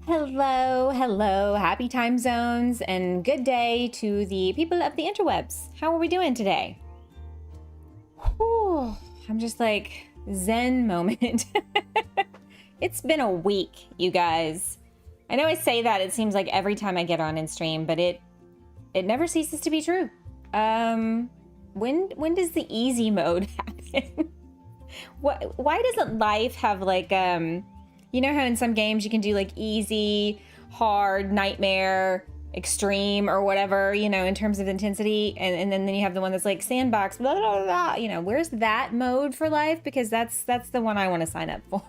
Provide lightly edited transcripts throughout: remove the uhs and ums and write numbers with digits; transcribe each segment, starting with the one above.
Hello, hello, happy time zones, and good day to the people of the interwebs. How are we doing today? Whew, I'm just like zen moment. It's been a week, you guys. I know I say that, it seems like every time I get on and stream, but it never ceases to be true. When does the easy mode happen? Why doesn't life have like you know how in some games you can do like easy, hard, nightmare, extreme, or whatever, you know, in terms of intensity, and then you have the one that's like sandbox, blah, blah, blah, you know, where's that mode for life? Because that's the one I want to sign up for.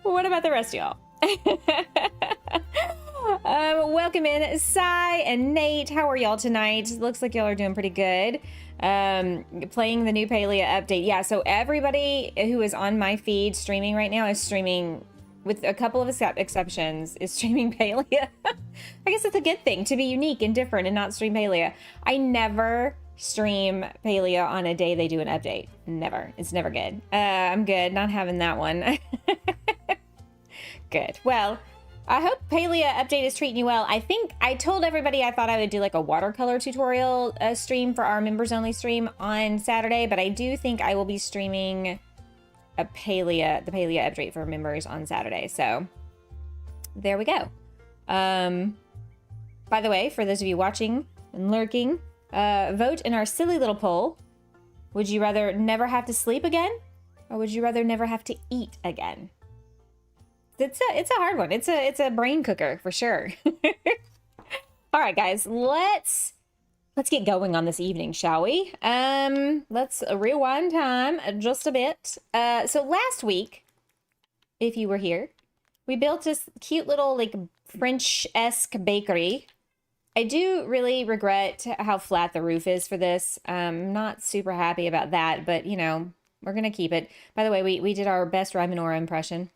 What about the rest of y'all? Welcome in, Sai and Nate. How are y'all tonight? Looks like y'all are doing pretty good. Playing the new Palia update. Yeah, so everybody who is on my feed streaming right now is streaming, with a couple of exceptions, is streaming Palia. I guess it's a good thing to be unique and different and not stream Palia. I never stream Palia on a day they do an update. Never. It's never good. I'm good. Not having that one. Good. Well, I hope Palia update is treating you well. I think I told everybody I thought I would do like a watercolor tutorial stream for our members only stream on Saturday, but I do think I will be streaming the Palia update for members on Saturday. So there we go. By the way, for those of you watching and lurking, vote in our silly little poll. Would you rather never have to sleep again, or would you rather never have to eat again? It's a hard one. It's a brain cooker for sure. All right, guys, let's get going on this evening, shall we? Let's rewind time just a bit. So last week, if you were here, we built this cute little like French-esque bakery. I do really regret how flat the roof is for this. I'm not super happy about that, but you know, we're gonna keep it. By the way, we did our best Rymanora impression.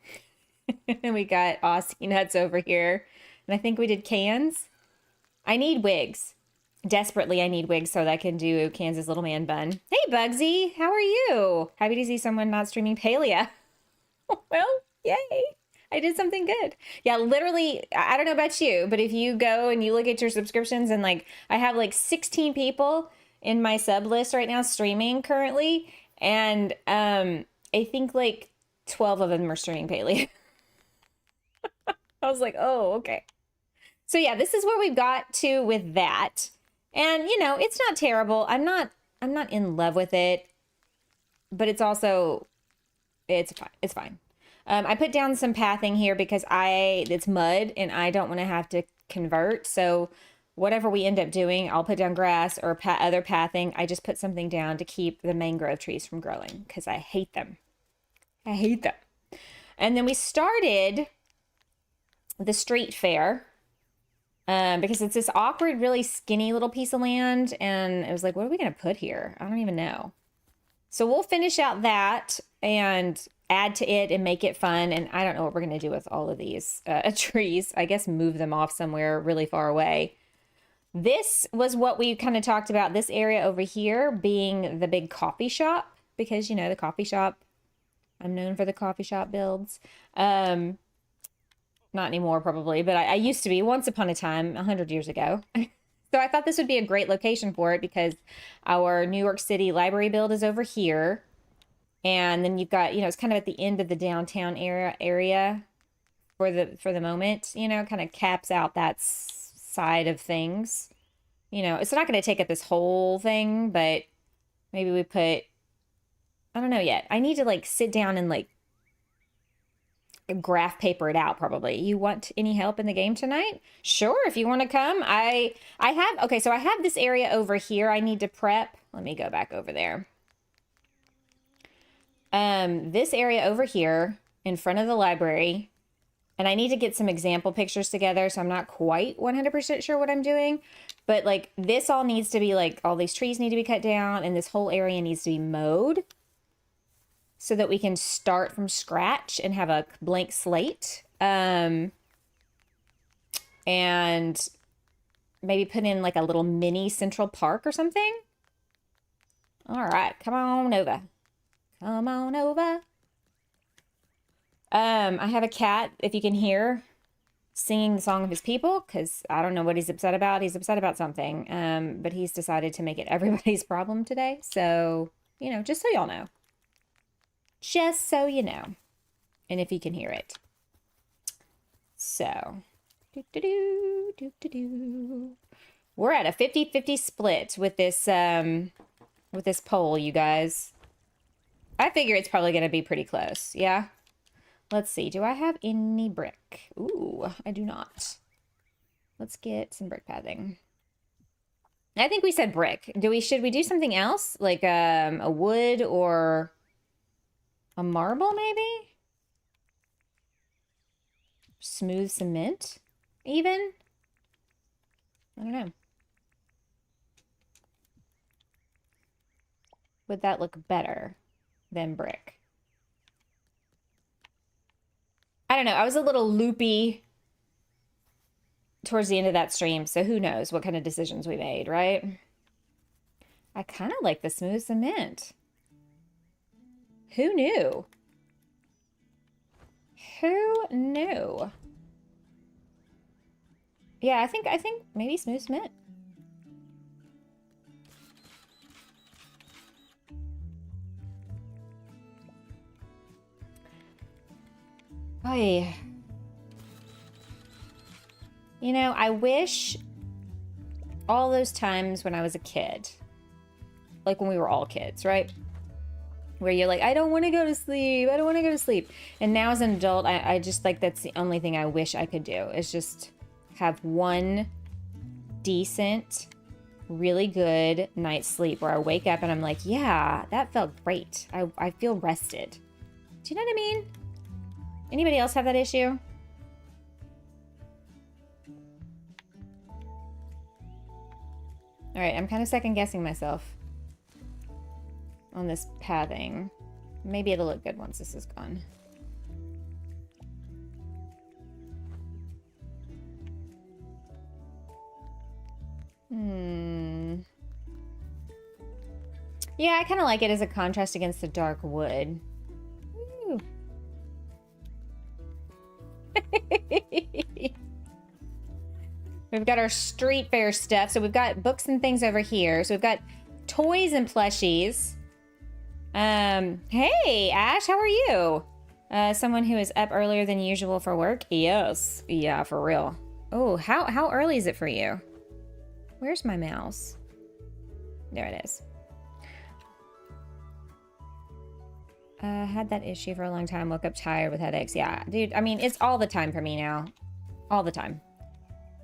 And we got Aussie nuts over here. And I think we did cans. I need wigs. Desperately, I need wigs so that I can do Kansas Little Man Bun. Hey, Bugsy. How are you? Happy to see someone not streaming Palia. Well, yay. I did something good. Yeah, literally, I don't know about you, but if you go and you look at your subscriptions and like, I have like 16 people in my sub list right now streaming currently. And I think like 12 of them are streaming Palia. I was like, oh, okay. So yeah, this is where we got to with that. And you know, it's not terrible. I'm not in love with it, but it's also, it's fine. I put down some pathing here because it's mud and I don't want to have to convert. So whatever we end up doing, I'll put down grass or other pathing. I just put something down to keep the mangrove trees from growing because I hate them. I hate them. And then we started the street fair because it's this awkward, really skinny little piece of land. And it was like, what are we going to put here? I don't even know. So we'll finish out that and add to it and make it fun. And I don't know what we're going to do with all of these trees. I guess move them off somewhere really far away. This was what we kind of talked about, this area over here being the big coffee shop, because, you know, the coffee shop, I'm known for the coffee shop builds. Not anymore, probably, but I used to be once upon a time, 100 years ago. So I thought this would be a great location for it because our New York City library build is over here. And then you've got, you know, it's kind of at the end of the downtown area for the moment, you know, kind of caps out that side of things. You know, it's not going to take up this whole thing, but maybe we put, I don't know yet. I need to like sit down and like graph paper it out probably. You want any help in the game tonight? Sure, if you want to come. I have this area over here I need to prep. Let me go back over there. This area over here in front of the library, and I need to get some example pictures together, so I'm not quite 100% sure what I'm doing, but like this all needs to be like, all these trees need to be cut down and this whole area needs to be mowed, so that we can start from scratch and have a blank slate. And maybe put in like a little mini Central Park or something. All right, come on over. Come on over. I have a cat, if you can hear, singing the song of his people, because I don't know what he's upset about. He's upset about something, but he's decided to make it everybody's problem today. So, you know, just so y'all know. Just so you know. And if you can hear it. So, we're at a 50-50 split with this poll, you guys. I figure it's probably going to be pretty close, yeah? Let's see. Do I have any brick? Ooh, I do not. Let's get some brick pathing. I think we said brick. Should we do something else? Like a wood or a marble maybe? Smooth cement even? I don't know. Would that look better than brick? I don't know. I was a little loopy towards the end of that stream, so who knows what kind of decisions we made, right? I kind of like the smooth cement. Who knew? Who knew? Yeah, I think maybe smooth cement. Oy. You know, I wish all those times when I was a kid, like when we were all kids, right? Where you're like, I don't want to go to sleep. I don't want to go to sleep. And now as an adult, I just like, that's the only thing I wish I could do is just have one decent, really good night's sleep where I wake up and I'm like, yeah, that felt great. I feel rested. Do you know what I mean? Anybody else have that issue? All right, I'm kind of second guessing myself on this pathing. Maybe it'll look good once this is gone. Yeah, I kind of like it as a contrast against the dark wood. Woo. We've got our street fair stuff. So we've got books and things over here. So we've got toys and plushies. Hey, Ash, how are you? Someone who is up earlier than usual for work? Yes. Yeah, for real. Oh, how early is it for you? Where's my mouse? There it is. Had that issue for a long time. Woke up tired with headaches. Yeah, dude, I mean, it's all the time for me now. All the time.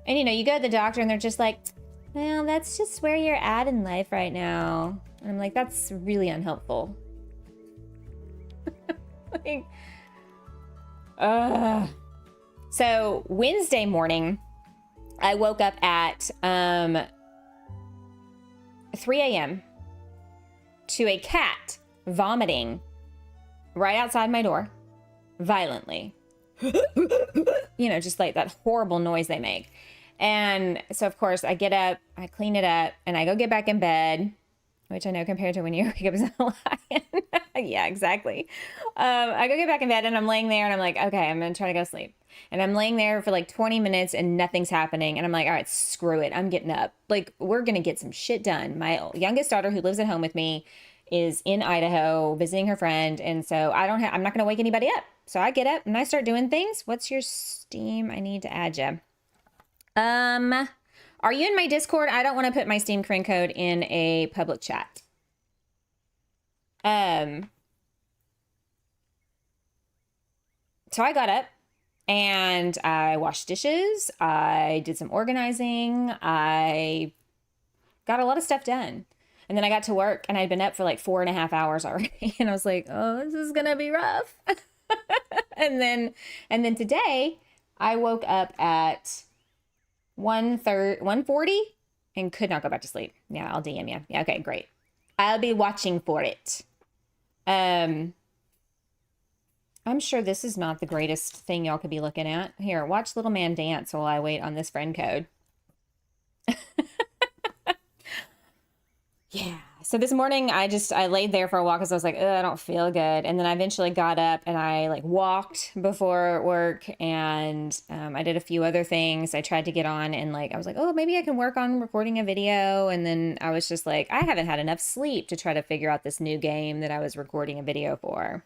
And, you know, you go to the doctor and they're just like, well, that's just where you're at in life right now. And I'm like, that's really unhelpful. Like, so Wednesday morning, I woke up at 3 a.m. to a cat vomiting right outside my door, violently. You know, just like that horrible noise they make. And so, of course, I get up, I clean it up, and I go get back in bed, which I know compared to when you wake up as a lion. Yeah, exactly. I go get back in bed, and I'm laying there, and I'm like, okay, I'm going to try to go to sleep. And I'm laying there for like 20 minutes, and nothing's happening. And I'm like, all right, screw it. I'm getting up. Like, we're going to get some shit done. My youngest daughter, who lives at home with me, is in Idaho visiting her friend. And so I'm not going to wake anybody up. So I get up, and I start doing things. What's your Steam? I need to add you. Are you in my Discord? I don't want to put my Steam friend code in a public chat. So I got up and I washed dishes. I did some organizing. I got a lot of stuff done. And then I got to work and I'd been up for like 4.5 hours already. And I was like, oh, this is going to be rough. And then today I woke up at 1:40 and could not go back to sleep. Yeah, I'll DM you. Yeah, okay, great. I'll be watching for it. I'm sure this is not the greatest thing y'all could be looking at. Here, watch little man dance while I wait on this friend code. Yes. So this morning I laid there for a while because I was like, I don't feel good. And then I eventually got up and I like walked before work, and I did a few other things. I tried to get on and like, I was like, oh, maybe I can work on recording a video. And then I was just like, I haven't had enough sleep to try to figure out this new game that I was recording a video for.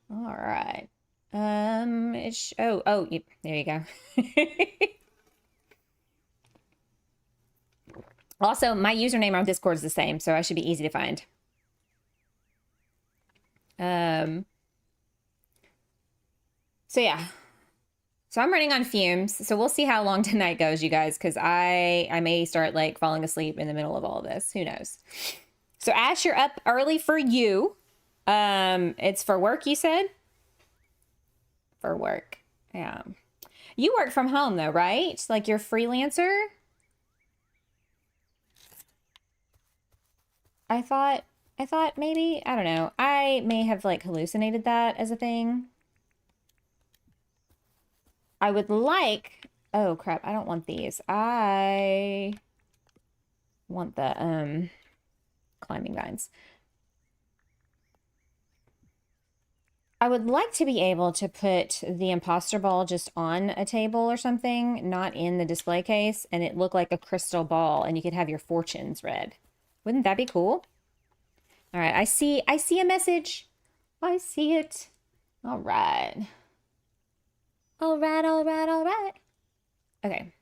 All right. There you go. Also, my username on Discord is the same, so I should be easy to find. So yeah. So I'm running on fumes. So we'll see how long tonight goes, you guys, because I may start like falling asleep in the middle of all of this. Who knows? So Ash, you're up early for you. It's for work, you said? For work. Yeah. You work from home though, right? Like you're freelancer? I thought maybe, I don't know. I may have like hallucinated that as a thing. I would like, oh crap, I don't want these. I want the climbing vines. I would like to be able to put the imposter ball just on a table or something, not in the display case, and it look like a crystal ball and you could have your fortunes read. Wouldn't that be cool? All right, I see a message. I see it. All right. All right, all right, all right. Okay.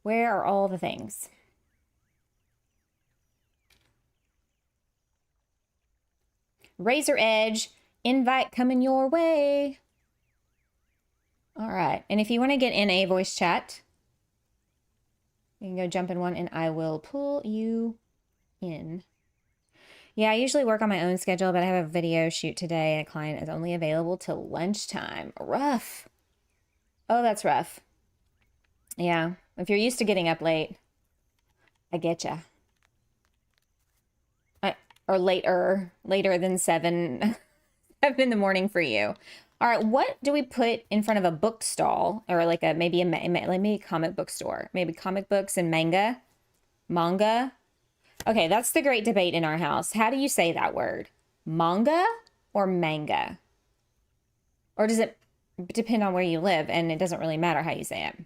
Where are all the things? Razor Edge, invite coming your way. All right, and if you want to get in a voice chat, you can go jump in one and I will pull you in. Yeah, I usually work on my own schedule, but I have a video shoot today and a client is only available till lunchtime. Rough. Oh, that's rough. Yeah, if you're used to getting up late, I get ya. Or later than 7 in the morning for you. All right, what do we put in front of a book stall or like maybe a comic book store? Maybe comic books and manga? Okay, that's the great debate in our house. How do you say that word? Manga or manga? Or does it depend on where you live and it doesn't really matter how you say it?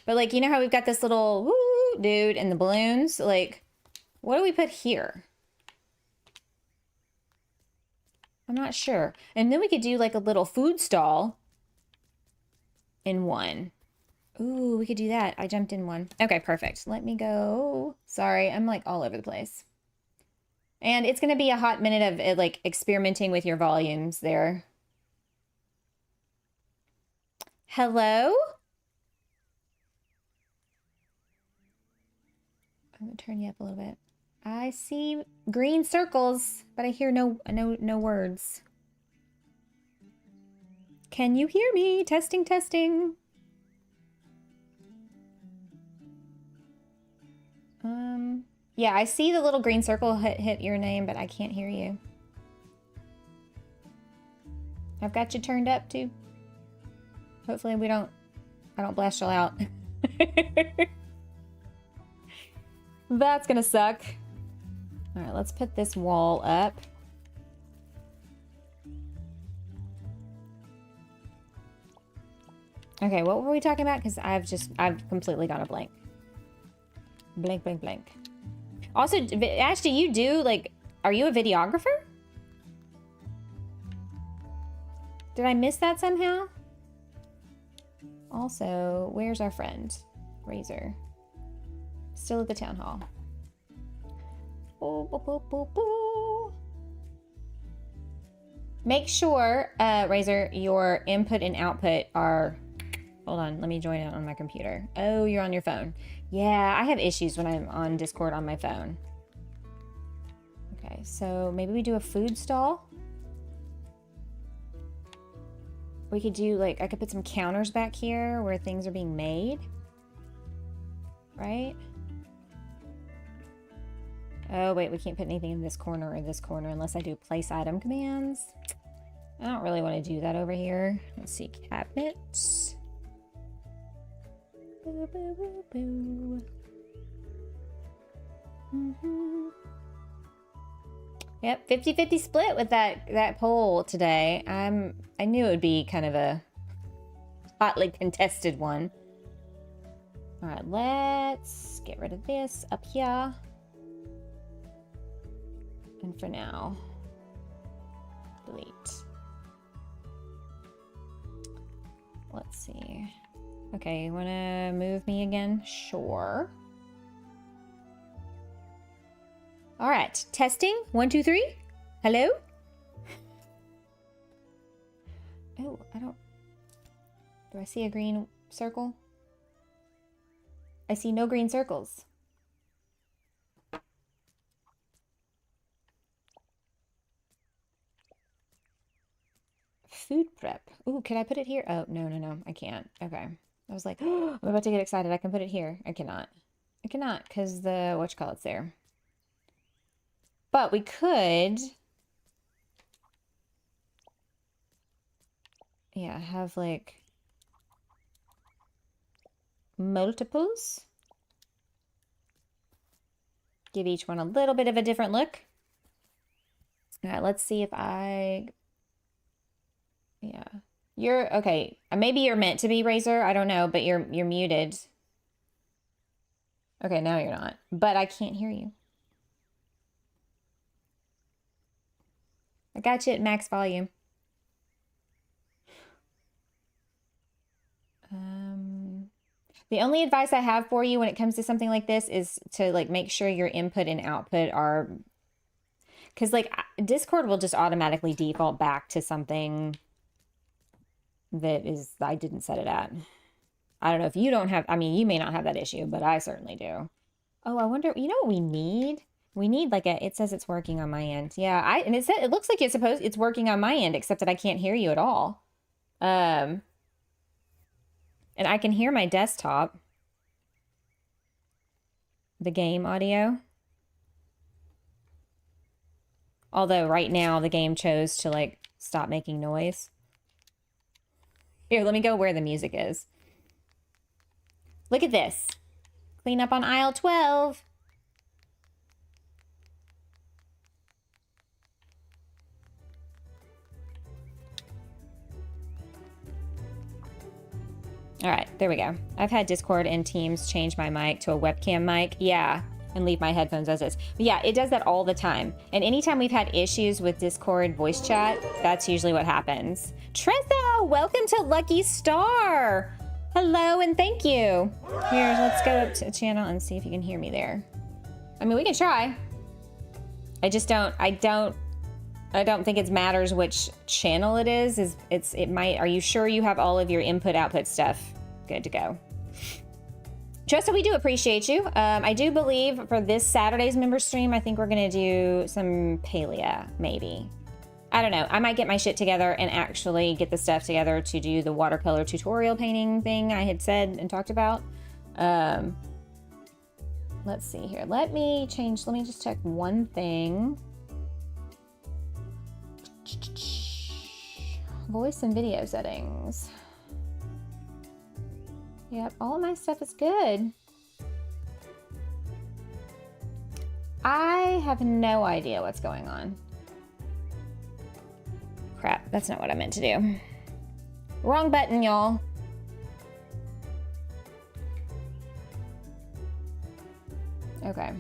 But like, you know how we've got this little woo dude and the balloons? Like, what do we put here? I'm not sure. And then we could do like a little food stall in one. Ooh, we could do that. I jumped in one. Okay, perfect. Let me go. Sorry, I'm like all over the place. And it's going to be a hot minute of like experimenting with your volumes there. Hello? I'm going to turn you up a little bit. I see green circles, but I hear no words. Can you hear me? Testing, testing. Yeah, I see the little green circle hit your name, but I can't hear you. I've got you turned up too. Hopefully I don't blast y'all out. That's gonna suck. All right, let's put this wall up. Okay, what were we talking about? Because I've completely gone a blank. Blank, blank, blank. Also, Ash, do you do, like, are you a videographer? Did I miss that somehow? Also, where's our friend? Razor. Still at the town hall. Boo, boo, boo, boo, boo. Make sure, Razor, your input and output are... Hold on, let me join it on my computer. Oh, you're on your phone. Yeah, I have issues when I'm on Discord on my phone. Okay, so maybe we do a food stall. We could do, like, I could put some counters back here where things are being made. Right? Oh, wait, we can't put anything in this corner or this corner unless I do place item commands. I don't really want to do that over here. Let's see, cabinets. Boo, boo, boo, boo. Yep, 50-50 split with that poll today. I knew it would be kind of a hotly contested one. All right, let's get rid of this up here. And for now, delete. Let's see. Okay, you wanna move me again? Sure. All right, testing. 1, 2, 3. Hello? Oh, do I see a green circle? I see no green circles. Food prep. Ooh, can I put it here? Oh, no, I can't. Okay. I was like, oh, I'm about to get excited. I can put it here. I cannot. I cannot because the whatchamacallit's there. But we could, yeah, have like multiples. Give each one a little bit of a different look. All right, let's see if yeah. You're, okay, maybe you're meant to be, Razor. I don't know, but you're muted. Okay, now you're not, but I can't hear you. I got you at max volume. The only advice I have for you when it comes to something like this is to like make sure your input and output are, because like Discord will just automatically default back to something that is, I didn't set it at. I don't know if you don't have, I mean, you may not have that issue, but I certainly do. Oh, I wonder, you know what we need? We need like a, it says it's working on my end. Yeah, and it looks like it's working on my end, except that I can't hear you at all. And I can hear my desktop. The game audio. Although right now the game chose to like stop making noise. Here, let me go where the music is. Look at this. Clean up on aisle 12. All right, there we go. I've had Discord and Teams change my mic to a webcam mic. Yeah, and leave my headphones as is. But yeah, it does that all the time. And anytime we've had issues with Discord voice chat, that's usually what happens. Tressa, welcome to Lucky Star. Hello and thank you. Here, let's go up to the channel and see if you can hear me there. I mean, we can try. I just don't, I don't think it matters which channel it is. It might, are you sure you have all of your input output stuff good to go? Tressa, we do appreciate you. I do believe for this Saturday's member stream, I think we're gonna do some palea, maybe. I don't know. I might get my shit together and actually get the stuff together to do the watercolor tutorial painting thing I had said and talked about. Let's see here. Let me just check one thing. Voice and video settings. Yep, all of my stuff is good. I have no idea what's going on. Crap, that's not what I meant to do. Wrong button, y'all. Okay.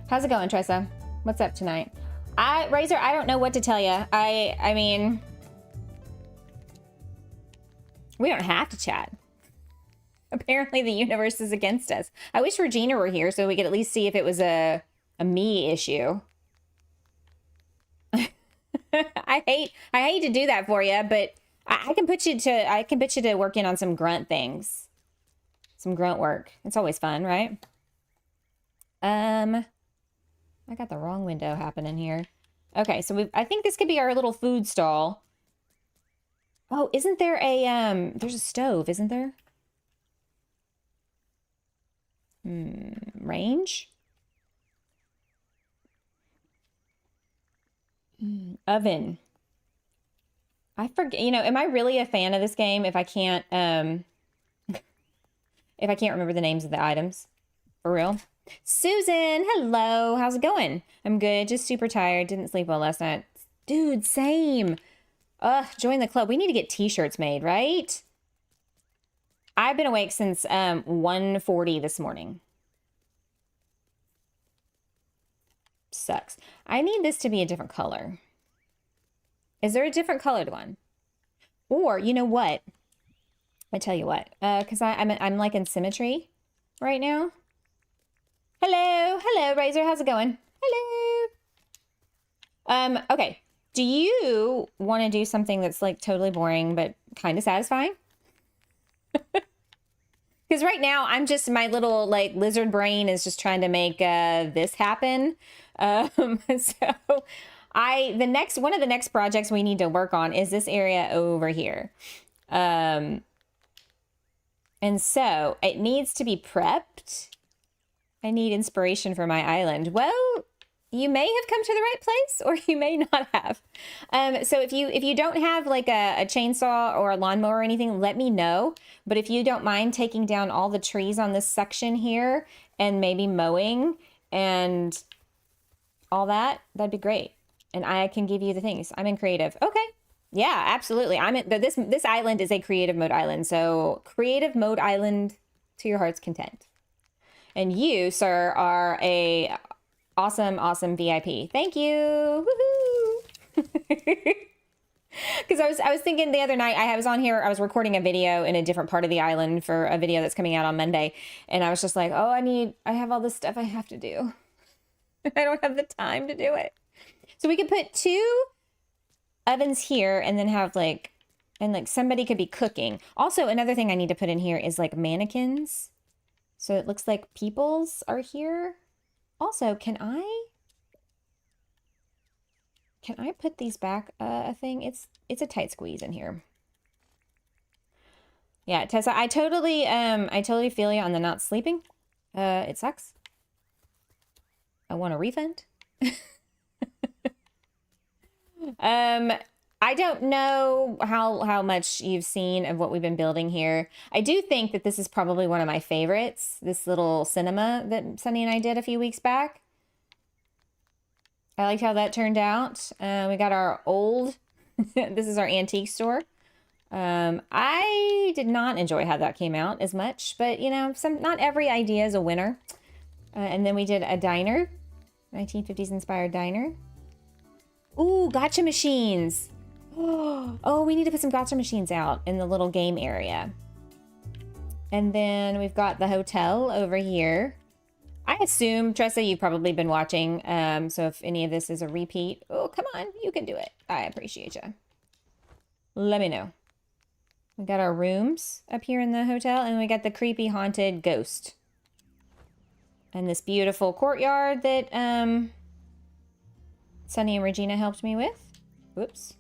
How's it going, Tressa? What's up tonight? Razor, I don't know what to tell you. I mean, we don't have to chat. Apparently the universe is against us. I wish Regina were here so we could at least see if it was a me issue. I hate to do that for you, but I can put you to work in on some grunt things. Some grunt work. It's always fun, right? I got the wrong window happening here. Okay, so I think this could be our little food stall. Oh, isn't there a, there's a stove, isn't there? Range? Oven. I forget, you know, am I really a fan of this game if I can't, if I can't remember the names of the items? For real? Susan, hello. How's it going? I'm good. Just super tired. Didn't sleep well last night. Dude, same. Ugh, join the club. We need to get t-shirts made, right? I've been awake since 1:40 this morning. Sucks. I need this to be a different color. Is there a different colored one? Or, you know what? I tell you what, because I'm like in symmetry right now. Hello, Razor. How's it going? Hello. Okay. Do you want to do something that's like totally boring but kind of satisfying? Because right now I'm just, my little like lizard brain is just trying to make this happen. So one of the next projects we need to work on is this area over here. And so it needs to be prepped. I need inspiration for my island. Well, you may have come to the right place or you may not have. So if you don't have like a chainsaw or a lawnmower or anything, let me know. But if you don't mind taking down all the trees on this section here and maybe mowing and all that, that'd be great. And I can give you the things. I'm in creative. Okay. Yeah, absolutely. I'm in this island is a creative mode island. So creative mode island to your heart's content. And you, sir, are a awesome VIP. Thank you. Woohoo. Because I was thinking the other night, I was on here, I was recording a video in a different part of the island for a video that's coming out on Monday. And I was just like, oh, I have all this stuff I have to do. I don't have the time to do it. So we could put 2 ovens here and then have like somebody could be cooking. Also, another thing I need to put in here is like mannequins. So it looks like peoples are here. Also, can I put these back a thing? It's a tight squeeze in here. Yeah, Tessa, I totally feel you on the not sleeping. It sucks. I want a refund. I don't know how much you've seen of what we've been building here. I do think that this is probably one of my favorites, this little cinema that Sunny and I did a few weeks back. I liked how that turned out. We got our old, this is our antique store. I did not enjoy how that came out as much, but you know, not every idea is a winner. And then we did a diner, 1950s inspired diner. Ooh, gotcha machines. Oh, we need to put some gotcha machines out in the little game area. And then we've got the hotel over here. I assume, Tressa, you've probably been watching. So if any of this is a repeat, oh, come on, you can do it. I appreciate you. Let me know. We got our rooms up here in the hotel, and we got the creepy haunted ghost. And this beautiful courtyard that Sunny and Regina helped me with. Whoops.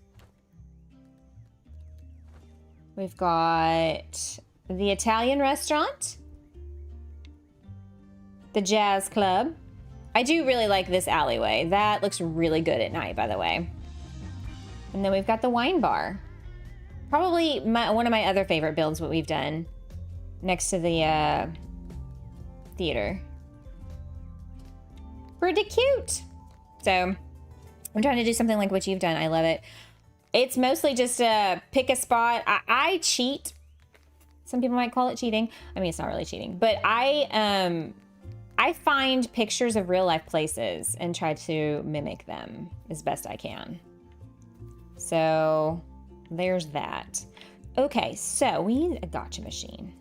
We've got the Italian restaurant. The jazz club. I do really like this alleyway. That looks really good at night, by the way. And then we've got the wine bar. Probably one of my other favorite builds, what we've done next to the theater. Pretty cute. So I'm trying to do something like what you've done. I love it. It's mostly just pick a spot. I cheat. Some people might call it cheating. I mean, it's not really cheating, but I find pictures of real life places and try to mimic them as best I can. So there's that. Okay, so we need a gotcha machine.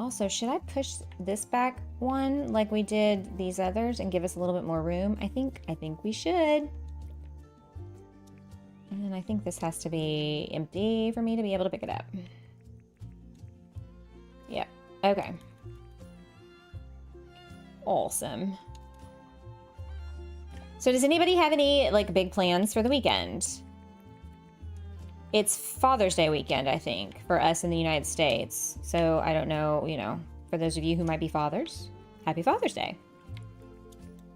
Also, should I push this back one like we did these others and give us a little bit more room? I think we should. And then I think this has to be empty for me to be able to pick it up. Yep. Okay. Awesome. So does anybody have any like big plans for the weekend? It's Father's Day weekend, I think, for us in the United States. So I don't know, you know, for those of you who might be fathers, happy Father's Day.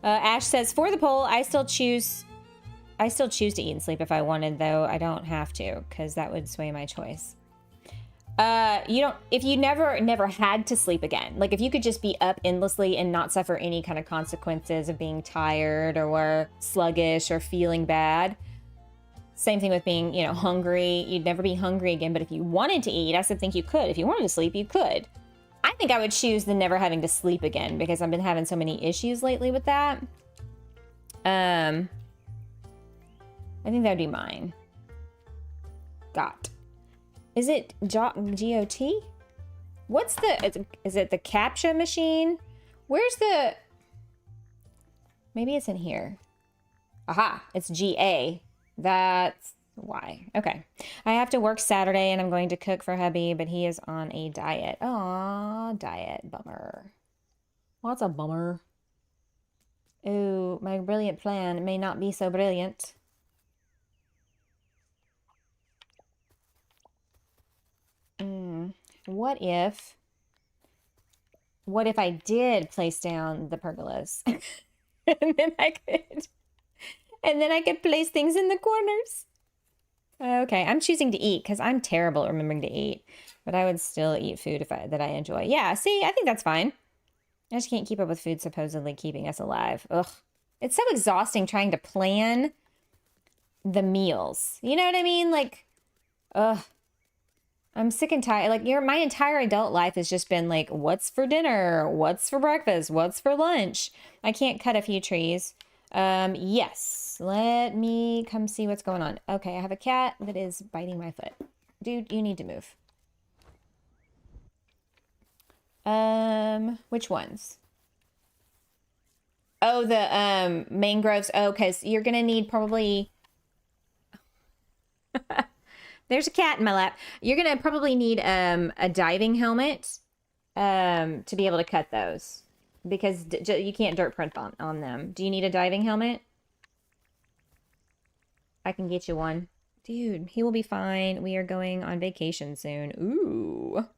Ash says, for the poll, I still choose to eat and sleep if I wanted, though I don't have to, because that would sway my choice. if you never had to sleep again, like if you could just be up endlessly and not suffer any kind of consequences of being tired or sluggish or feeling bad. Same thing with being, you know, hungry. You'd never be hungry again, but if you wanted to eat, I still think you could. If you wanted to sleep, you could. I think I would choose the never having to sleep again because I've been having so many issues lately with that. I think that would be mine. Got. Is it G-O-T? What's the, is it the CAPTCHA machine? Where's the, maybe it's in here. Aha, it's G-A. That's why. Okay. I have to work Saturday and I'm going to cook for hubby, but he is on a diet. Aw, diet. Bummer. Well, that's a bummer. Ooh, my brilliant plan may not be so brilliant. What if I did place down the pergolas and then I could place things in the corners? Okay, I'm choosing to eat because I'm terrible at remembering to eat, but I would still eat food that I enjoy. Yeah, see, I think that's fine. I just can't keep up with food supposedly keeping us alive. Ugh. It's so exhausting trying to plan the meals. You know what I mean? Like, ugh. I'm sick and tired. Like, my entire adult life has just been like, what's for dinner? What's for breakfast? What's for lunch? I can't cut a few trees. Yes. Let me come see what's going on. Okay, I have a cat that is biting my foot. Dude, you need to move. Which ones? Oh, the mangroves. Oh, because you're gonna need probably there's a cat in my lap. You're gonna probably need a diving helmet to be able to cut those because you can't dirt print on them. Do you need a diving helmet? I can get you one. Dude, he will be fine. We are going on vacation soon. Ooh.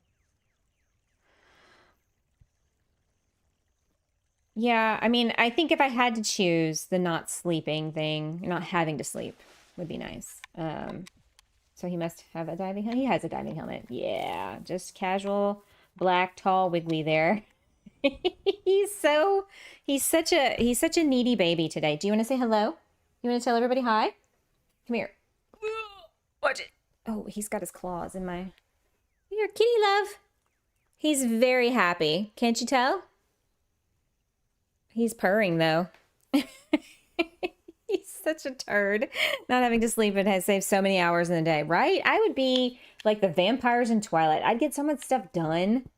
Yeah, I mean, I think if I had to choose the not sleeping thing, not having to sleep would be nice. So he must have a diving helmet. He has a diving helmet. Yeah, just casual, black, tall, wiggly there. He's such a needy baby today. Do you want to say hello? You want to tell everybody hi? Come here. Watch it. Oh, he's got his claws in my... Here, kitty love. He's very happy. Can't you tell? He's purring, though. He's such a turd. Not having to sleep and has saved so many hours in the day, right? I would be like the vampires in Twilight. I'd get so much stuff done.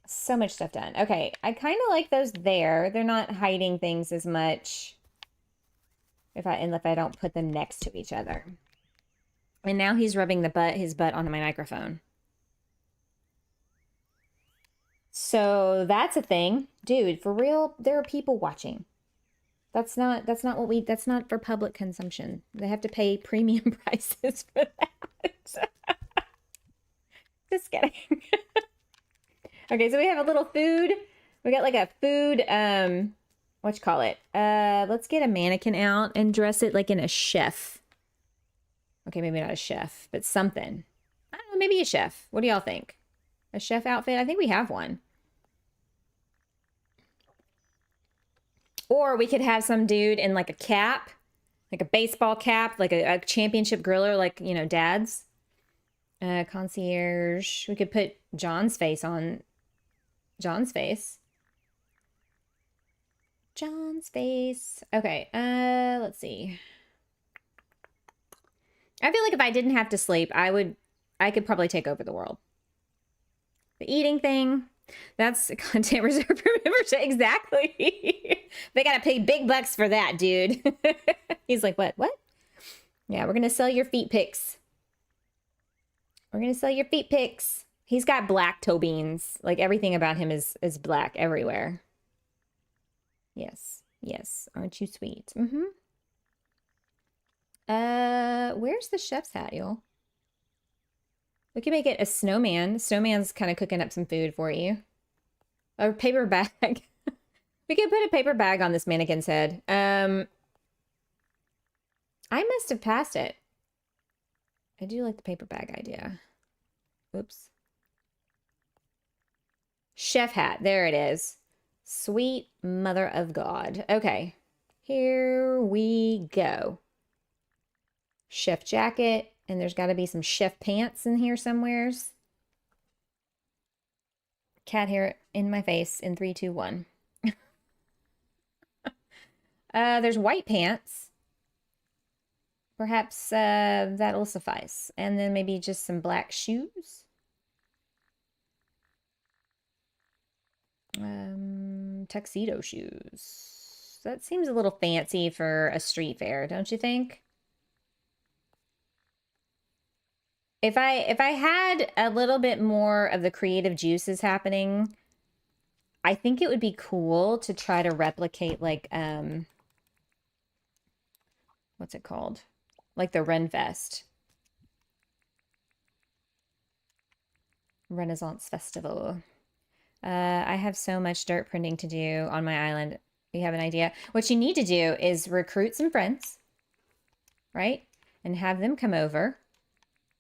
So much stuff done. Okay, I kind of like those there. They're not hiding things as much if I don't put them next to each other. And now he's rubbing his butt onto my microphone. So that's a thing. Dude, for real, there are people watching. That's not for public consumption. They have to pay premium prices for that. Just kidding. Okay, so we have a little food. We got like a food, what you call it? Let's get a mannequin out and dress it like in a chef. Okay, maybe not a chef, but something. I don't know, maybe a chef. What do y'all think? A chef outfit? I think we have one. Or we could have some dude in like a cap, like a baseball cap, like a championship griller, like, you know, dad's. Concierge. We could put John's face on John's face. John's face. Okay, let's see. I feel like if I didn't have to sleep, I could probably take over the world. The eating thing, that's content reserved for members. Exactly. They gotta pay big bucks for that, dude. He's like, what? Yeah, we're gonna sell your feet pics. We're gonna sell your feet pics. He's got black toe beans. Like everything about him is black everywhere. Yes. Aren't you sweet? Mm-hmm. Where's the chef's hat, y'all? We can make it a snowman. Snowman's kind of cooking up some food for you. A paper bag. We could put a paper bag on this mannequin's head. I must have passed it. I do like the paper bag idea. Oops. Chef hat. There it is. Sweet mother of God. Okay. Here we go. Chef jacket. And there's got to be some chef pants in here somewheres. Cat hair in my face in 3, 2, 1. There's white pants. Perhaps that'll suffice. And then maybe just some black shoes. Tuxedo shoes. That seems a little fancy for a street fair, don't you think? If I had a little bit more of the creative juices happening, I think it would be cool to try to replicate like what's it called? Like the Renfest. Renaissance Festival. I have so much dirt printing to do on my island. You have an idea? What you need to do is recruit some friends, right? And have them come over.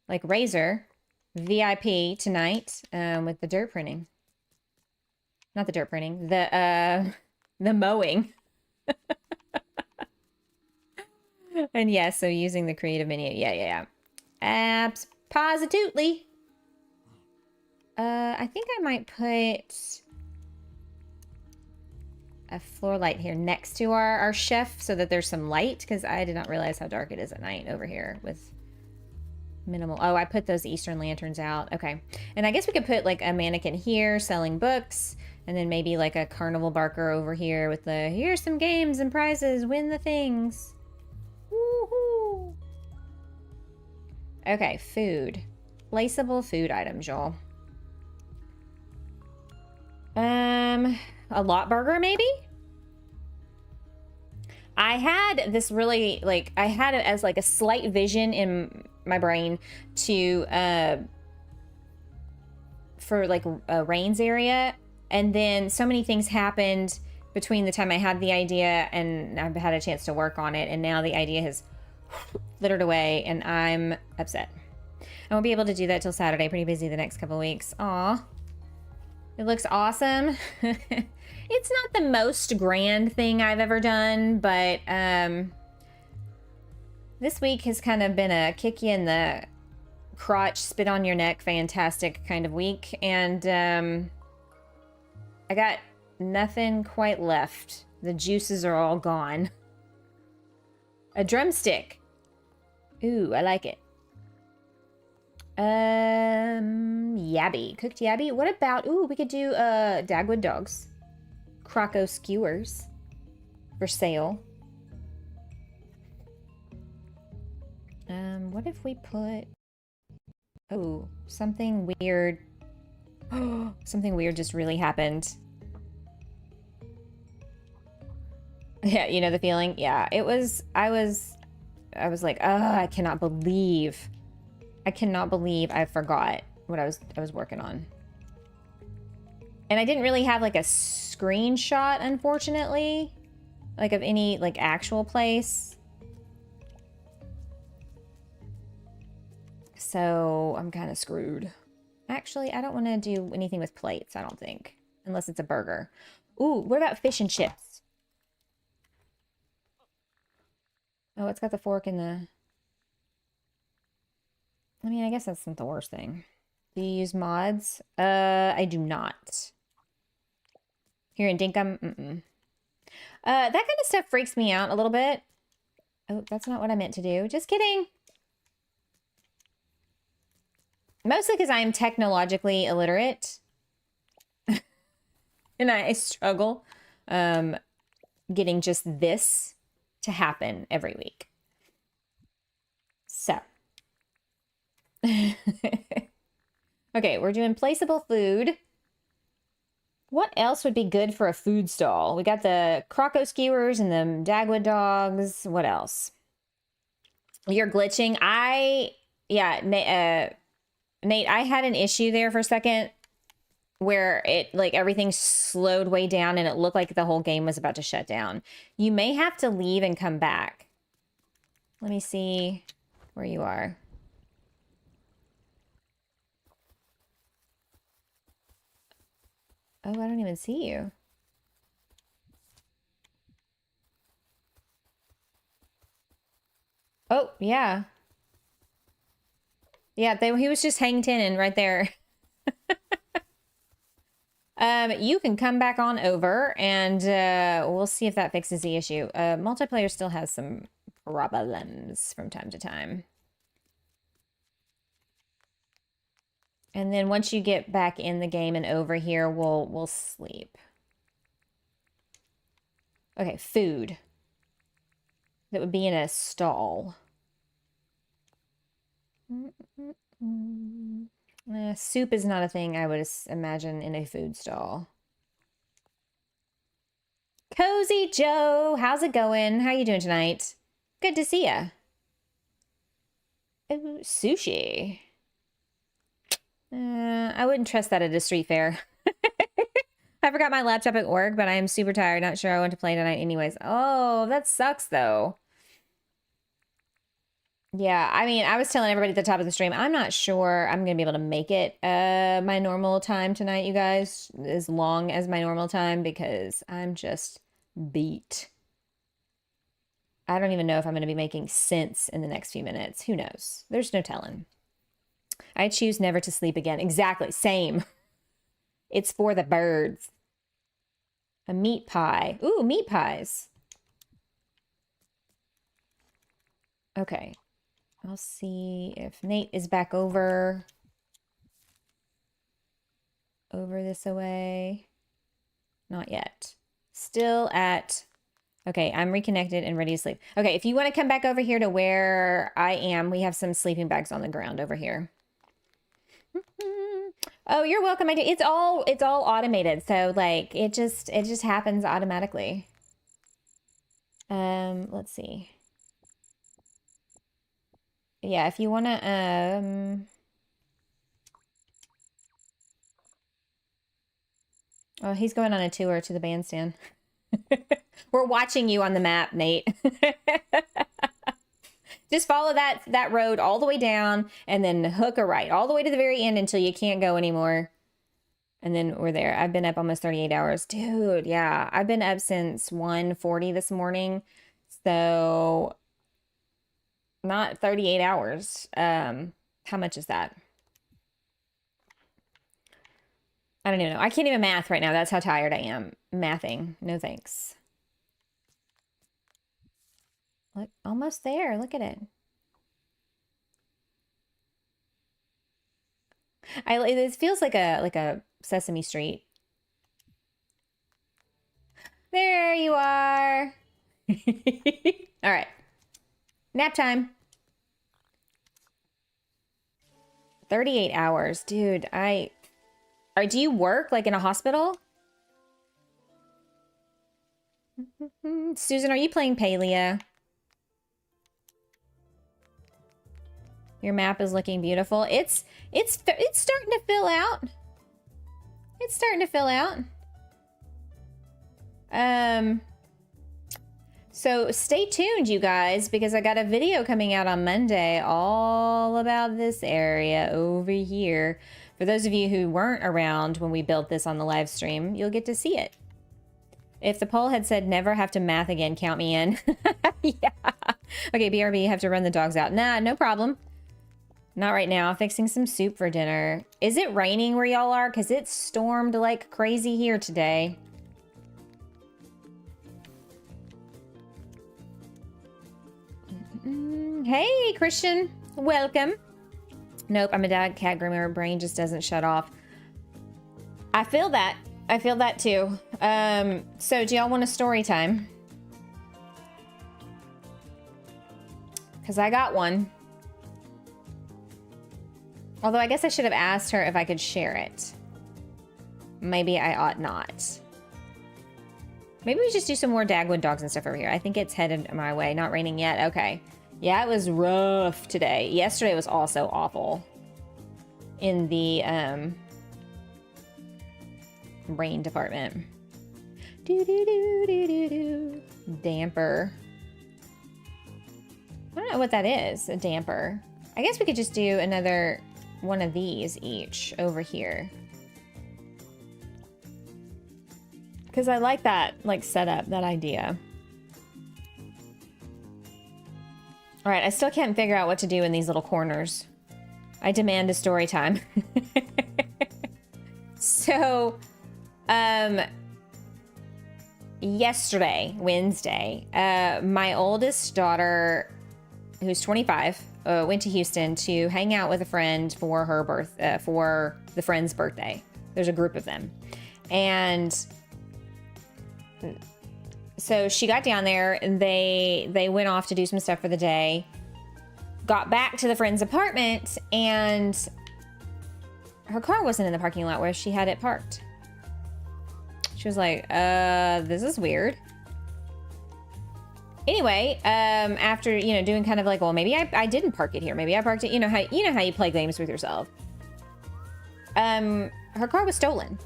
Like Razor, VIP tonight with the dirt printing. Not the dirt printing, the mowing. And yes, so using the creative menu. Yeah. Abs positively. I think I might put a floor light here next to our chef so that there's some light, because I did not realize how dark it is at night over here with minimal. Oh, I put those Eastern lanterns out. Okay. And I guess we could put like a mannequin here selling books, and then maybe like a carnival barker over here with the here's some games and prizes, win the things. Woohoo! Okay, food. Placeable food items, y'all. A lot burger maybe? I had this really, like, I had it as like a slight vision in my brain to, for like a Rains area. And then so many things happened between the time I had the idea and I've had a chance to work on it. And now the idea has flittered away and I'm upset. I won't be able to do that till Saturday. Pretty busy the next couple weeks. Aw. It looks awesome. It's not the most grand thing I've ever done, but this week has kind of been a kick you in the crotch, spit on your neck, fantastic kind of week. And I got nothing quite left. The juices are all gone. A drumstick. Ooh, I like it. Yabby. Cooked yabby. What about, ooh, we could do Dagwood dogs. Croco skewers for sale. What if we put, oh, something weird. Something weird just really happened. Yeah, you know the feeling? Yeah, it was, I was like, oh, I cannot believe I forgot what I was working on. And I didn't really have like a screenshot, unfortunately, like of any like actual place. So I'm kind of screwed. Actually, I don't want to do anything with plates, I don't think, unless it's a burger. Ooh, what about fish and chips? Oh, it's got the fork in the... I mean, I guess that's not the worst thing. Do you use mods? I do not. Here in Dinkum? That kind of stuff freaks me out a little bit. Oh, that's not what I meant to do. Just kidding. Mostly because I am technologically illiterate. And I struggle getting just this to happen every week. So. Okay, we're doing placeable food. What else would be good for a food stall? We got the Croco skewers and the Dagwood dogs. What else? You're glitching. Nate, I had an issue there for a second where it, like, everything slowed way down and it looked like the whole game was about to shut down. You may have to leave and come back. Let me see where you are. Oh, I don't even see you. Oh, yeah. Yeah, he was just hang tinning right there. You can come back on over and we'll see if that fixes the issue. Multiplayer still has some problems from time to time. And then once you get back in the game and over here, we'll sleep. Okay, food. That would be in a stall. Soup is not a thing I would imagine in a food stall. Cozy Joe, how's it going? How you doing tonight? Good to see ya. Oh, sushi. I wouldn't trust that at a street fair. I forgot my laptop at work, but I am super tired. Not sure I want to play tonight anyways. Oh, that sucks though. Yeah, I mean, I was telling everybody at the top of the stream, I'm not sure I'm going to be able to make it my normal time tonight, you guys, as long as my normal time, because I'm just beat. I don't even know if I'm going to be making sense in the next few minutes. Who knows? There's no telling. I choose never to sleep again. Exactly. Same. It's for the birds. A meat pie. Ooh, meat pies. Okay. I'll see if Nate is back over this away. Not yet. Still at... Okay, I'm reconnected and ready to sleep. Okay, if you want to come back over here to where I am, we have some sleeping bags on the ground over here. Oh, you're welcome. It's all automated, so like it just happens automatically. Let's see. Yeah, if you wanna oh, he's going on a tour to the bandstand. We're watching you on the map, Nate. Just follow that road all the way down and then hook a right all the way to the very end until you can't go anymore. And then we're there. I've been up almost 38 hours. Dude, yeah. I've been up since 1:40 this morning. So not 38 hours. How much is that? I don't even know. I can't even math right now. That's how tired I am. Mathing. No thanks. Look, almost there. Look at it. It feels like a Sesame Street. There you are. All right. Nap time. 38 hours. Dude, do you work like in a hospital? Susan, are you playing Palia? Your map is looking beautiful. It's starting to fill out. It's starting to fill out. So stay tuned, you guys, because I got a video coming out on Monday all about this area over here. For those of you who weren't around when we built this on the live stream, you'll get to see it. If the poll had said never have to math again, count me in. Yeah. Okay, BRB, have to run the dogs out. Nah, no problem. Not right now. Fixing some soup for dinner. Is it raining where y'all are? Because it stormed like crazy here today. Hey, Christian. Welcome. Nope, I'm a dad cat groomer. Brain just doesn't shut off. I feel that. I feel that too. So do y'all want a story time? Because I got one. Although I guess I should have asked her if I could share it. Maybe I ought not. Maybe we just do some more Dagwood dogs and stuff over here. I think it's headed my way. Not raining yet. Okay. Yeah, it was rough today. Yesterday was also awful. In the rain department. Do. Damper. I don't know what that is, a damper. I guess we could just do another one of these each over here. Because I like that, like, setup, that idea. All right, I still can't figure out what to do in these little corners. I demand a story time. So, yesterday, Wednesday, my oldest daughter, who's 25, went to Houston to hang out with a friend for her for the friend's birthday. There's a group of them. And so she got down there and they went off to do some stuff for the day, got back to the friend's apartment, and her car wasn't in the parking lot where she had it parked. She was like, this is weird. Anyway, after, you know, doing kind of like, well, maybe I didn't park it here. Maybe I parked it, you know how you play games with yourself. Her car was stolen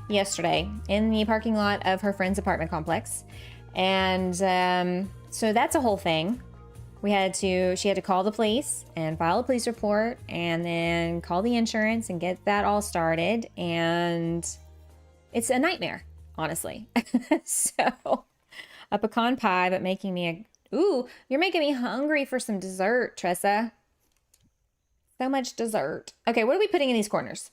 yesterday in the parking lot of her friend's apartment complex. And so that's a whole thing. She had to call the police and file a police report and then call the insurance and get that all started. And it's a nightmare, honestly. So a pecan pie, but making me ooh, you're making me hungry for some dessert, Tressa. So much dessert. Okay, what are we putting in these corners?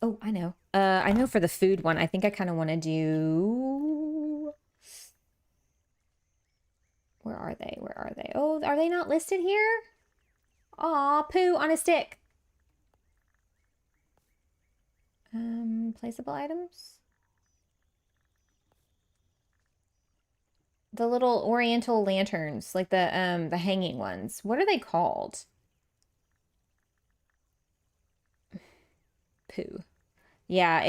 Oh, I know. I know for the food one, I think I kind of want to do... Where are they? Where are they? Oh, are they not listed here? Aw, poo on a stick. Placeable items? The little oriental lanterns, like the hanging ones. What are they called? Poo. Yeah,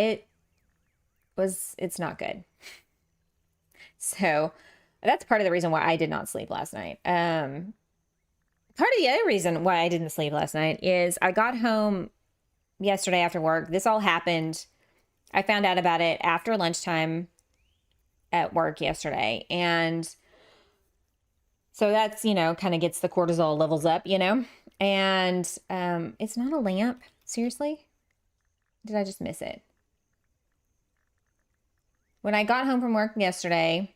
it's not good. So that's part of the reason why I did not sleep last night. Part of the other reason why I didn't sleep last night is I got home yesterday after work. This all happened. I found out about it after lunchtime at work yesterday. And so that's, you know, kind of gets the cortisol levels up, you know, and it's not a lamp. Seriously? Did I just miss it? When I got home from work yesterday,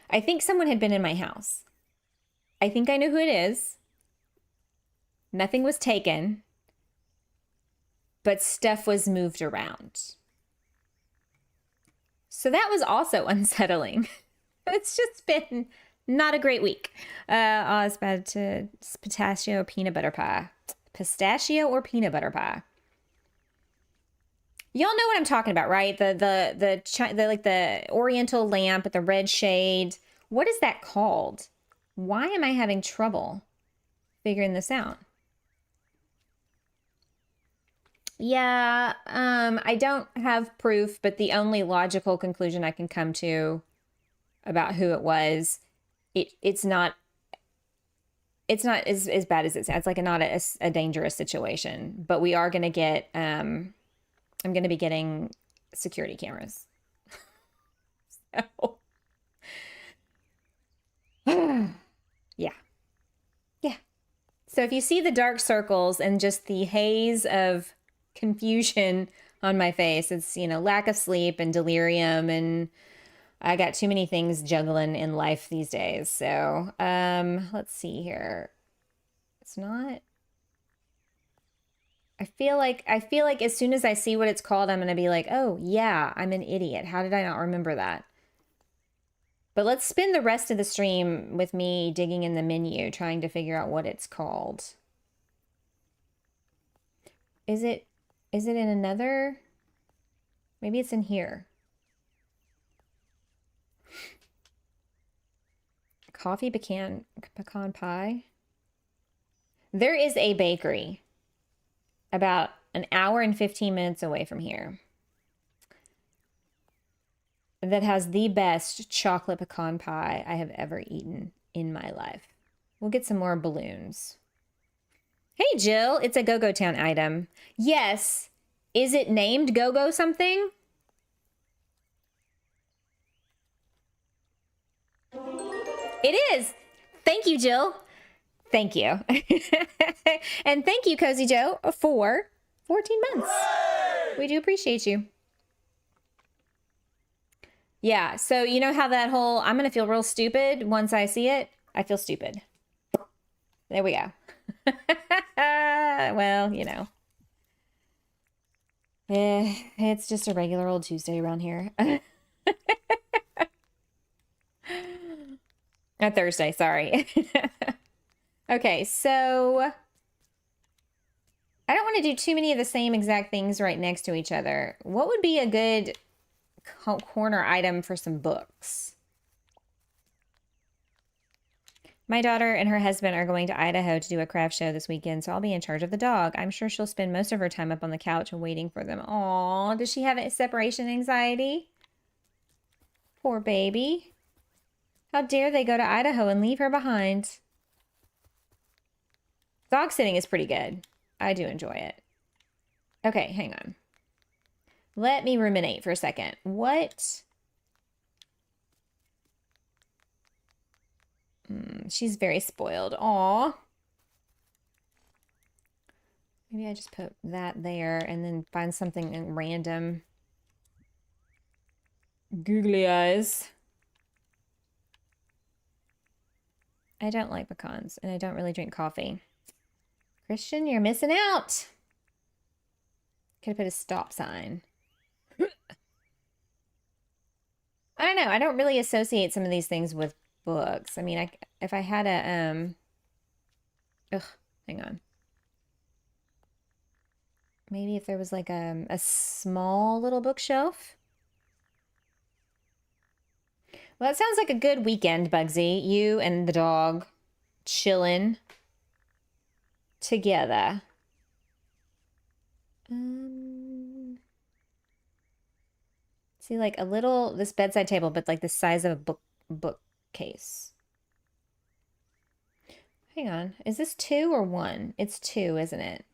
I think someone had been in my house. I think I know who it is. Nothing was taken, but stuff was moved around. So that was also unsettling. It's just been not a great week. It's bad to pistachio peanut butter pie. Pistachio or peanut butter pie. Y'all know what I'm talking about, right? The like the oriental lamp with the red shade. What is that called? Why am I having trouble figuring this out? Yeah, I don't have proof, but the only logical conclusion I can come to about who it was, it's not as bad as it sounds. It's like not a dangerous situation, but we are going to get, I'm going to be getting security cameras. So, yeah. So if you see the dark circles and just the haze of confusion on my face, it's, you know, lack of sleep and delirium, and I got too many things juggling in life these days. So, let's see here. It's not... I feel like as soon as I see what it's called, I'm going to be like, oh, yeah, I'm an idiot. How did I not remember that? But let's spend the rest of the stream with me digging in the menu, trying to figure out what it's called. Is it in another? Maybe it's in here. Coffee pecan pie. There is a bakery about an hour and 15 minutes away from here that has the best chocolate pecan pie I have ever eaten in my life. We'll get some more balloons. Hey, Jill, it's a Go-Go Town item. Yes. Is it named Go-Go something? It is. Thank you, Jill. Thank you. And thank you, Cozy Joe, for 14 months. We do appreciate you. Yeah, so you know how that whole, I'm going to feel real stupid once I see it? I feel stupid. There we go. Well, you know. It's just a regular old Tuesday around here. A Thursday, sorry. Okay, so I don't want to do too many of the same exact things right next to each other. What would be a good corner item for some books? My daughter and her husband are going to Idaho to do a craft show this weekend, so I'll be in charge of the dog. I'm sure she'll spend most of her time up on the couch waiting for them. Aw, does she have a separation anxiety? Poor baby. How dare they go to Idaho and leave her behind? Dog sitting is pretty good. I do enjoy it. Okay, hang on. Let me ruminate for a second. What? She's very spoiled. Aw. Maybe I just put that there and then find something random. Googly eyes. I don't like pecans, and I don't really drink coffee. Christian, you're missing out. Could have put a stop sign. I don't know. I don't really associate some of these things with books. I mean, if I had a, hang on. Maybe if there was like a small little bookshelf. Well, that sounds like a good weekend, Bugsy. You and the dog chilling together. See, like a little, this bedside table, but like the size of a bookcase. Hang on. Is this 2 or 1? It's 2, isn't it?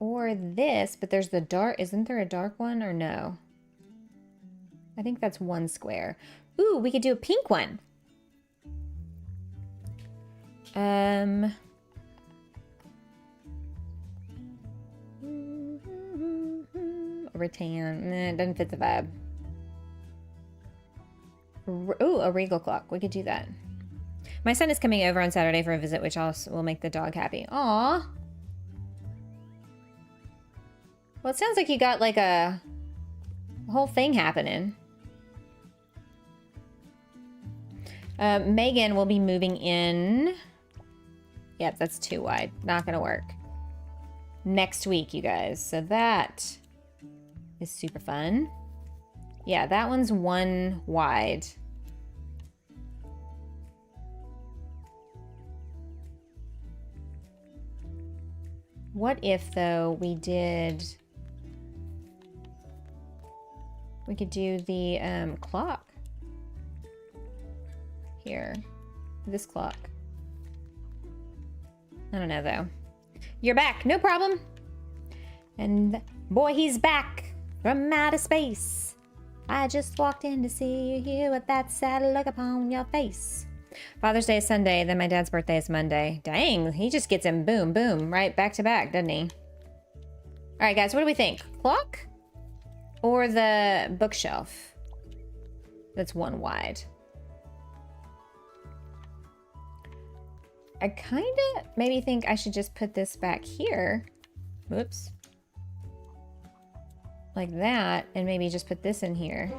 Or this, but there's the dark, isn't there a dark one or no? I think that's 1 square. Ooh, we could do a pink one. Rattan, nah, it doesn't fit the vibe. Ooh, a regal clock, we could do that. My son is coming over on Saturday for a visit, which also will make the dog happy. Aww. Well, it sounds like you got like a whole thing happening. Megan will be moving in. Yep, that's too wide. Not gonna work. Next week, you guys. So that is super fun. Yeah, that one's 1 wide. What if, though, we could do the clock. Here. This clock. I don't know, though. You're back. No problem. And boy, he's back from outer space. I just walked in to see you here with that sad look upon your face. Father's Day is Sunday, then my dad's birthday is Monday. Dang, he just gets him boom, boom, right back to back, doesn't he? All right, guys, what do we think? Clock or the bookshelf? That's 1 wide. I kind of maybe think I should just put this back here. Whoops. Like that, and maybe just put this in here.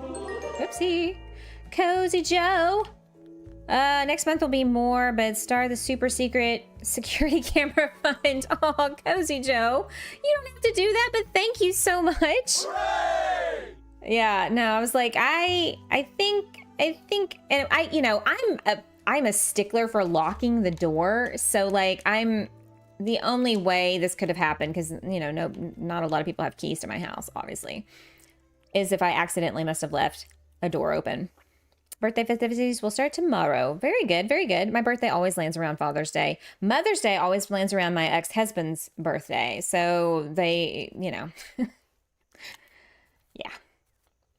Whoopsie. Cozy Joe. Next month will be more, but star the super secret security camera find. Oh, Cozy Joe. You don't have to do that, but thank you so much. Hooray! Yeah, no, I was like, I think, and I'm a stickler for locking the door. So like, the only way this could have happened, because, you know, not a lot of people have keys to my house, obviously, is if I accidentally must have left a door open. Birthday festivities will start tomorrow. Very good, very good. My birthday always lands around Father's Day. Mother's Day always lands around my ex-husband's birthday. So they, you know, yeah.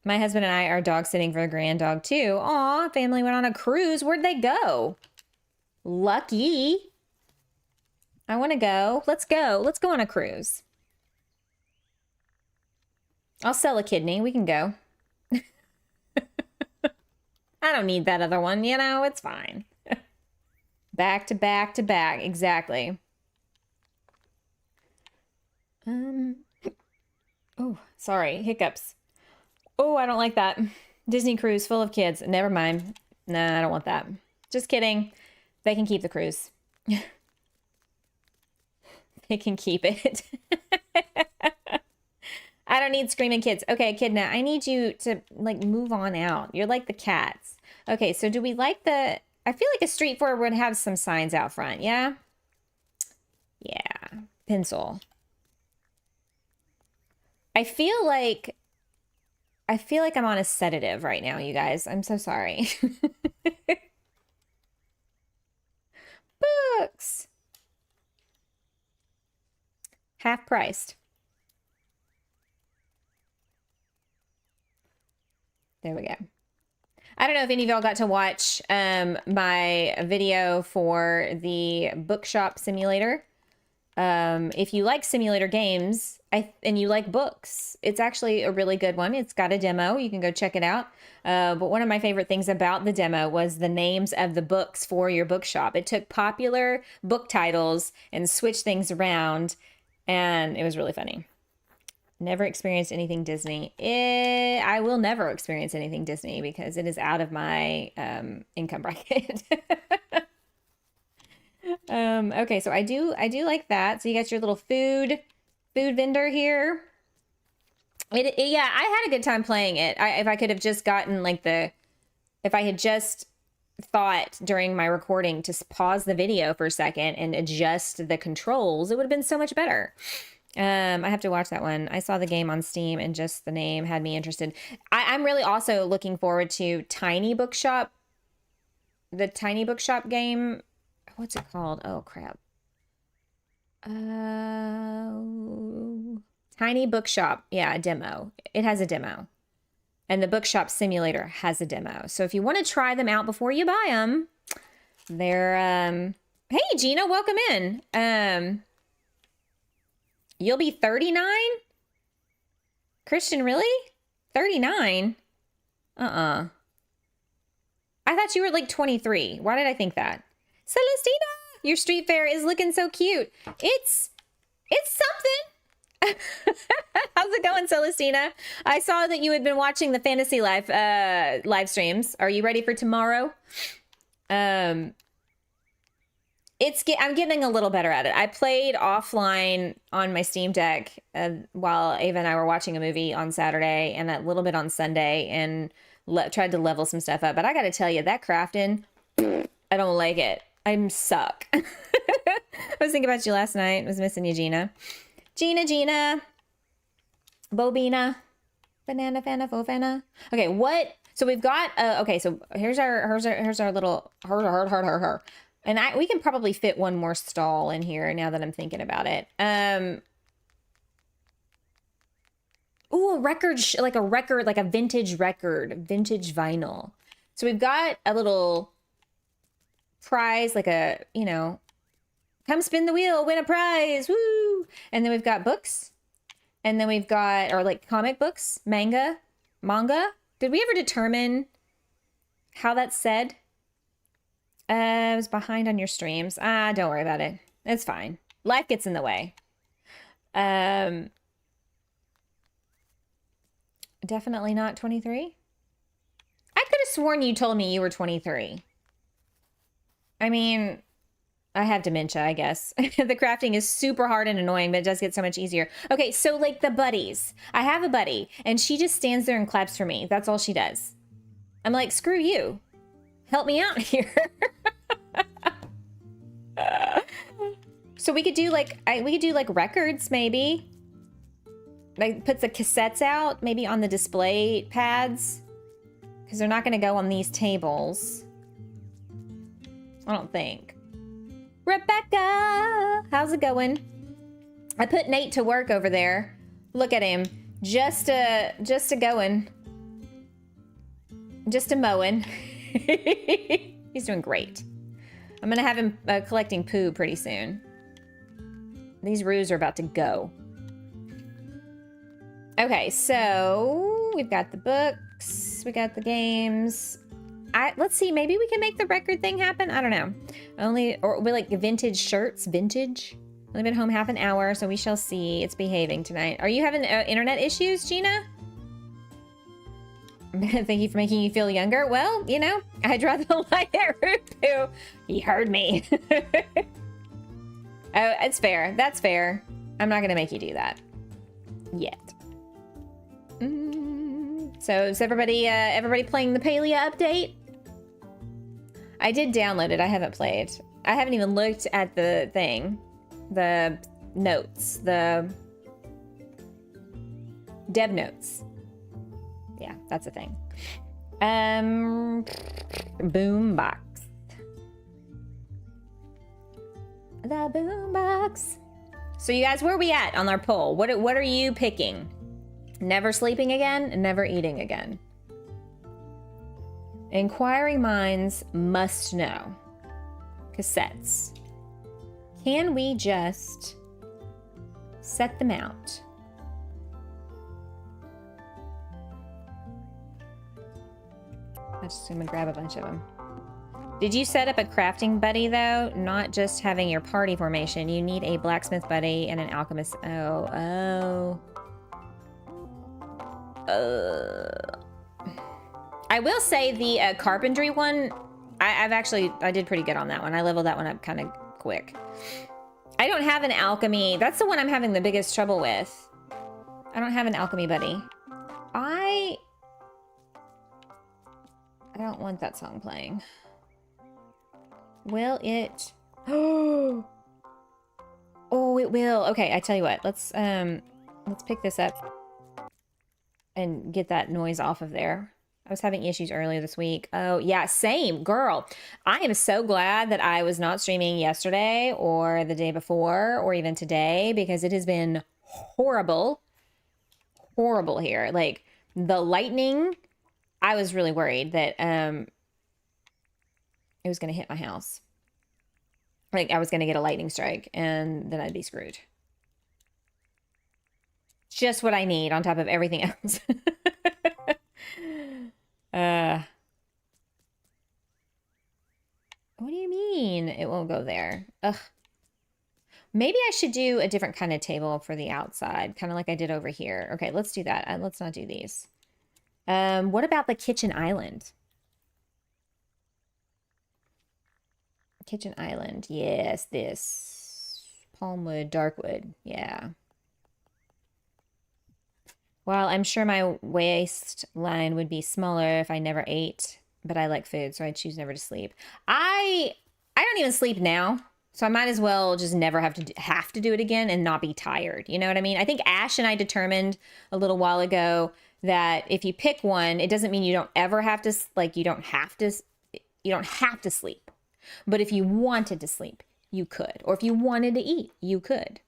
My husband and I are dog sitting for a grand dog too. Aw, family went on a cruise. Where'd they go? Lucky. I want to go. Let's go. Let's go on a cruise. I'll sell a kidney. We can go. I don't need that other one, you know, it's fine. Back to back to back, exactly. Oh, sorry, hiccups. Oh, I don't like that. Disney cruise full of kids. Never mind. Nah, I don't want that. Just kidding. They can keep the cruise. They can keep it. I don't need screaming kids. Okay, Echidna, I need you to, like, move on out. You're like the cats. Okay, so do we like the... I feel like a street fair would have some signs out front, yeah? Yeah. Pencil. I feel like I'm on a sedative right now, you guys. I'm so sorry. Books. Half priced. There we go. I don't know if any of y'all got to watch my video for the bookshop simulator. If you like simulator games and you like books, it's actually a really good one. It's got a demo. You can go check it out. But one of my favorite things about the demo was the names of the books for your bookshop. It took popular book titles and switched things around, and it was really funny. Never experienced anything Disney. I will never experience anything Disney because it is out of my income bracket. Okay, so I do like that. So you got your little food vendor here. Yeah, I had a good time playing it. If I could have just gotten like if I had just thought during my recording to pause the video for a second and adjust the controls, it would have been so much better. I have to watch that one. I saw the game on Steam and just the name had me interested. I'm really also looking forward to Tiny Bookshop. The Tiny Bookshop game. What's it called? Oh, crap. Tiny Bookshop. Yeah, a demo. It has a demo. And the Bookshop Simulator has a demo. So if you want to try them out before you buy them, they're, hey, Gina, welcome in. You'll be 39? Christian, really? 39? I thought you were like 23. Why did I think that? Celestina, your street fair is looking so cute. It's something. How's it going, Celestina? I saw that you had been watching the Fantasy Life live streams. Are you ready for tomorrow? I'm getting a little better at it. I played offline on my Steam Deck while Ava and I were watching a movie on Saturday and a little bit on Sunday and tried to level some stuff up. But I got to tell you, that crafting, I don't like it. I suck. I was thinking about you last night. I was missing you, Gina. Gina. Bobina. Banana, fana, fofana. Okay, what? So we've got, okay, so here's our little, her. And we can probably fit one more stall in here now that I'm thinking about it. Ooh, a record, like a vintage record, vintage vinyl. So we've got a little prize, like a, you know, come spin the wheel, win a prize, woo! And then we've got books. And then we've got, or like comic books, manga. Did we ever determine how that's said? I was behind on your streams. Don't worry about it. It's fine. Life gets in the way. Definitely not 23. I could have sworn you told me you were 23. I mean, I have dementia, I guess. The crafting is super hard and annoying, but it does get so much easier. Okay, so like the buddies. I have a buddy, and she just stands there and claps for me. That's all she does. I'm like, screw you. Help me out here. So we could do like records, maybe. Like put the cassettes out, maybe on the display pads, because they're not going to go on these tables. I don't think. Rebecca, how's it going? I put Nate to work over there. Look at him, just a going, just a mowing. He's doing great. I'm gonna have him collecting poo pretty soon. These roos are about to go. Okay, so we've got the books, we got the games. Let's see, maybe we can make the record thing happen. I don't know. Or we like vintage shirts, vintage. Only been home half an hour, so we shall see. It's behaving tonight. Are you having internet issues, Gina? Thank you for making you feel younger. Well, you know, I draw the line at Rupu. He heard me. Oh, it's fair. That's fair. I'm not gonna make you do that yet. So is everybody playing the Palia update? I did download it. I haven't played. I haven't even looked at the thing, the notes, the dev notes. Yeah, that's a thing. Boombox. The boombox. So you guys, where are we at on our poll? What are you picking? Never sleeping again, never eating again. Inquiring minds must know. Cassettes. Can we just set them out? I'm just gonna grab a bunch of them. Did you set up a crafting buddy though? Not just having your party formation. You need a blacksmith buddy and an alchemist. I will say the carpentry one, I did pretty good on that one. I leveled that one up kind of quick. I don't have an alchemy. That's the one I'm having the biggest trouble with. I don't have an alchemy buddy. I don't want that song playing. Will it? Oh, it will. Okay, I tell you what. Let's pick this up and get that noise off of there. I was having issues earlier this week. Oh, yeah, same, girl. I am so glad that I was not streaming yesterday or the day before or even today because it has been horrible. Horrible here. Like, the lightning, I was really worried that it was going to hit my house. Like, I was going to get a lightning strike and then I'd be screwed. Just what I need on top of everything else. What do you mean it won't go there? Ugh. Maybe I should do a different kind of table for the outside, kind of like I did over here. Okay, let's do that. Let's not do these. What about the kitchen island? Kitchen island. Yes, this. Palmwood, darkwood. Yeah. While I'm sure my waistline would be smaller if I never ate, but I like food, so I choose never to sleep. I don't even sleep now, so I might as well just never have to do it again and not be tired. You know what I mean? I think Ash and I determined a little while ago that if you pick one, it doesn't mean you don't ever have to, like, you don't have to sleep. But if you wanted to sleep, you could. Or if you wanted to eat, you could.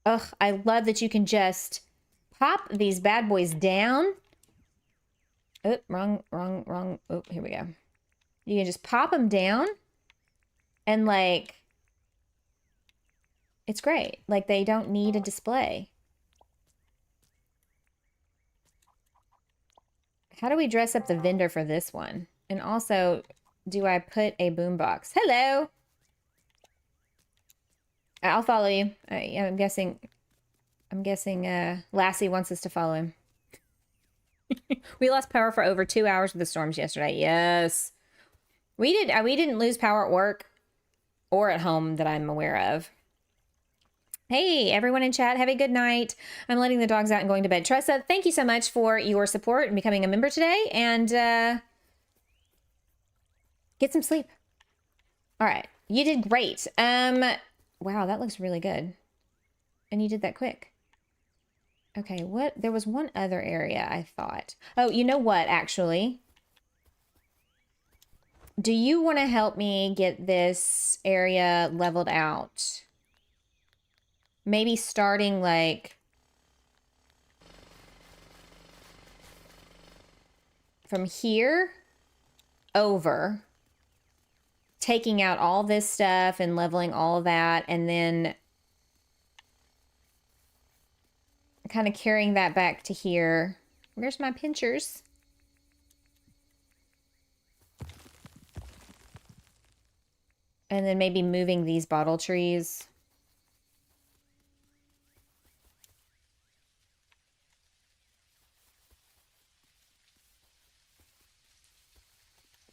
Ugh, I love that you can just pop these bad boys down. Oh, wrong. Oh, here we go. You can just pop them down and, like, it's great. Like, they don't need a display. How do we dress up the vendor for this one? And also, do I put a boombox? Hello! I'll follow you. I'm guessing Lassie wants us to follow him. We lost power for over 2 hours with the storms yesterday. Yes. We didn't lose power at work or at home that I'm aware of. Hey, everyone in chat, have a good night. I'm letting the dogs out and going to bed. Tressa, thank you so much for your support and becoming a member today. And get some sleep. All right. You did great. Wow, that looks really good. And you did that quick. Okay, what? There was one other area I thought. Oh, you know what, actually? Do you want to help me get this area leveled out? Maybe starting, like, from here over, taking out all this stuff and leveling all of that, and then kind of carrying that back to here. Where's my pinchers? And then maybe moving these bottle trees.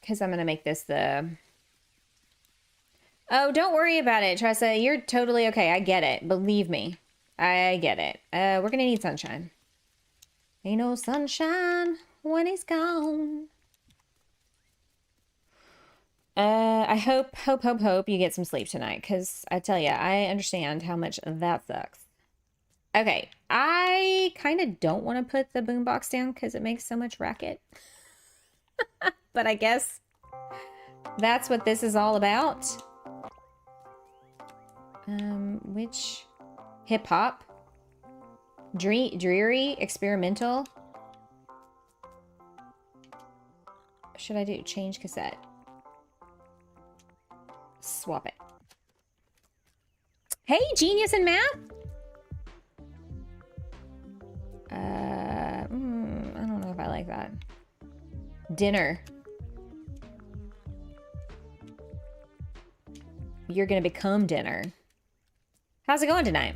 Because I'm going to make this the... Oh, don't worry about it, Tressa. You're totally okay. I get it. Believe me. I get it. We're going to need sunshine. Ain't no sunshine when he's gone. I hope you get some sleep tonight. Because I tell you, I understand how much that sucks. Okay. I kind of don't want to put the boombox down because it makes so much racket. But I guess that's what this is all about. Which hip hop, dreary, experimental. Should I do change cassette? Swap it. Hey, genius in math. I don't know if I like that. Dinner. You're gonna become dinner. How's it going tonight?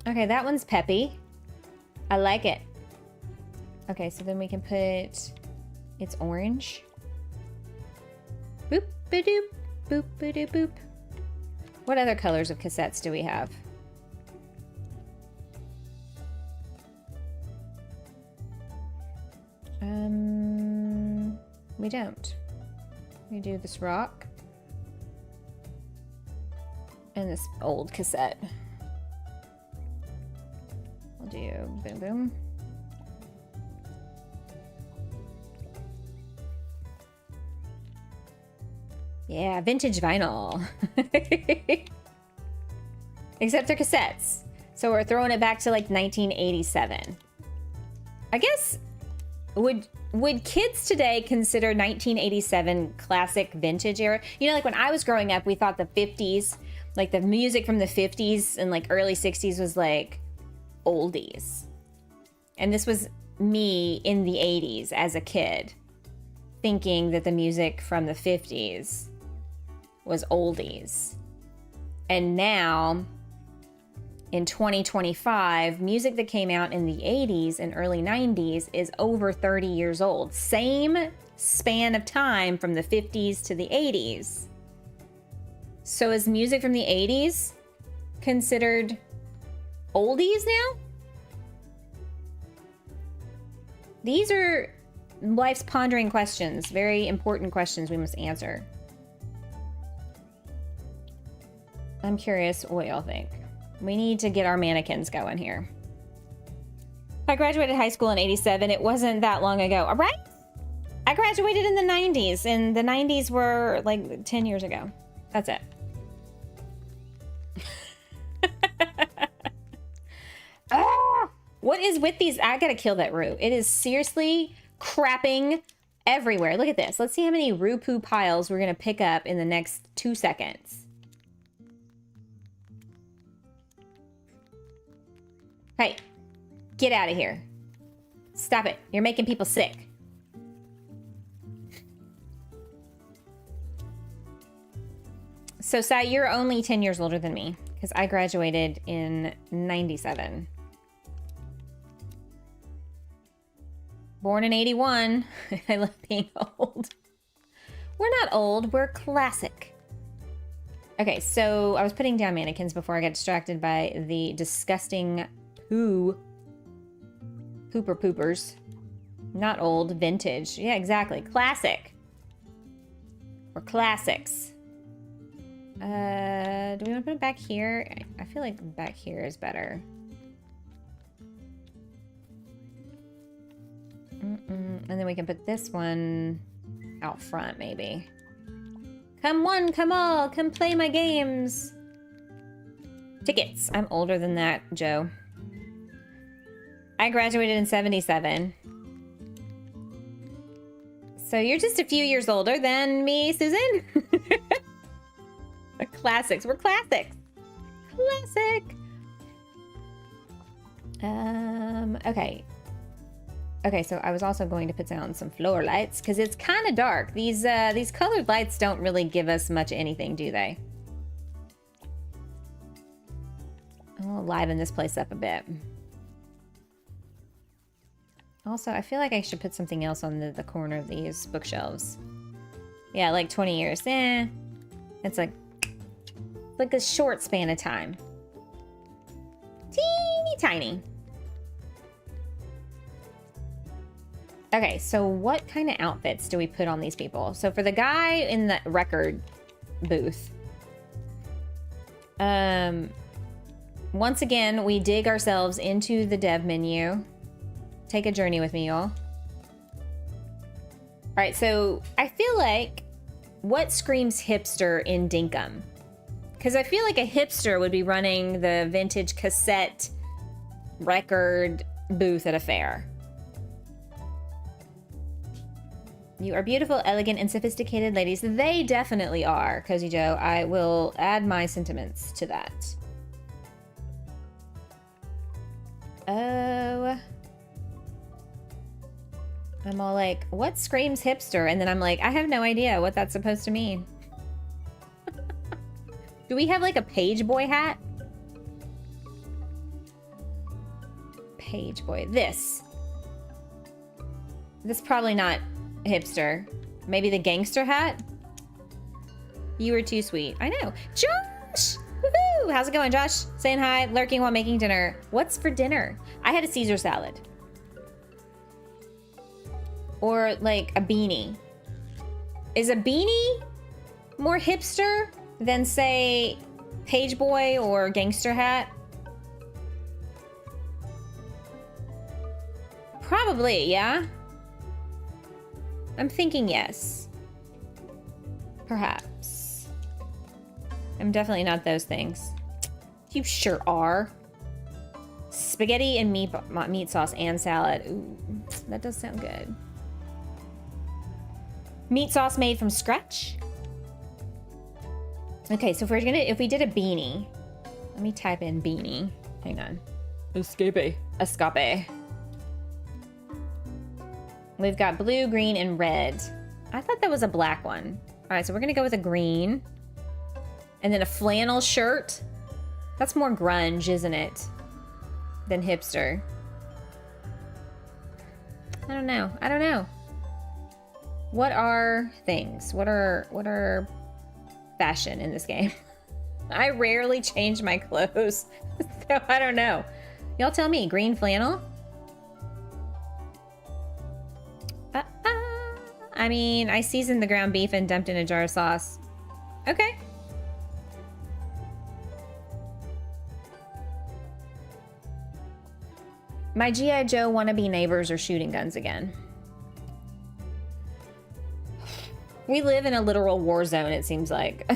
Okay, that one's peppy. I like it. Okay, so then we can put... It's orange. Boop-a-doop, boop-a-doop-boop. What other colors of cassettes do we have? We don't. We do this rock. And this old cassette. We'll do boom boom. Yeah, vintage vinyl. Except they're cassettes. So we're throwing it back to like 1987. I guess, would kids today consider 1987 classic vintage era? You know, like when I was growing up, we thought the 50s, like the music from the 50s and like early 60s was like oldies. And this was me in the 80s as a kid, thinking that the music from the 50s was oldies. And now, in 2025, music that came out in the 80s and early 90s is over 30 years old. Same span of time from the 50s to the 80s. So is music from the 80s considered oldies now? These are life's pondering questions, very important questions we must answer. I'm curious what y'all think. We need to get our mannequins going here. I graduated high school in 87. It wasn't that long ago. All right? I graduated in the 90s, and the 90s were like 10 years ago. That's it. Ah! What is with these? I gotta kill that root. It is seriously crapping everywhere. Look at this. Let's see how many roo poo piles we're gonna pick up in the next 2 seconds. Hey, get out of here. Stop it. You're making people sick. So, Sai, you're only 10 years older than me because I graduated in 97. Born in 81. I love being old. We're not old. We're classic. Okay, so I was putting down mannequins before I got distracted by the disgusting pooper poopers. Not old, vintage. Yeah, exactly. Classic. Or classics. Do we want to put it back here? I feel like back here is better. And then we can put this one out front, maybe. Come one, come all, come play my games. Tickets. I'm older than that, Joe. I graduated in 77. So you're just a few years older than me, Susan. Classics. We're classics. Classic. Okay. Okay, so I was also going to put down some floor lights because it's kind of dark. These colored lights don't really give us much anything, do they? I'll liven this place up a bit. Also, I feel like I should put something else on the corner of these bookshelves. Yeah, like 20 years. It's like a short span of time. Teeny tiny. Okay, so what kind of outfits do we put on these people? So for the guy in the record booth, once again, we dig ourselves into the dev menu. Take a journey with me, y'all. All right, so I feel like what screams hipster in Dinkum? Because I feel like a hipster would be running the vintage cassette record booth at a fair. You are beautiful, elegant, and sophisticated ladies. They definitely are, Cozy Joe. I will add my sentiments to that. Oh. I'm all like, what screams hipster? And then I'm like, I have no idea what that's supposed to mean. Do we have like a page boy hat? Page boy. This probably not hipster. Maybe the gangster hat? You were too sweet. I know. Josh! Woohoo! How's it going, Josh? Saying hi, lurking while making dinner. What's for dinner? I had a Caesar salad. Or like a beanie. Is a beanie more hipster than, say, page boy or gangster hat? Probably, yeah? I'm thinking yes. Perhaps. I'm definitely not those things. You sure are. Spaghetti and meat sauce and salad. Ooh, that does sound good. Meat sauce made from scratch. Okay, so if we did a beanie, let me type in beanie. Hang on. Escape. We've got blue, green, and red. I thought that was a black one. All right, so we're gonna go with a green. And then a flannel shirt. That's more grunge, isn't it? Than hipster. I don't know. What are things? What are fashion in this game? I rarely change my clothes, so I don't know. Y'all tell me, green flannel? I mean, I seasoned the ground beef and dumped in a jar of sauce. Okay. My G.I. Joe wannabe neighbors are shooting guns again. We live in a literal war zone, it seems like.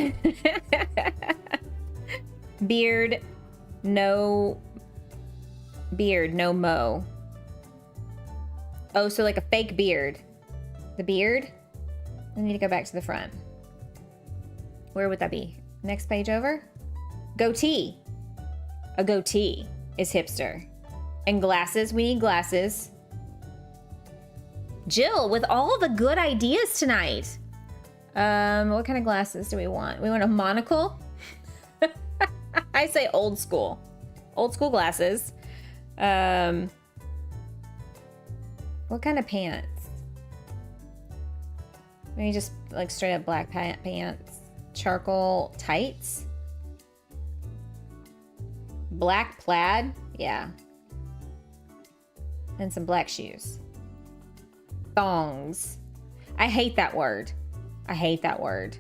Beard, no mo. Oh, so like a fake beard. The beard? I need to go back to the front. Where would that be? Next page over? Goatee. A goatee is hipster. And glasses, we need glasses. Jill, with all the good ideas tonight. What kind of glasses do we want? We want a monocle? I say old school. Old school glasses. What kind of pants? Maybe just like straight up black pants. Charcoal tights. Black plaid. Yeah. And some black shoes. Thongs. I hate that word. I hate that word.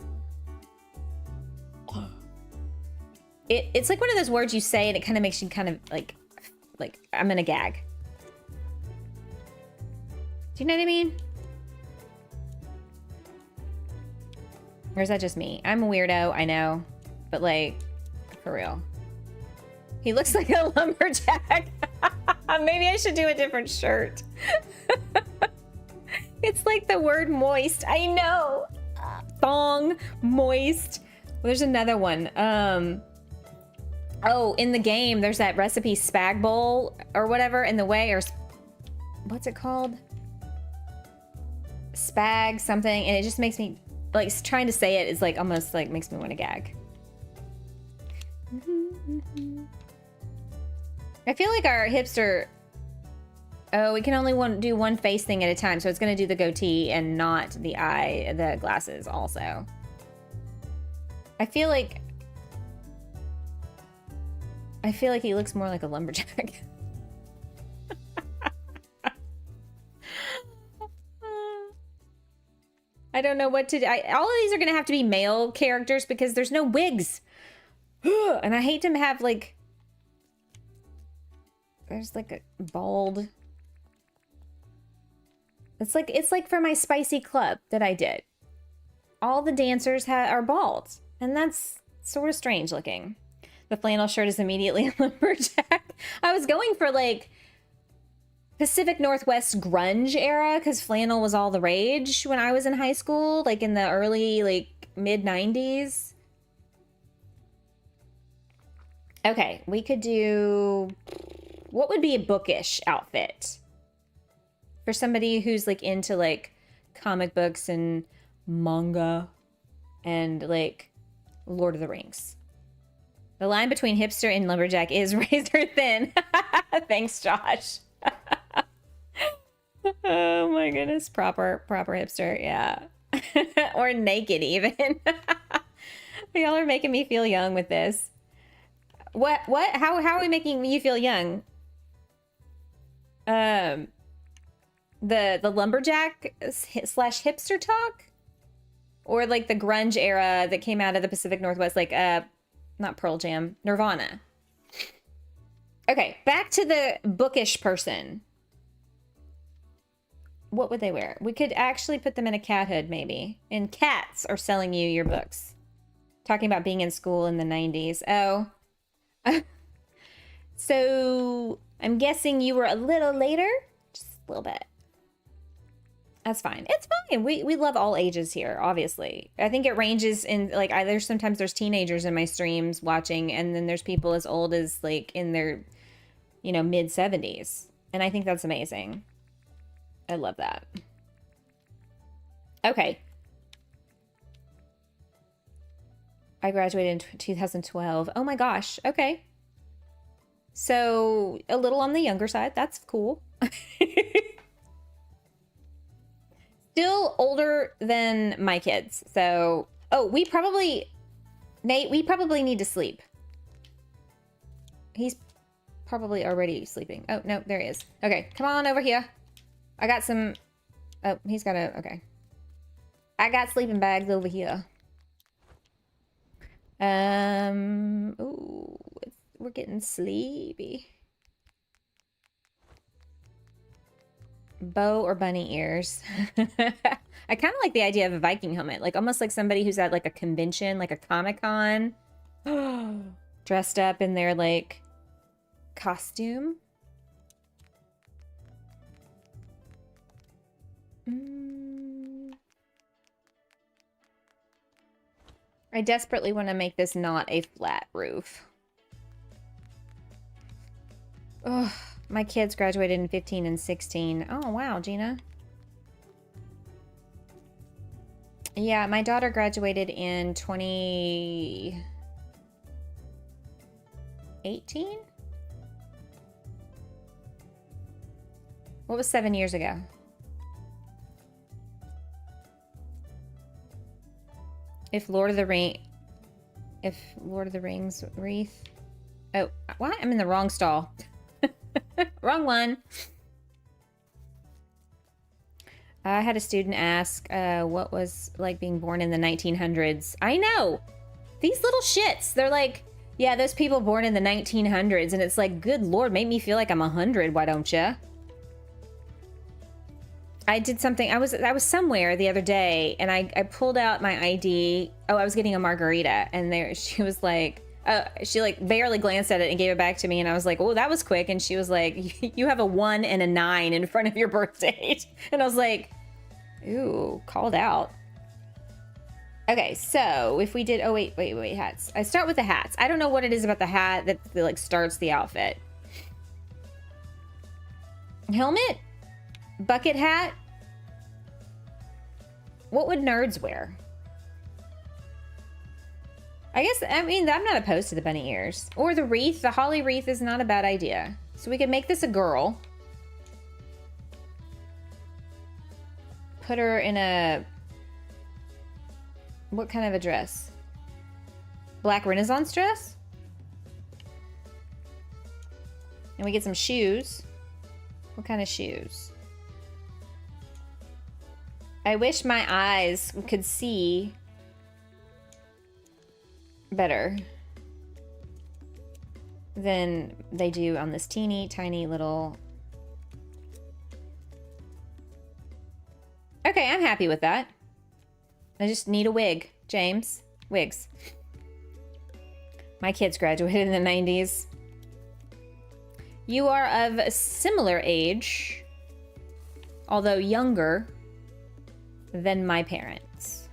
It's like one of those words you say and it kind of makes you kind of like I'm gonna gag. Do you know what I mean? Or is that just me? I'm a weirdo, I know. But like, for real. He looks like a lumberjack. Maybe I should do a different shirt. It's like the word moist. I know. Thong, moist. Well, there's another one. Oh, in the game, there's that recipe spag bowl or whatever in the way, or what's it called? Spag something, and it just makes me, like, trying to say it is like almost like makes me want to gag. I feel like our hipster, oh, we can only do one face thing at a time, so it's gonna do the goatee and not the eye, the glasses also. I feel like he looks more like a lumberjack. I don't know what to do. All of these are gonna have to be male characters because there's no wigs. And I hate to have like, there's like a bald. It's like for my spicy club that I did. All the dancers are bald, and that's sort of strange looking. The flannel shirt is immediately a lumberjack. I was going for like Pacific Northwest grunge era because flannel was all the rage when I was in high school, like in the early, like mid 90s. Okay, we could do, what would be a bookish outfit for somebody who's like into like comic books and manga and like Lord of the Rings? The line between hipster and lumberjack is razor thin. Thanks, Josh. Oh my goodness, proper hipster, yeah. Or naked even. Y'all are making me feel young with this. What? How are we making you feel young? The lumberjack slash hipster talk? Or like the grunge era that came out of the Pacific Northwest, like not Pearl Jam, Nirvana. Okay, back to the bookish person. What would they wear? We could actually put them in a cat hood, maybe. And cats are selling you your books. Talking about being in school in the 90s. Oh. So, I'm guessing you were a little later? Just a little bit. That's fine. It's fine. We love all ages here, obviously. I think it ranges in, like, sometimes there's teenagers in my streams watching, and then there's people as old as, like, in their, you know, mid-70s. And I think that's amazing. I love that. Okay. I graduated in 2012. Oh my gosh. Okay. So, a little on the younger side. That's cool. Still older than my kids. So, oh, Nate, we probably need to sleep. He's probably already sleeping. Oh, no, there he is. Okay, come on over here. I got some, oh, he's got a, okay. I got sleeping bags over here. Ooh, we're getting sleepy. Bow or bunny ears. I kind of like the idea of a Viking helmet, like almost like somebody who's at like a convention, like a Comic-Con, dressed up in their like costume. I desperately want to make this not a flat roof. Oh, my kids graduated in 15 and 16. Oh, wow, Gina. Yeah, my daughter graduated in 2018? What was 7 years ago? If Lord of the Rings wreath. Oh, what? I'm in the wrong stall. Wrong one. I had a student ask what was like being born in the 1900s. I know. These little shits. They're like, yeah, those people born in the 1900s. And it's like, good Lord, make me feel like I'm 100. Why don't you? I did something. I was somewhere the other day, and I pulled out my ID. Oh, I was getting a margarita, and there she was like, she like barely glanced at it and gave it back to me, and I was like, oh, that was quick. And she was like, you have a 1 and a 9 in front of your birth date, and I was like, Ooh, called out. Okay, so if we did, oh wait, hats. I start with the hats. I don't know what it is about the hat that like starts the outfit. Helmet? Bucket hat? What would nerds wear? I guess, I mean, I'm not opposed to the bunny ears. Or the wreath. The holly wreath is not a bad idea. So we could make this a girl. Put her in a... What kind of a dress? Black Renaissance dress? And we get some shoes. What kind of shoes? I wish my eyes could see better than they do on this teeny tiny little... Okay, I'm happy with that. I just need a wig, James. Wigs. My kids graduated in the 90s. You are of a similar age, although younger than my parents.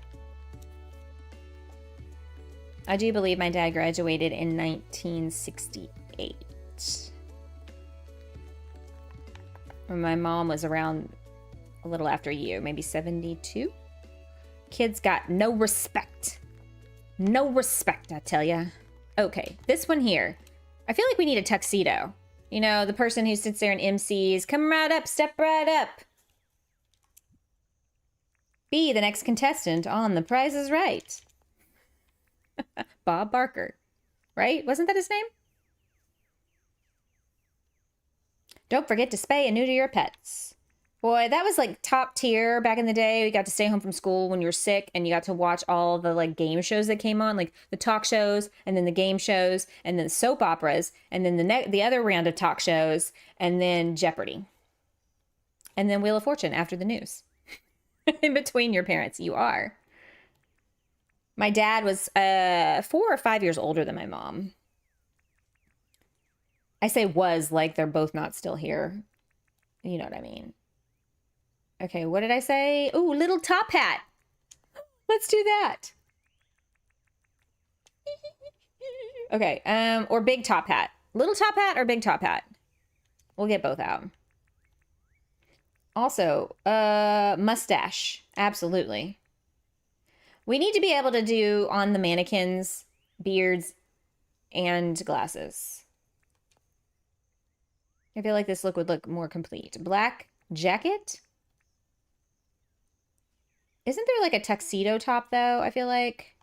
I do believe my dad graduated in 1968. My mom was around a little after you, maybe 72. Kids got no respect. No respect, I tell ya. Okay, this one here. I feel like we need a tuxedo. You know, the person who sits there and MCs, come right up, step right up. Be the next contestant on The Price is Right. Bob Barker, right? Wasn't that his name? Don't forget to spay and neuter your pets. Boy, that was like top tier back in the day. You got to stay home from school when you were sick and you got to watch all the like game shows that came on, like the talk shows and then the game shows and then the soap operas and then the other round of talk shows and then Jeopardy. And then Wheel of Fortune after the news. In between your parents, you are. My dad was 4 or 5 years older than my mom. I say was like they're both not still here. You know what I mean? Okay, what did I say? Ooh, little top hat. Let's do that. Okay, or big top hat. Little top hat or big top hat? We'll get both out. Also, mustache. Absolutely. We need to be able to do on the mannequins, beards, and glasses. I feel like this look would look more complete. Black jacket? Isn't there like a tuxedo top though? I feel like.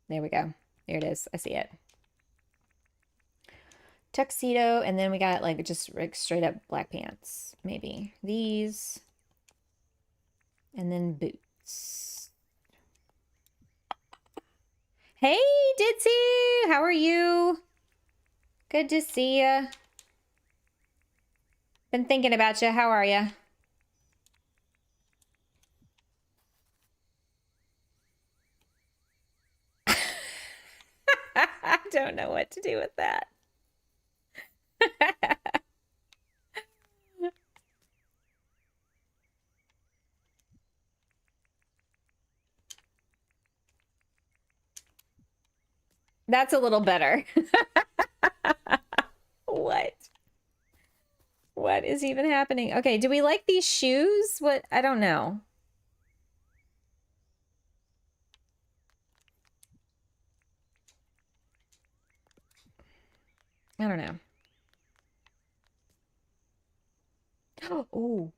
There we go. There it is. I see it. Tuxedo, and then we got like just like straight up black pants. Maybe these. And then boots. Hey, Ditzy! How are you? Good to see ya. Been thinking about you. How are ya? I don't know what to do with that. That's a little better. What? What is even happening? Okay, do we like these shoes? What? I don't know. I don't know. Oh,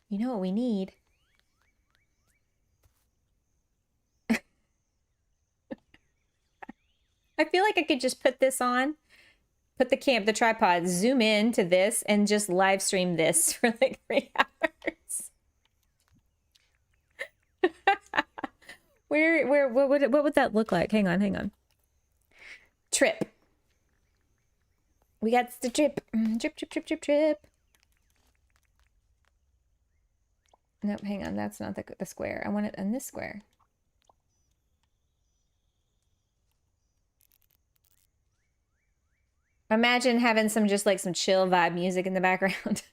you know what we need? I feel like I could just put this on, put the tripod, zoom in to this, and just live stream this for like 3 hours. What would that look like? Hang on. Trip. We got the trip. Trip. Nope, hang on. That's not the square. I want it in this square. Imagine having some just like some chill vibe music in the background.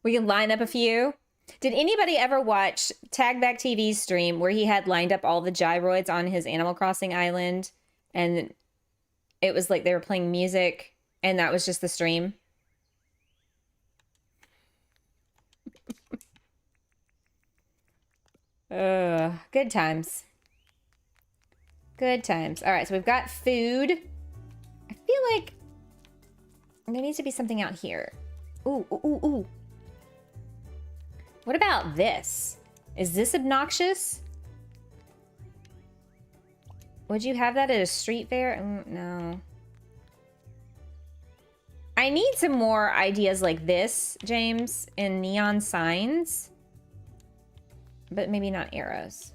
We can line up a few. Did anybody ever watch Tagback TV's stream where he had lined up all the gyroids on his Animal Crossing island, and it was like they were playing music, and that was just the stream? Good times. Good times. All right, so we've got food. I feel like there needs to be something out here. Ooh, ooh, ooh, ooh. What about this? Is this obnoxious? Would you have that at a street fair? No. I need some more ideas like this, James, and neon signs. But maybe not arrows.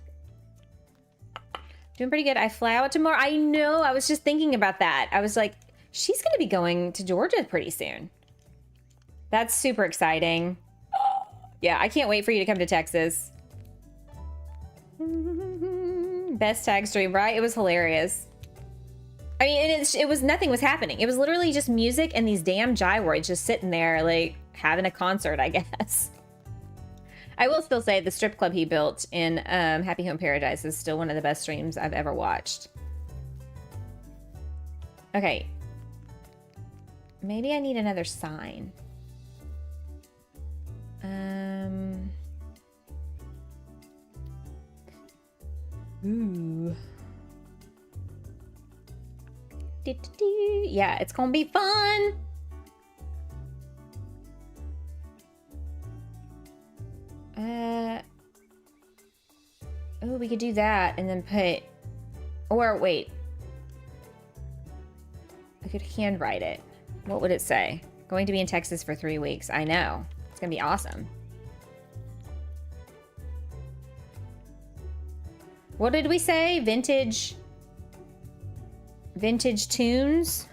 Doing pretty good. I fly out tomorrow. I know. I was just thinking about that. I was like, she's going to be going to Georgia pretty soon. That's super exciting. Yeah, I can't wait for you to come to Texas. Best tag stream, right? It was hilarious. I mean, it was nothing was happening. It was literally just music and these damn gyroids just sitting there, like, having a concert, I guess. I will still say the strip club he built in Happy Home Paradise is still one of the best streams I've ever watched. Okay. Maybe I need another sign. Ooh. Yeah, it's gonna be fun. Oh, we could do that and then put, or wait. I could handwrite it. What would it say? Going to be in Texas for 3 weeks. I know. It's gonna be awesome. What did we say? Vintage tunes?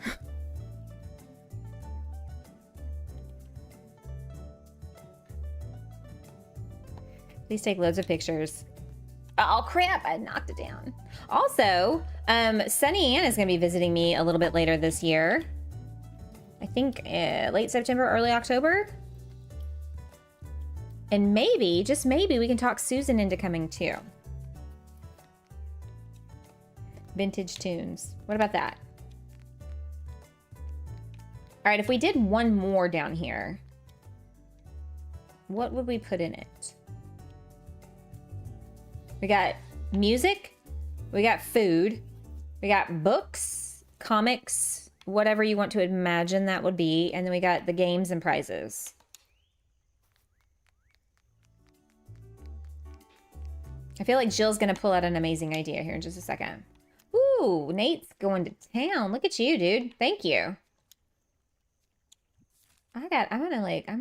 Please take loads of pictures. Oh crap, I knocked it down. Also, SunnyAnn is gonna be visiting me a little bit later this year. I think late September, early October. And maybe, just maybe, we can talk Susan into coming too. Vintage tunes. What about that? All right, if we did one more down here, what would we put in it? We got music, we got food, we got books, comics, whatever you want to imagine that would be, and then we got the games and prizes. I feel like Jill's gonna pull out an amazing idea here in just a second. Ooh, Nate's going to town. Look at you, dude. Thank you. I'm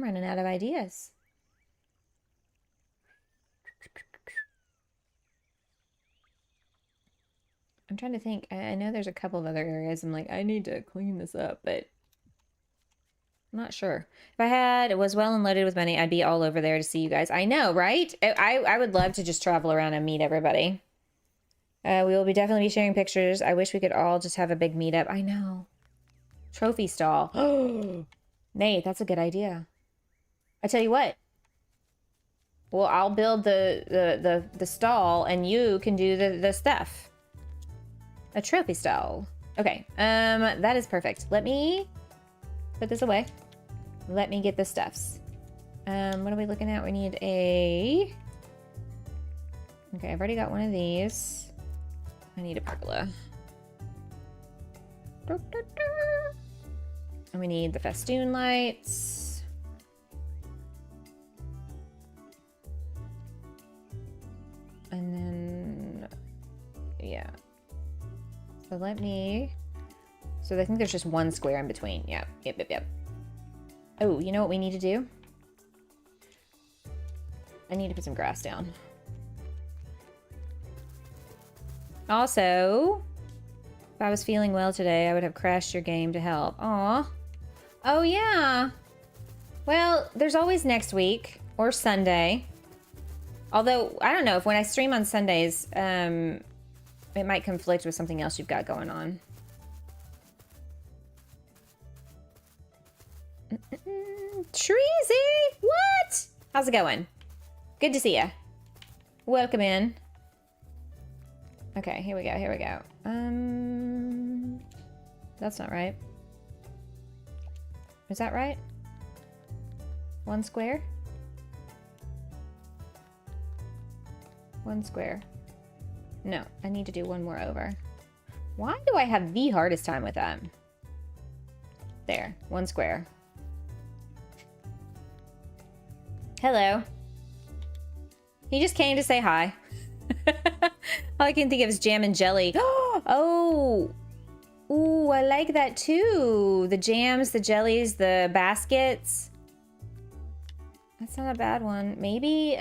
running out of ideas. I'm trying to think. I know there's a couple of other areas I'm like, I need to clean this up, but I'm not sure. If I was well and loaded with money, I'd be all over there to see you guys. I know, right? I would love to just travel around and meet everybody. We will definitely be sharing pictures. I wish we could all just have a big meetup. I know. Trophy stall. Oh, Nate, that's a good idea. I tell you what. Well, I'll build the stall and you can do the stuff. A trophy stall. Okay. That is perfect. Let me put this away. Let me get the stuffs. What are we looking at? We need a... Okay, I've already got one of these. I need a pergola. And we need the festoon lights. And then, yeah. So let me, so I think there's just one square in between. Yep. Oh, you know what we need to do? I need to put some grass down. Also, if I was feeling well today, I would have crashed your game to help. Aw. Oh, yeah. Well, there's always next week or Sunday. Although, I don't know, if when I stream on Sundays, it might conflict with something else you've got going on. Treasy! What? How's it going? Good to see ya. Welcome in. Okay, here we go, here we go. That's not right. Is that right? 1 square? 1 square. No, I need to do 1 more over. Why do I have the hardest time with that? There, 1 square. Hello. He just came to say hi. All I can think of is jam and jelly. Oh! Ooh, I like that too. The jams, the jellies, the baskets. That's not a bad one. Maybe,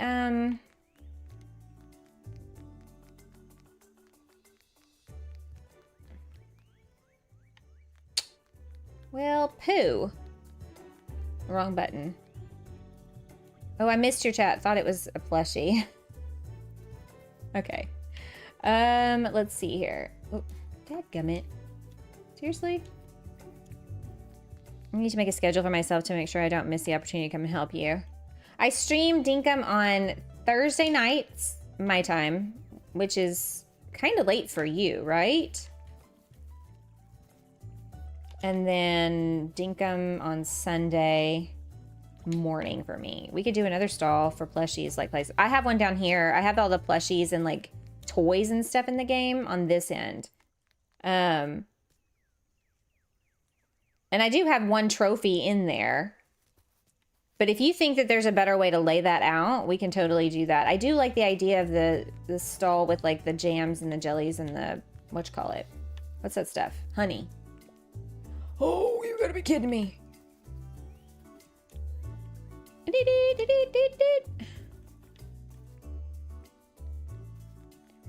well, poo. Wrong button. Oh, I missed your chat. Thought it was a plushie. Okay. Let's see here. Oh, dadgummit. Seriously? I need to make a schedule for myself to make sure I don't miss the opportunity to come and help you. I stream Dinkum on Thursday nights, my time, which is kind of late for you, right? And then Dinkum on Sunday morning for me. We could do another stall for plushies like places. I have one down here. I have all the plushies and like toys and stuff in the game on this end. And I do have 1 trophy in there. But if you think that there's a better way to lay that out, we can totally do that. I do like the idea of the stall with like the jams and the jellies and the, whatchamacallit? What's that stuff? Honey. Oh, you gotta be kidding me.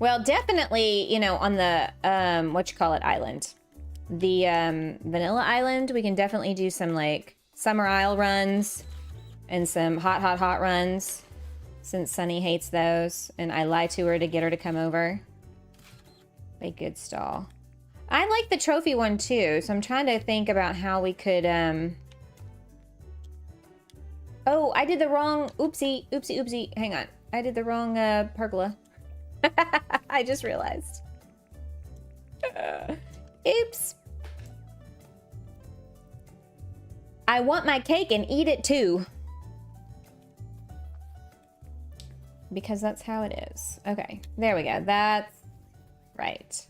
Well, definitely, you know, on the, island. The vanilla island, we can definitely do some like summer isle runs and some hot runs, since Sunny hates those and I lie to her to get her to come over. A good stall. I like the trophy one too, so I'm trying to think about how we could oh, I did the wrong oopsie. Hang on. I did the wrong pergola. I just realized. Oops. I want my cake and eat it too. Because that's how it is. Okay, there we go. That's right.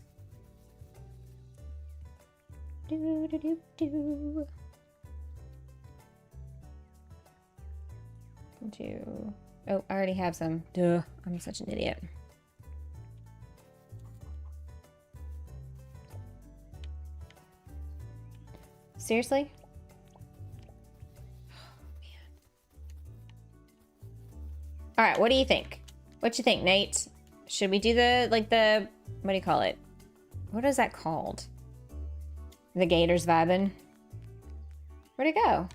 Oh, I already have some. Duh, I'm such an idiot. Seriously? All right, what do you think? What you think, Nate? Should we do the, like the, what do you call it? What is that called? The gators vibing. Where'd it go?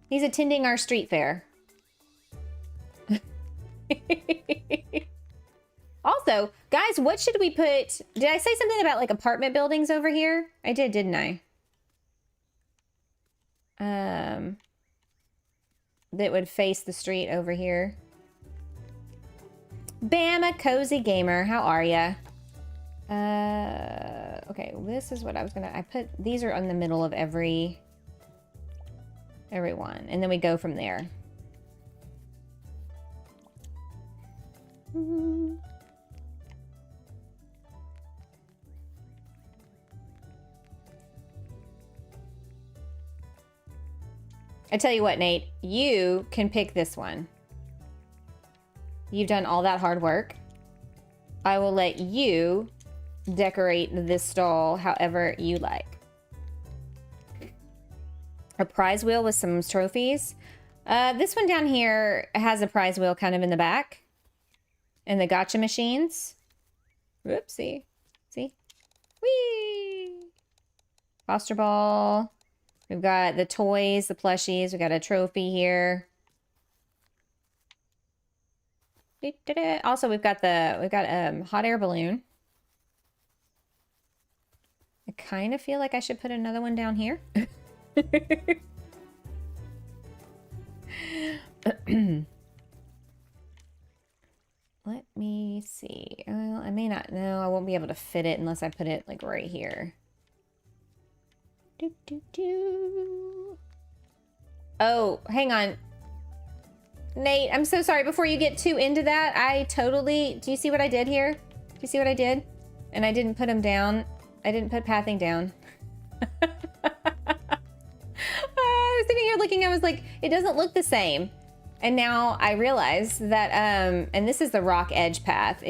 He's attending our street fair. Also, guys, what should we put? Did I say something about like apartment buildings over here? I did, didn't I? That would face the street over here. BamaCozyGamer, how are ya? Okay, this is what I was gonna, I put, these are in the middle of every one, and then we go from there. I tell you what, Nate, you can pick this one. You've done all that hard work. I will let you decorate this stall however you like. A prize wheel with some trophies. This one down here has a prize wheel kind of in the back. And the gotcha machines. Whoopsie. See? Whee! Foster ball. We've got the toys, the plushies. We've got a trophy here. Also, we've got hot air balloon. I kind of feel like I should put another one down here. Let me see. Well, I may not know. I won't be able to fit it unless I put it like right here. Oh, hang on. Nate, I'm so sorry. Before you get too into that, do you see what I did here? Do you see what I did? And I didn't put them down. I didn't put pathing down. I was sitting here looking, I was like, it doesn't look the same. And now I realize that, and this is the rock edge path,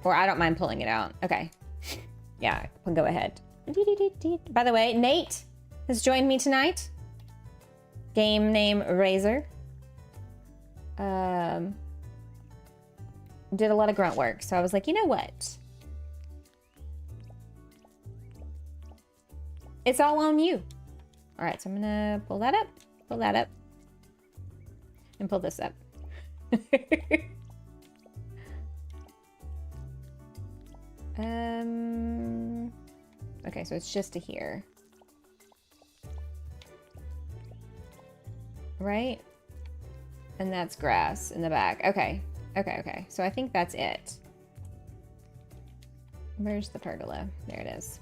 or I don't mind pulling it out. Okay. Yeah, we'll go ahead. By the way, Nate has joined me tonight. Game name Razor. Did a lot of grunt work, so I was like, you know what? It's all on you. All right, so I'm gonna pull that up, and pull this up. Okay, so it's just to here. Right? And that's grass in the back. Okay. Okay. So I think that's it. Where's the pergola? There it is.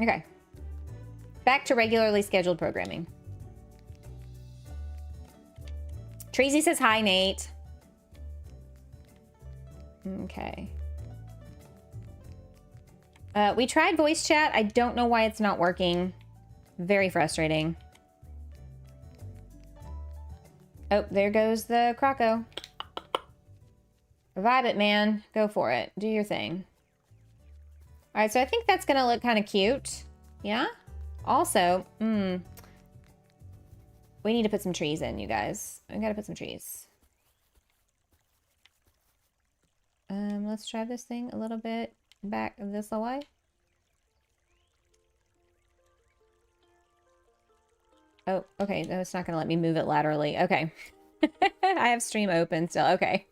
Okay. Back to regularly scheduled programming. Tracy says hi, Nate. Okay. We tried voice chat. I don't know why it's not working. Very frustrating. Oh, there goes the croco. Vibe it, man. Go for it. Do your thing. All right, so I think that's gonna look kind of cute. Yeah? Also, we need to put some trees in, you guys. I gotta put some trees. Let's drive this thing a little bit back this way. Oh, okay. No, it's not going to let me move it laterally. Okay. I have stream open still. Okay.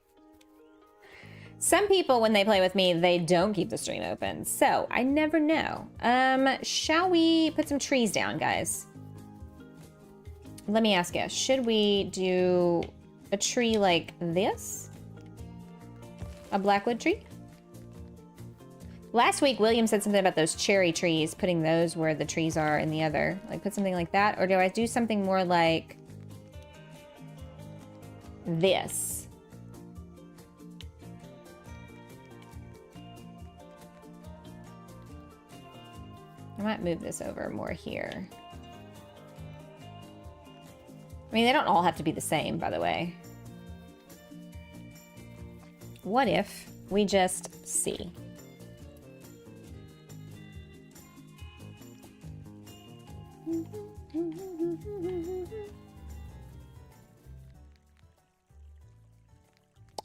Some people, when they play with me, they don't keep the stream open. So, I never know. Shall we put some trees down, guys? Let me ask you. Should we do a tree like this? A blackwood tree? Last week, William said something about those cherry trees, putting those where the trees are in the other. Like, put something like that? Or do I do something more like this? I might move this over more here. I mean, they don't all have to be the same, by the way. What if we just see?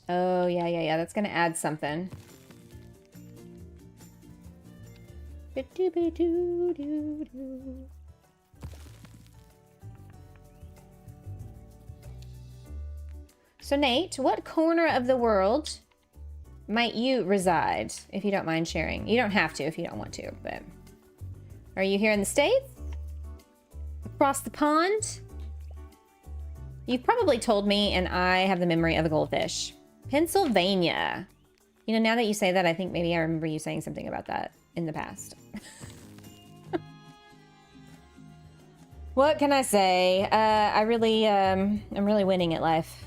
Oh, yeah. That's gonna add something. So, Nate, what corner of the world might you reside, if you don't mind sharing? You don't have to if you don't want to, but... Are you here in the States? Across the pond? You've probably told me, and I have the memory of a goldfish. Pennsylvania. You know, now that you say that, I think maybe I remember you saying something about that in the past. What can I say? I'm really winning at life.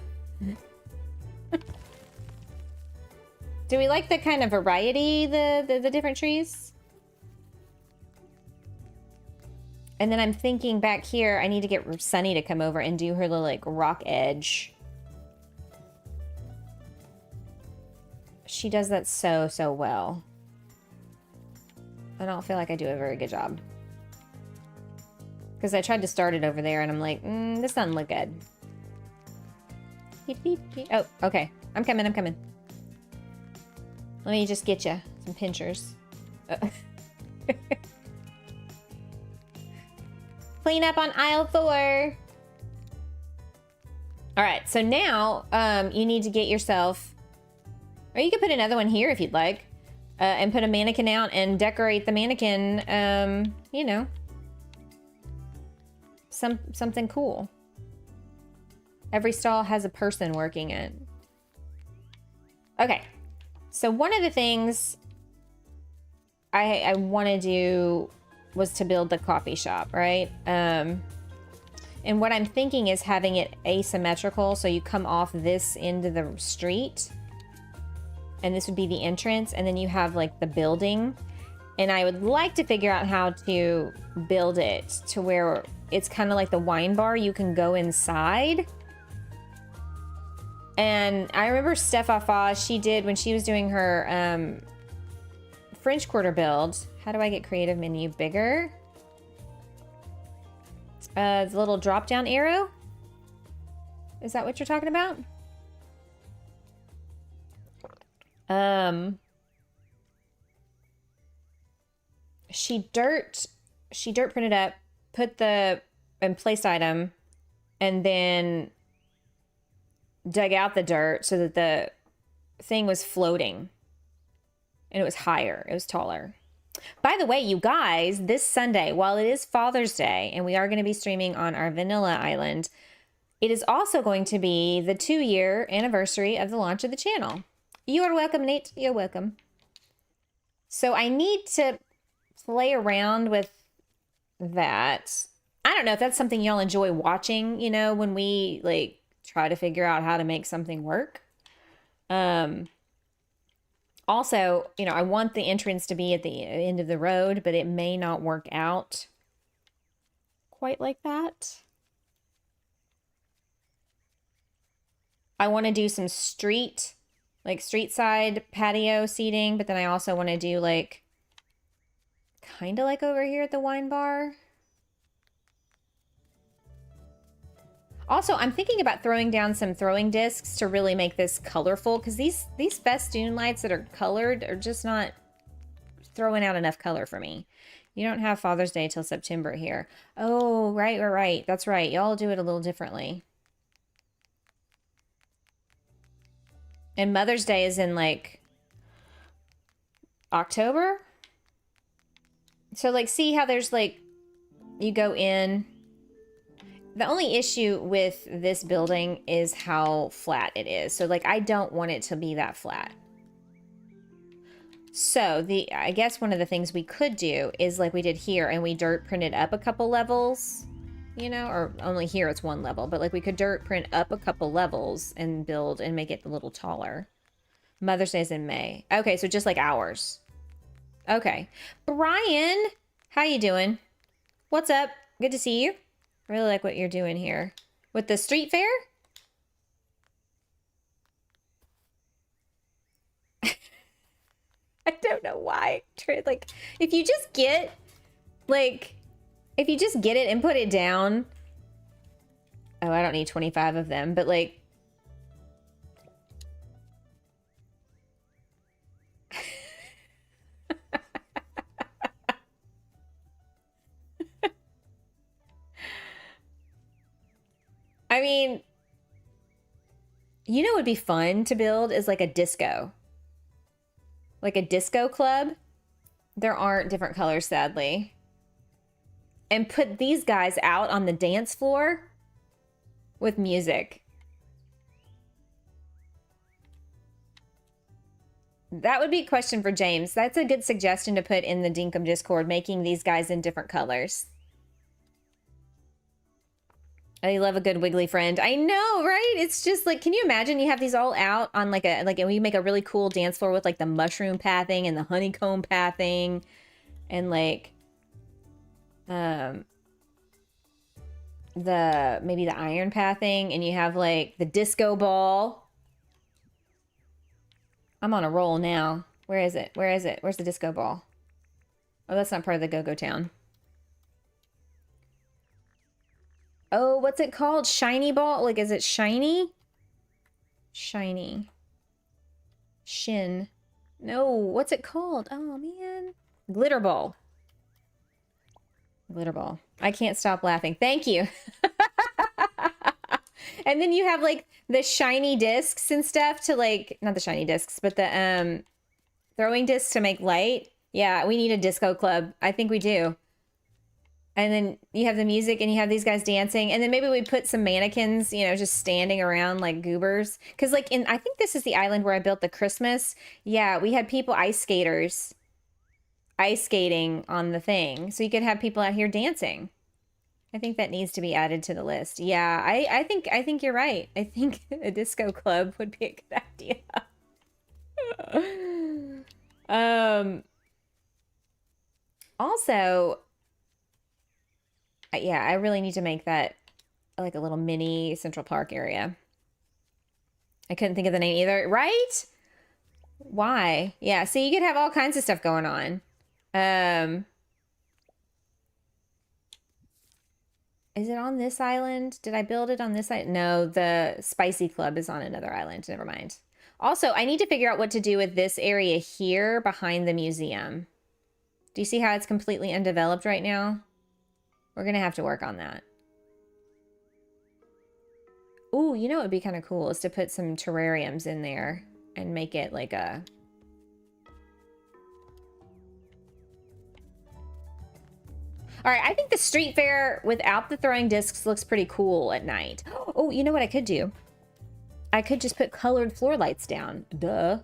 Do we like the kind of variety, the different trees? And then I'm thinking back here, I need to get Sunny to come over and do her little, like, rock edge. She does that so well. I don't feel like I do a very good job. Because I tried to start it over there, and I'm like, this doesn't look good. Oh, okay. I'm coming. Let me just get you some pinchers. Clean up on aisle 4. All right, so now you need to get yourself, or you could put another one here if you'd like, and put a mannequin out and decorate the mannequin, you know, something cool. Every stall has a person working it. Okay. So one of the things I want to do was to build the coffee shop, right? And what I'm thinking is having it asymmetrical. So you come off this end of the street and this would be the entrance. And then you have like the building. And I would like to figure out how to build it to where it's kind of like the wine bar. You can go inside. And I remember Stephafa, she did when she was doing her French Quarter build. How do I get creative menu bigger? The little drop down arrow. Is that what you're talking about? She dirt printed up, put the placed item, and then dug out the dirt so that the thing was floating. And it was higher, it was taller. By the way, you guys, this Sunday, while it is Father's Day, and we are going to be streaming on our vanilla island, it is also going to be the 2-year anniversary of the launch of the channel. You are welcome, Nate. You're welcome. So I need to play around with that. I don't know if that's something y'all enjoy watching, you know, when we like try to figure out how to make something work. Also, you know, I want the entrance to be at the end of the road, but it may not work out quite like that. I want to do some street side patio seating, but then I also want to do like kind of like over here at the wine bar. Also, I'm thinking about throwing down some throwing discs to really make this colorful, because these festoon lights that are colored are just not throwing out enough color for me. You don't have Father's Day till September here. Oh, right. That's right. Y'all do it a little differently. And Mother's Day is in like October. So like, see how there's like, you go in. The only issue with this building is how flat it is. So like, I don't want it to be that flat. So I guess one of the things we could do is like we did here, and we dirt printed up a couple levels, you know, or only here it's one level, but like we could dirt print up a couple levels and build and make it a little taller. Mother's Day is in May. Okay, so just like ours. Okay. Brian, how you doing? What's up? Good to see you. Really like what you're doing here. With the street fair? I don't know why. Like, if you just get it and put it down. Oh, I don't need 25 of them, but like. I mean, you know what would be fun to build is like a disco. Like a disco club. There aren't different colors, sadly. And put these guys out on the dance floor with music. That would be a question for James. That's a good suggestion to put in the Dinkum Discord, making these guys in different colors. I love a good wiggly friend. I know, right? It's just like, can you imagine you have these all out on and we make a really cool dance floor with like the mushroom pathing and the honeycomb pathing and like maybe the iron pathing, and you have like the disco ball. I'm on a roll now. Where is it? Where's the disco ball? Oh, that's not part of the Go-Go Town. Oh, what's it called? Shiny ball? Like, is it shiny? Shiny. Shin. No, what's it called? Oh, man. Glitter ball. Glitter ball. I can't stop laughing. Thank you. And then you have, like, the shiny discs and stuff to, like, not the shiny discs, but the throwing discs to make light. Yeah, we need a disco club. I think we do. And then you have the music and you have these guys dancing. And then maybe we put some mannequins, you know, just standing around like goobers. Because like I think this is the island where I built the Christmas. Yeah, we had people, ice skating on the thing. So you could have people out here dancing. I think that needs to be added to the list. Yeah, I think you're right. I think a disco club would be a good idea. Also, yeah, I really need to make that like a little mini Central Park area. I couldn't think of the name either, right? Why? Yeah, so you could have all kinds of stuff going on. Is it on this island? Did I build it on this island? No, the Spicy Club is on another island. Never mind. Also, I need to figure out what to do with this area here behind the museum. Do you see how it's completely undeveloped right now? We're going to have to work on that. Ooh, you know what would be kind of cool is to put some terrariums in there and make it like a... All right, I think the street fair without the throwing discs looks pretty cool at night. Oh, you know what I could do? I could just put colored floor lights down. Duh.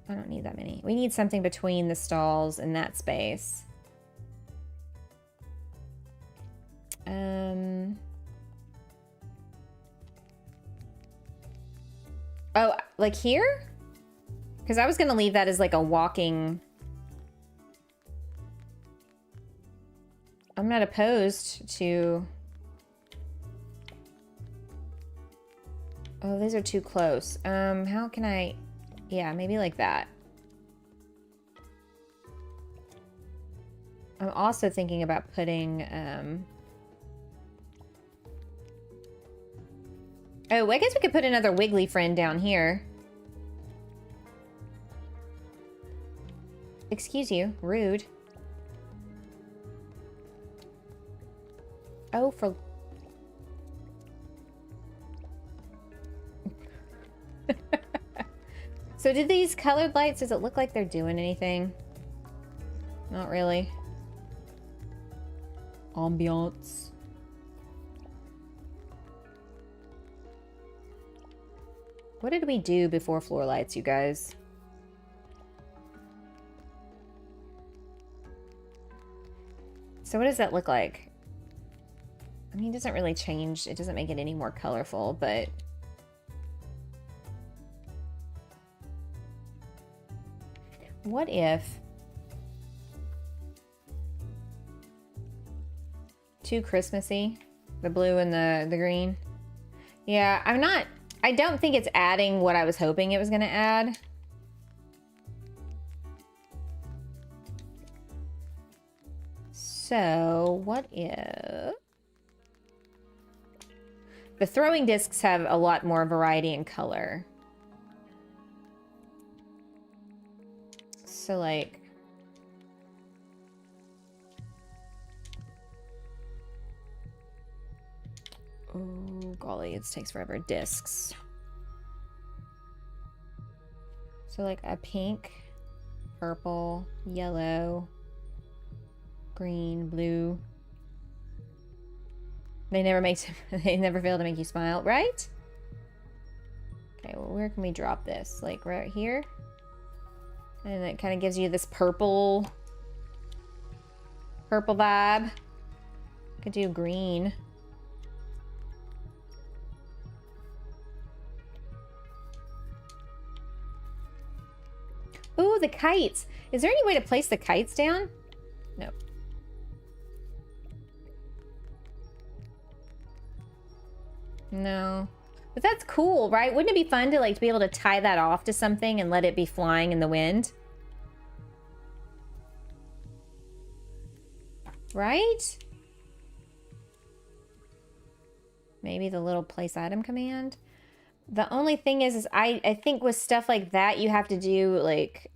I don't need that many. We need something between the stalls and that space. Oh, like here? Because I was going to leave that as like a walking... I'm not opposed to... Oh, these are too close. How can I... Yeah, maybe like that. I'm also thinking about putting... Oh, I guess we could put another Wiggly friend down here. Excuse you. Rude. Oh, for... So did these colored lights, does it look like they're doing anything? Not really. Ambiance. What did we do before floor lights, you guys? So what does that look like? I mean, it doesn't really change. It doesn't make it any more colorful, but... What if... Too Christmassy? The blue and the green? Yeah, I don't think it's adding what I was hoping it was going to add. So, what if... The throwing discs have a lot more variety in color. So, like... Oh, golly, it takes forever. Discs. So, like, a pink, purple, yellow, green, blue. They never fail to make you smile, right? Okay, well, where can we drop this? Like, right here? And it kind of gives you this purple vibe. Could do green. Ooh, the kites. Is there any way to place the kites down? No. No. But that's cool, right? Wouldn't it be fun to like to be able to tie that off to something and let it be flying in the wind? Right? Maybe the little place item command. The only thing is I think with stuff like that, you have to do like,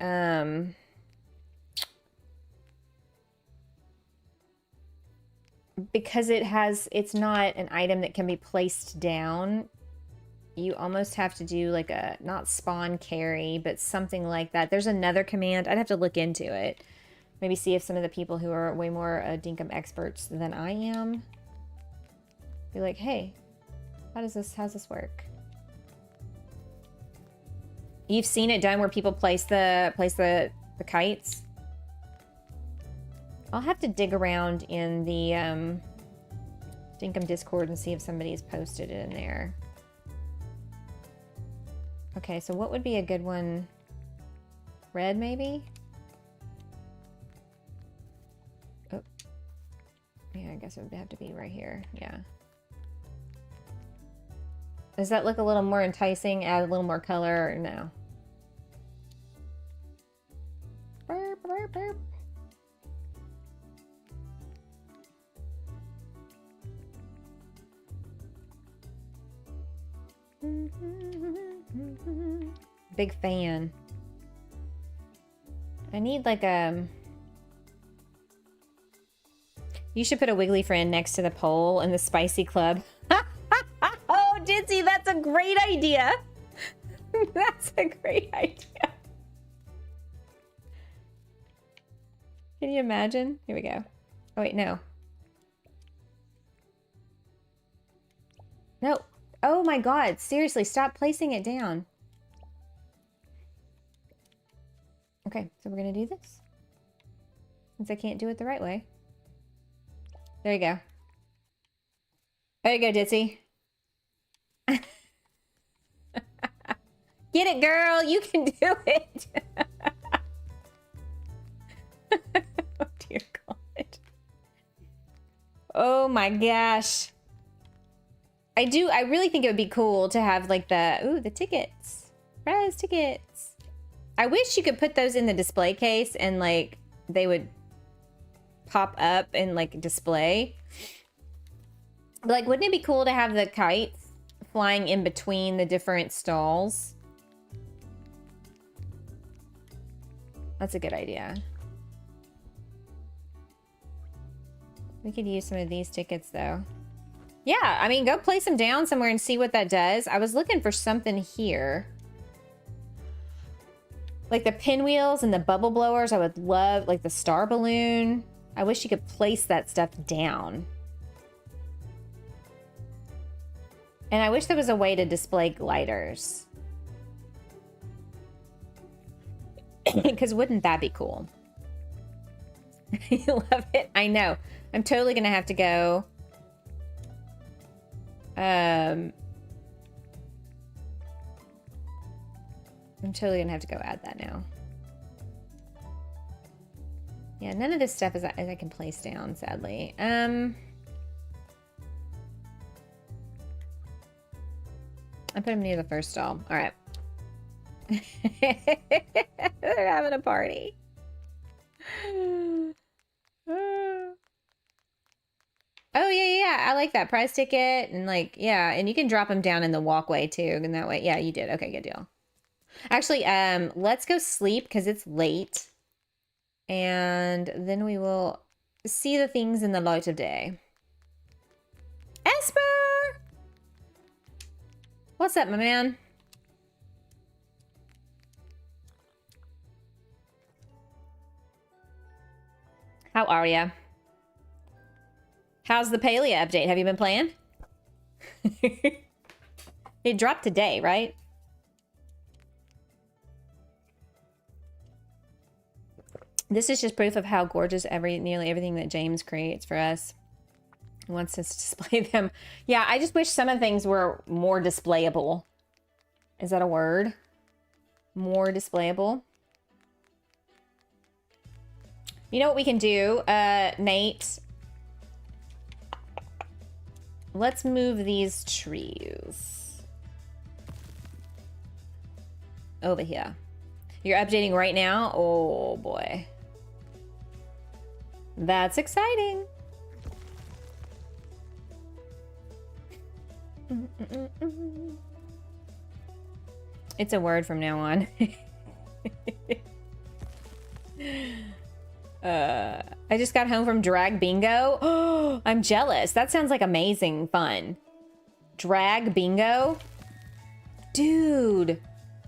because it's not an item that can be placed down. You almost have to do like not spawn carry, but something like that. There's another command. I'd have to look into it. Maybe see if some of the people who are way more Dinkum experts than I am. Be like, hey, how's this work? You've seen it done where people place the kites? I'll have to dig around in the Dinkum Discord and see if somebody's posted it in there. Okay, so what would be a good one? Red, maybe? Oh. Yeah, I guess it would have to be right here. Yeah. Does that look a little more enticing? Add a little more color? Or no? Burp, burp, burp. Big fan. I need like a... You should put a wiggly friend next to the pole in the spicy club. Oh, Ditzy, that's a great idea. That's a great idea. Can you imagine? Here we go. Oh, wait, no. No. Oh my God, seriously, stop placing it down. Okay, so we're gonna do this. Since I can't do it the right way. There you go. There you go, Ditzy. Get it, girl, you can do it. Oh dear God. Oh my gosh. I really think it would be cool to have like the tickets. Prize tickets. I wish you could put those in the display case and like they would pop up and like display. But, like, wouldn't it be cool to have the kites flying in between the different stalls? That's a good idea. We could use some of these tickets though. Yeah, I mean, go place them down somewhere and see what that does. I was looking for something here. Like the pinwheels and the bubble blowers, I would love, like the star balloon. I wish you could place that stuff down. And I wish there was a way to display gliders. Because wouldn't that be cool? You love it? I know. I'm totally going to have to go... I'm totally gonna have to go add that now. Yeah, none of this stuff is I can place down, sadly. I put them near the first stall. All right. They're having a party. Oh, yeah. I like that. Prize ticket. And like, yeah. And you can drop them down in the walkway too. And that way, yeah, you did. Okay, good deal. Actually, let's go sleep because it's late. And then we will see the things in the light of day. Esper! What's up, my man? How are ya? How's the Palea update? Have you been playing? It dropped today, right? This is just proof of how gorgeous nearly everything that James creates for us. He wants us to display them. Yeah, I just wish some of the things were more displayable. Is that a word? More displayable. You know what we can do, Nate? Let's move these trees over here. You're updating right now? Oh boy. That's exciting. It's a word from now on. I just got home from drag bingo. Oh, I'm jealous. That sounds like amazing fun. Drag bingo? Dude,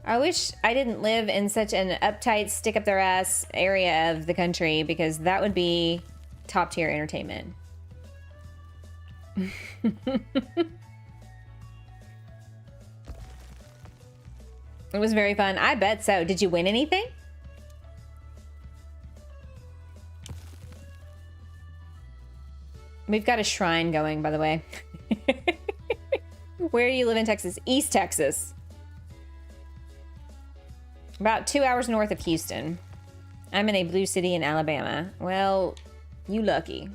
I wish I didn't live in such an uptight, stick up their ass area of the country, because that would be top tier entertainment. It was very fun. I bet so. Did you win anything? We've got a shrine going, by the way. Where do you live in Texas? East Texas. About 2 hours north of Houston. I'm in a blue city in Alabama. Well, you lucky.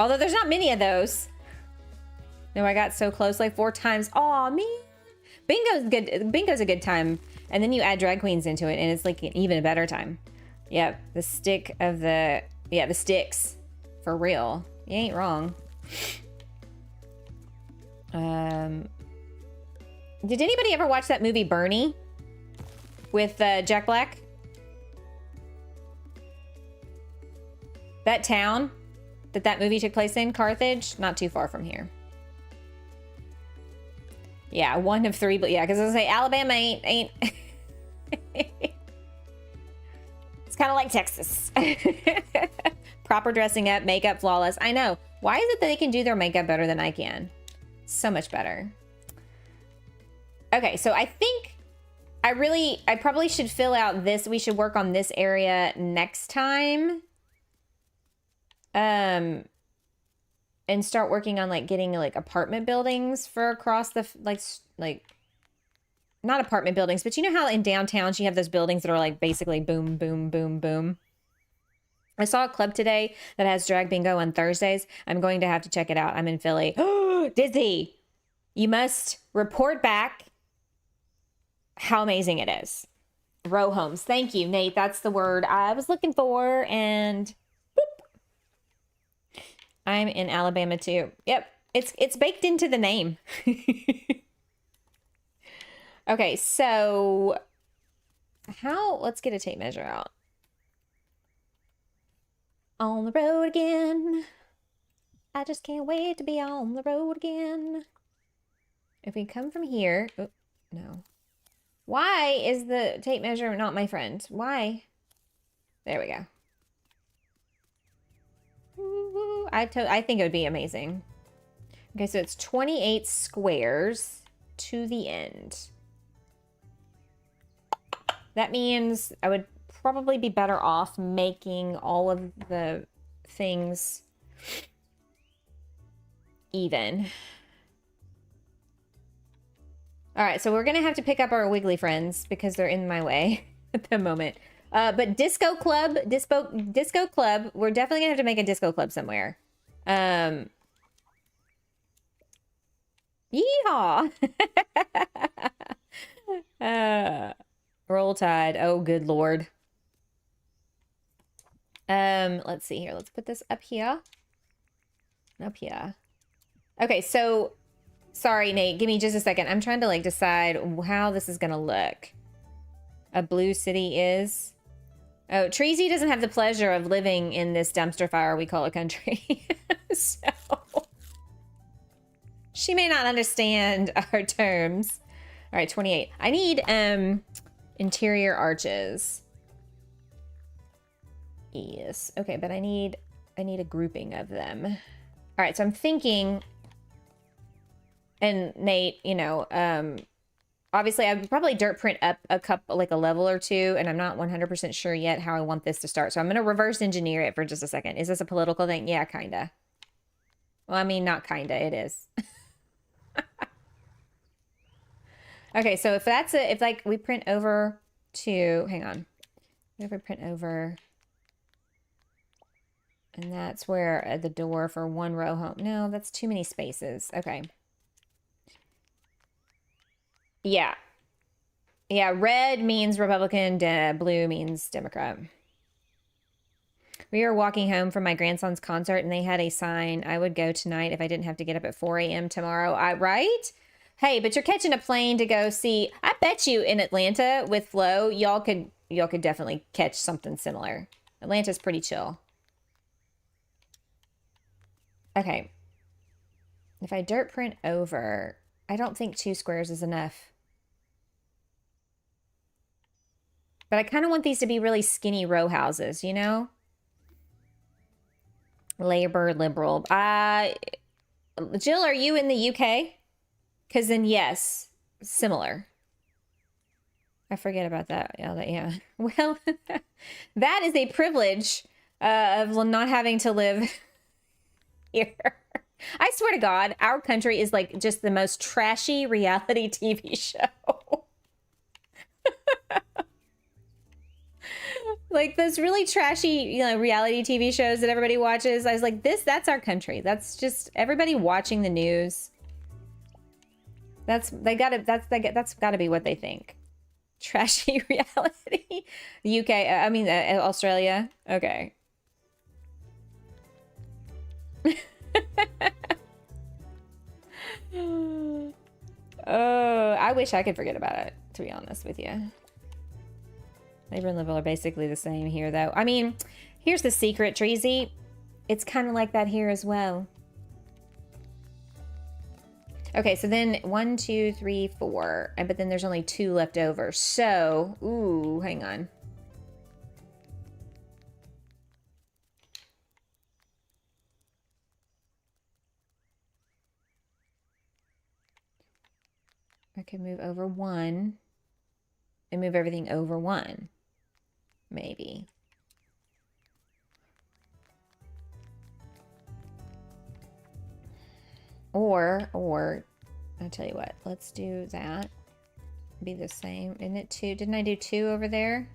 Although there's not many of those. No, I got so close like 4 times. Aw, me. Bingo's good. Bingo's a good time. And then you add drag queens into it, and it's like an even a better time. Yep, the stick of the... Yeah, the sticks. For real. You ain't wrong. Did anybody ever watch that movie Bernie? With Jack Black? That town that movie took place in, Carthage, not too far from here. Yeah, 1 of 3, but yeah, because I was gonna say Alabama ain't it's kind of like Texas. Proper dressing up, makeup flawless. I know. Why is it that they can do their makeup better than I can? So much better. Okay, so I think I probably should fill out this. We should work on this area next time. And start working on like getting like apartment buildings for across the like not apartment buildings, but you know how in downtowns you have those buildings that are like basically boom, boom, boom, boom. I saw a club today that has drag bingo on Thursdays. I'm going to have to check it out. I'm in Philly. Oh, Dizzy, you must report back how amazing it is. Row homes. Thank you, Nate. That's the word I was looking for. And I'm in Alabama too. Yep. It's baked into the name. Okay, so let's get a tape measure out. On the road again. I just can't wait to be on the road again. If we come from here, oh, no. Why is the tape measure not my friend? Why? There we go. I think it would be amazing. Okay, so it's 28 squares to the end. That means I would probably be better off making all of the things even. All right, so we're gonna have to pick up our wiggly friends because they're in my way at the moment. But disco club, we're definitely gonna have to make a disco club somewhere. Yeehaw! Roll Tide. Oh, good Lord. Let's see here. Let's put this up here. Up here. Okay, so sorry, Nate. Give me just a second. I'm trying to like decide how this is gonna look. A blue city is. Oh, Treasy doesn't have the pleasure of living in this dumpster fire we call a country. So she may not understand our terms. All right, 28. I need interior arches. Yes. Okay, but I need a grouping of them. All right, so I'm thinking, and Nate, you know, obviously I would probably dirt print up a couple, like a level or two, and I'm not 100% sure yet how I want this to start. So I'm going to reverse engineer it for just a second. Is this a political thing? Yeah, kinda. Well, I mean, not kinda, it is. Okay, so if that's a, if like we print over to, hang on. If we print over, and that's where the door for one row home. No, that's too many spaces. Okay. Yeah. Yeah, red means Republican, blue means Democrat. We were walking home from my grandson's concert and they had a sign, I would go tonight if I didn't have to get up at 4 a.m. tomorrow. Right? Hey, but you're catching a plane to go see, I bet you in Atlanta with Flo, y'all could definitely catch something similar. Atlanta's pretty chill. Okay. If I dirt print over, I don't think 2 squares is enough. But I kind of want these to be really skinny row houses, you know? Labor, liberal. Jill, are you in the UK? Because then yes, similar. I forget about that. Yeah. Well, that is a privilege of not having to live here. I swear to God, our country is like just the most trashy reality TV show. Like those really trashy, you know, reality TV shows that everybody watches. I was like, that's our country. That's just everybody watching the news. That's gotta be what they think. Trashy reality. UK, Australia. Okay. Oh, I wish I could forget about it, to be honest with you. Labor and liberal are basically the same here, though. I mean, here's the secret, Treasy. It's kind of like that here as well. Okay, so then 1, 2, 3, 4. But then there's only 2 left over. So, ooh, hang on. I can move over 1 and move everything over 1. Maybe. Or, I'll tell you what, let's do that. Be the same. Isn't it 2? Didn't I do 2 over there?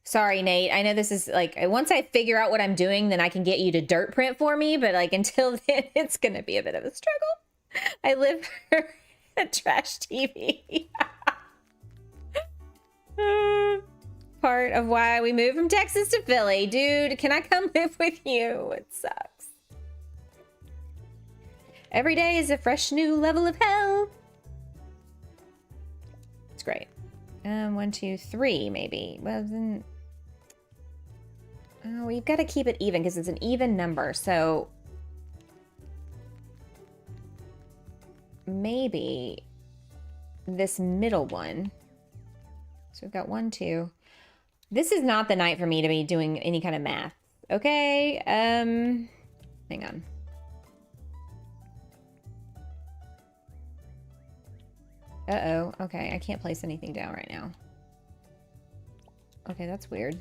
Sorry, Nate. I know this is like, once I figure out what I'm doing, then I can get you to dirt print for me. But like until then, it's going to be a bit of a struggle. I live for trash TV. Part of why we moved from Texas to Philly. Dude, can I come live with you? It sucks. Every day is a fresh new level of hell. It's great. 1, 2, 3, maybe. Well, then... Oh, we've got to keep it even because it's an even number. So... maybe this middle one. So we've got 1, 2. This is not the night for me to be doing any kind of math. Okay, hang on. Uh-oh, okay, I can't place anything down right now. Okay, that's weird.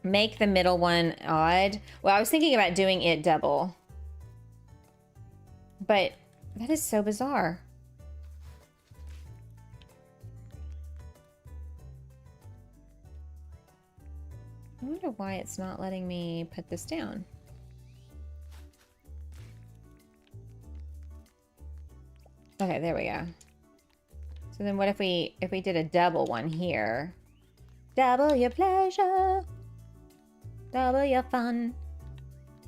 Make the middle one odd. Well, I was thinking about doing it double. But that is so bizarre. I wonder why it's not letting me put this down. Okay, there we go. So then what if we did a double one here? Double your pleasure. Double your fun.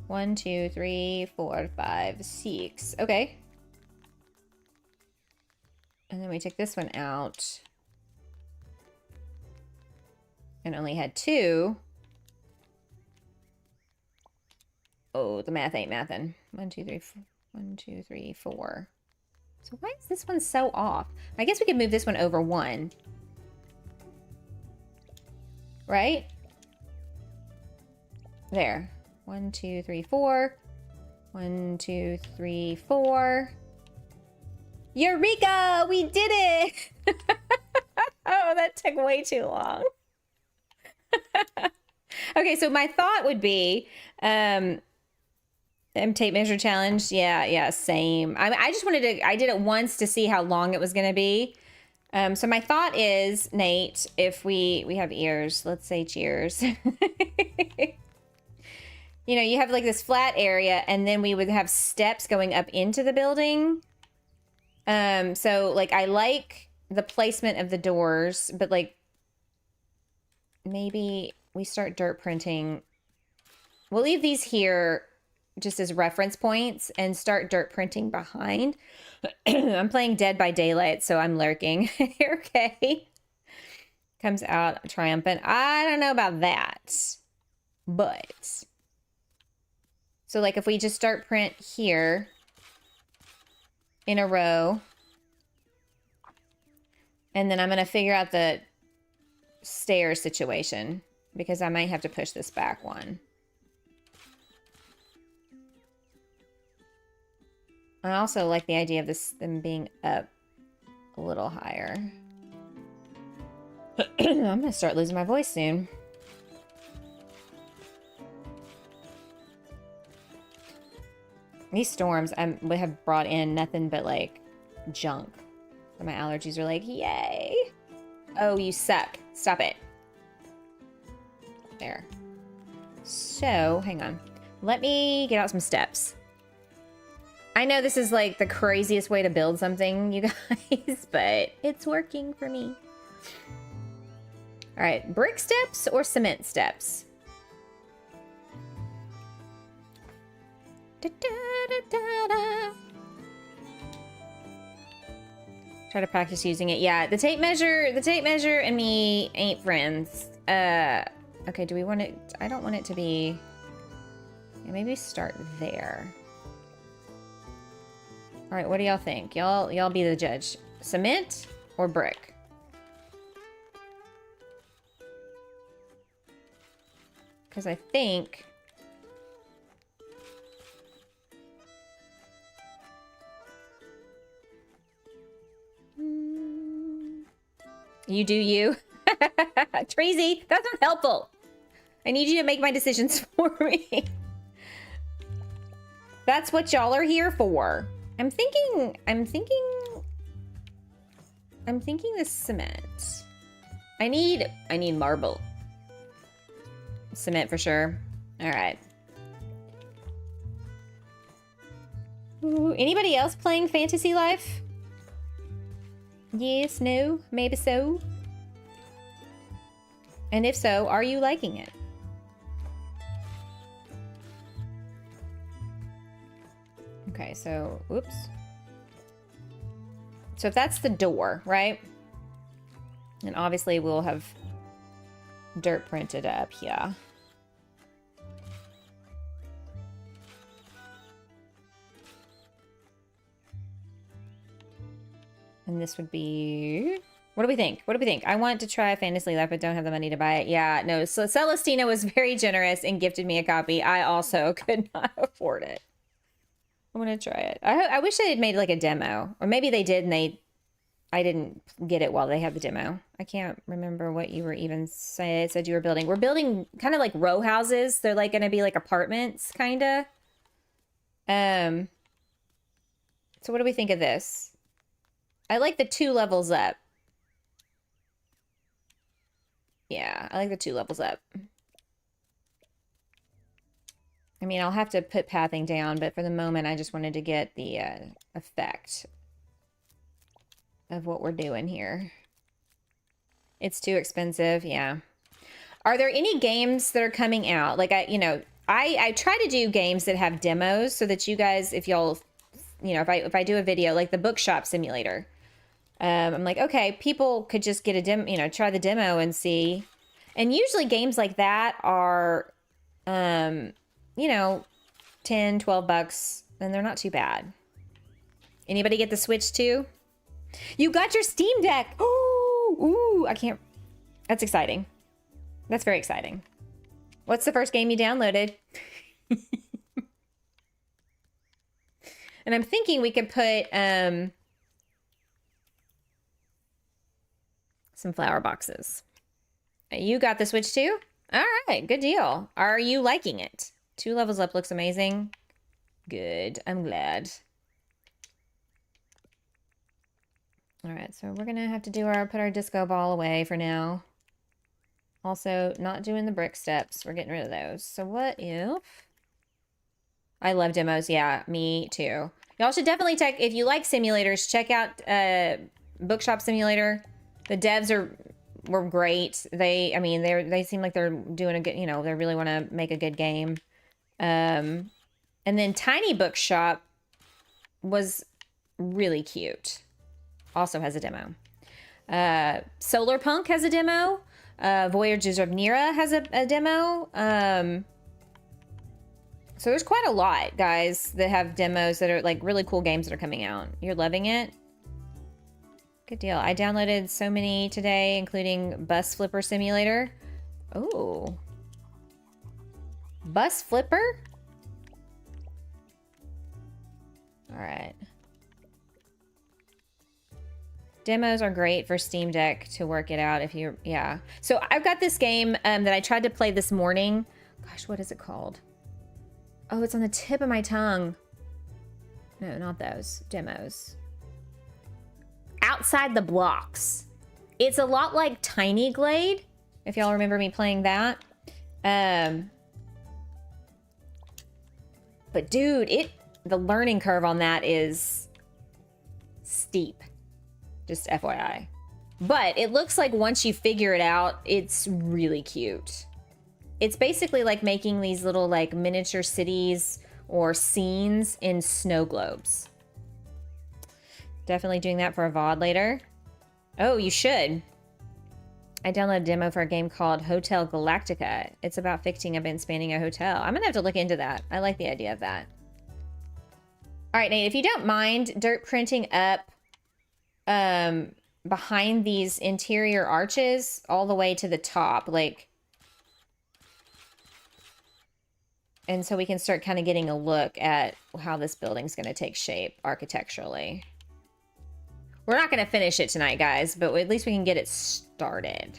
1, 2, 3, 4, 5, 6. Okay. And then we took this one out. And only had 2. Oh, the math ain't mathin'. 1, 2, 3, 4. 1, 2, 3, 4. So why is this one so off? I guess we could move this one over 1. Right? There. 1, 2, 3, 4. 1, 2, 3, 4. Eureka! We did it! Oh, that took way too long. Okay, so my thought would be, tape measure challenge. Yeah, same. I just wanted to, I did it once to see how long it was going to be. So my thought is, Nate, if we have ears, let's say cheers. You know, you have like this flat area and then we would have steps going up into the building. So like, I like the placement of the doors, but like maybe we start dirt printing. We'll leave these here just as reference points and start dirt printing behind. I'm playing Dead by Daylight, so I'm lurking. Okay. Comes out triumphant. I don't know about that, but So like if we just start print here in a row, and then I'm gonna figure out the stair situation because I might have to push this back one. I also like the idea of them being up a little higher. I'm gonna start losing my voice soon. These storms would have brought in nothing but like junk. So my allergies are like, yay. Oh, you suck. Stop it. There. So, hang on. Let me get out some steps. I know this is like the craziest way to build something, you guys, but it's working for me. All right, brick steps or cement steps? Da, da, da, da, da. Try to practice using it. Yeah, the tape measure and me ain't friends. Okay, do we want it? I don't want it to be. Yeah, maybe start there. All right, what do y'all think? Y'all be the judge. Cement or brick? Because I think. You do you. Tracy, that's not helpful. I need you to make my decisions for me. That's what y'all are here for. I'm thinking this cement. I need marble. Cement for sure. All right. Ooh, anybody else playing Fantasy Life? Yes, no, maybe so. And if so, are you liking it? Okay, so, oops. So if that's the door, right? And obviously we'll have dirt printed up here. And this would be... What do we think? What do we think? I want to try Fantasy Life, but don't have the money to buy it. Yeah, no. So Celestina was very generous and gifted me a copy. I also could not afford it. I'm going to try it. I wish they had made like a demo. Or maybe they did and I didn't get it while they had the demo. I can't remember what you were even said you were building. We're building kind of like row houses. They're like going to be like apartments, kind of. So what do we think of this? I like the 2 levels up. Yeah, I like the 2 levels up. I mean, I'll have to put pathing down, but for the moment, I just wanted to get the effect of what we're doing here. It's too expensive, yeah. Are there any games that are coming out? Like, I try to do games that have demos so that you guys, if y'all, if I do a video, like the bookshop simulator, I'm like, okay, people could just get a demo, try the demo and see. And usually games like that are, 10, 12 bucks, and they're not too bad. Anybody get the Switch too? You got your Steam Deck. Ooh, I can't. That's exciting. That's very exciting. What's the first game you downloaded? And I'm thinking we could put, some flower boxes. You got the Switch too? All right, good deal. Are you liking it? 2 levels up looks amazing. Good, I'm glad. All right, so we're gonna have to do put our disco ball away for now. Also, not doing the brick steps. We're getting rid of those. So what if... I love demos. Yeah, me too. Y'all should definitely check, if you like simulators, check out Bookshop Simulator. The devs were great. They seem like they're doing a good, they really want to make a good game. And then Tiny Bookshop was really cute. Also has a demo. Solar Punk has a demo. Voyagers of Nira has a demo. So there's quite a lot, guys, that have demos that are like really cool games that are coming out. You're loving it? Good deal. I downloaded so many today, including Bus Flipper Simulator. Oh. Bus Flipper? All right. Demos are great for Steam Deck to work it out if you're, yeah. So I've got this game that I tried to play this morning. Gosh, what is it called? Oh, it's on the tip of my tongue. No, not those. Demos. Outside the Blocks. It's a lot like Tiny Glade, if y'all remember me playing that. But dude, the learning curve on that is steep. Just FYI. But it looks like once you figure it out, it's really cute. It's basically like making these little like miniature cities or scenes in snow globes. Definitely doing that for a VOD later. Oh, you should. I downloaded a demo for a game called Hotel Galactica. It's about fixing up and spanning a hotel. I'm gonna have to look into that. I like the idea of that. All right, Nate, if you don't mind dirt printing up behind these interior arches all the way to the top, like, and so we can start kind of getting a look at how this building's going to take shape architecturally. We're not going to finish it tonight, guys, but at least we can get it started.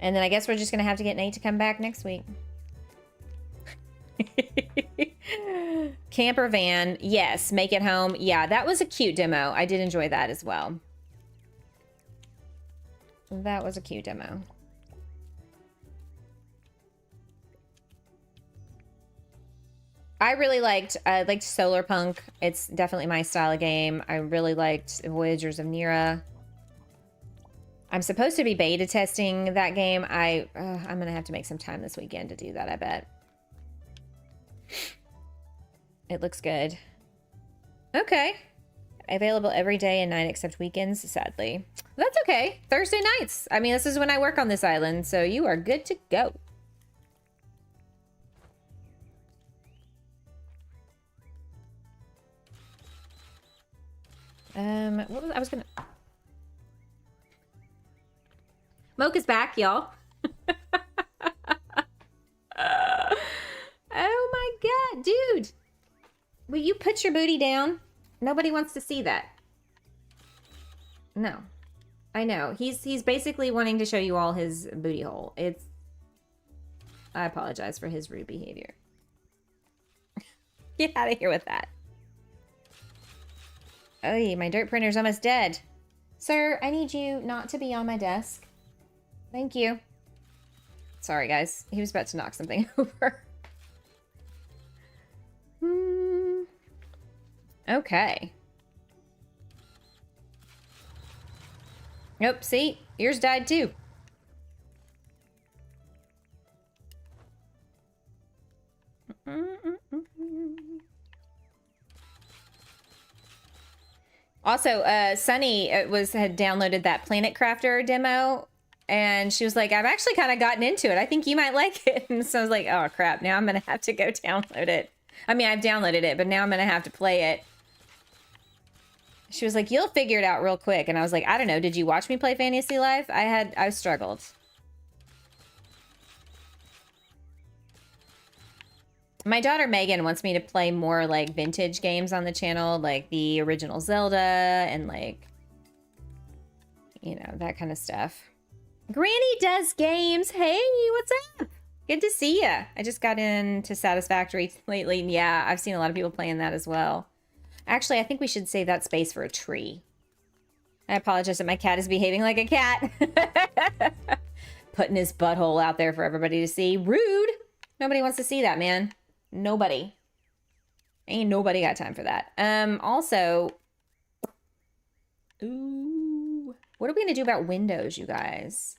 And then I guess we're just going to have to get Nate to come back next week. Camper van, yes. Make it home. Yeah, that was a cute demo. I did enjoy that as well. That was a cute demo. I really liked Solar Punk. It's definitely my style of game. I really liked Voyagers of Nira. I'm supposed to be beta testing that game. I'm gonna have to make some time this weekend to do that, I bet. It looks good. Okay. Available every day and night except weekends, sadly. That's okay. Thursday nights. I mean, this is when I work on this island, so you are good to go. What was I was gonna... Mocha's back, y'all. Oh my god, dude. Will you put your booty down? Nobody wants to see that. No. I know. He's basically wanting to show you all his booty hole. I apologize for his rude behavior. Get out of here with that. Oh, my dirt printer's almost dead. Sir, I need you not to be on my desk. Thank you. Sorry, guys. He was about to knock something over. Okay. Nope, see? Yours died too. Also, Sunny had downloaded that Planet Crafter demo, and she was like, I've actually kind of gotten into it. I think you might like it. And so I was like, oh crap, now I'm going to have to go download it. I mean, I've downloaded it, but now I'm going to have to play it. She was like, you'll figure it out real quick. And I was like, I don't know. Did you watch me play Fantasy Life? I struggled. My daughter Megan wants me to play more like vintage games on the channel, like the original Zelda and like, you know, that kind of stuff. Granny does games. Hey, what's up? Good to see ya. I just got into Satisfactory lately. And yeah, I've seen a lot of people playing that as well. Actually, I think we should save that space for a tree. I apologize that my cat is behaving like a cat. Putting his butthole out there for everybody to see. Rude. Nobody wants to see that, man. Nobody. Ain't nobody got time for that. Also, ooh, what are we gonna do about windows, you guys?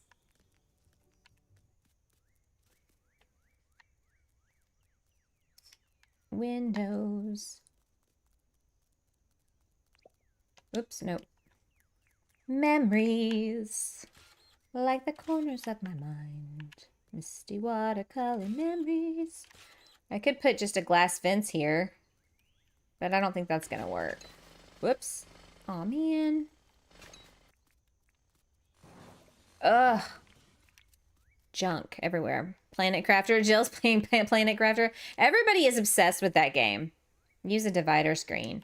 Windows. Oops, nope. Memories, like the corners of my mind. Misty watercolor memories. I could put just a glass fence here, but I don't think that's gonna work. Whoops. Aw, man. Ugh. Junk everywhere. Planet Crafter. Jill's playing Planet Crafter. Everybody is obsessed with that game. Use a divider screen.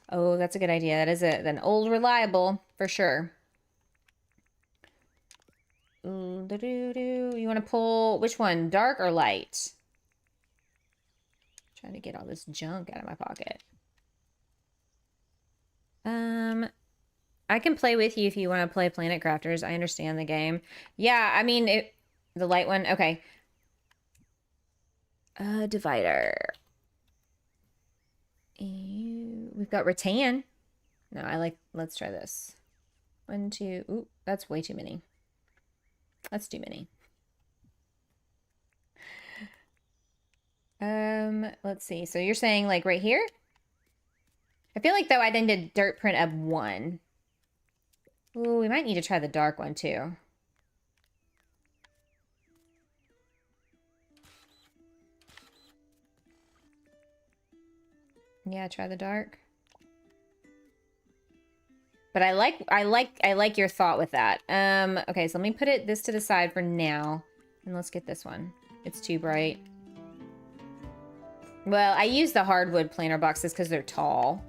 Oh, that's a good idea. That is an old reliable for sure. You want to pull which one? Dark or light? Trying to get all this junk out of my pocket. I can play with you if you want to play Planet Crafters. I understand the game. Yeah, I mean, the light one. Okay. Divider. We've got rattan. No, let's try this. 1, 2. Ooh, that's way too many. That's too many. Let's see. So you're saying like right here? I feel like though I need a dirt print of 1. Ooh, we might need to try the dark one too. Yeah, try the dark. But I like your thought with that. Okay, so let me put this to the side for now. And let's get this one. It's too bright. Well, I use the hardwood planter boxes because they're tall.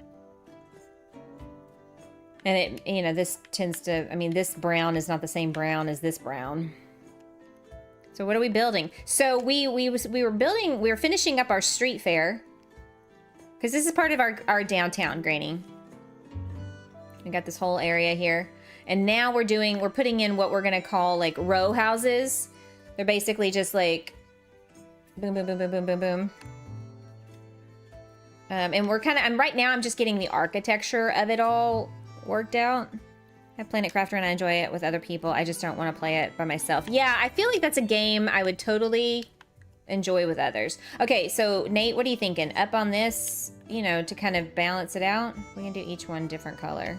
And this tends to, I mean, this brown is not the same brown as this brown. So what are we building? So we were finishing up our street fair. Because this is part of our downtown, Granny. We got this whole area here. And now we're putting in what we're going to call like row houses. They're basically just like boom, boom, boom, boom, boom, boom, boom. And right now I'm just getting the architecture of it all worked out. I have Planet Crafter and I enjoy it with other people. I just don't want to play it by myself. Yeah, I feel like that's a game I would totally enjoy with others. Okay, so Nate, what are you thinking? Up on this, to kind of balance it out? We can do each one different color.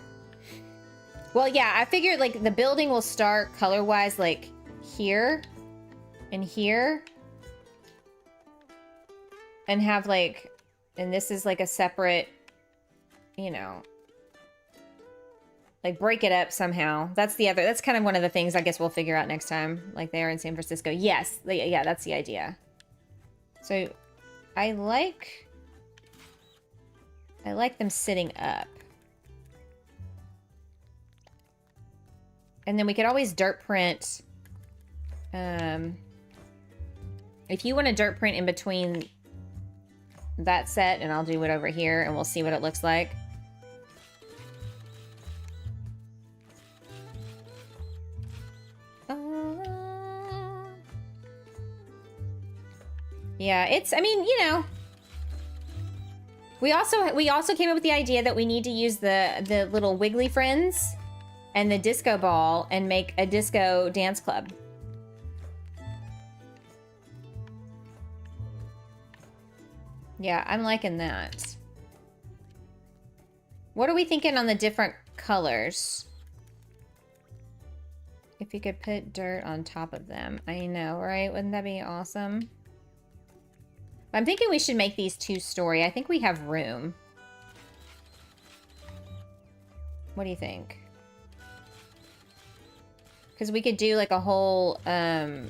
Well, yeah, I figured like the building will start color-wise like here and here. And have like, and this is like a separate, like break it up somehow. That's kind of one of the things I guess we'll figure out next time, like there in San Francisco. Yes, yeah, that's the idea. So I like them sitting up. And then we could always dirt print. If you want to dirt print in between that set, and I'll do it over here and we'll see what it looks like. Yeah, I mean, we also came up with the idea that we need to use the little wiggly friends and the disco ball and make a disco dance club. Yeah, I'm liking that. What are we thinking on the different colors? If you could put dirt on top of them. I know, right? Wouldn't that be awesome? I'm thinking we should make these 2-story. I think we have room. What do you think? Because we could do like a whole... Alright,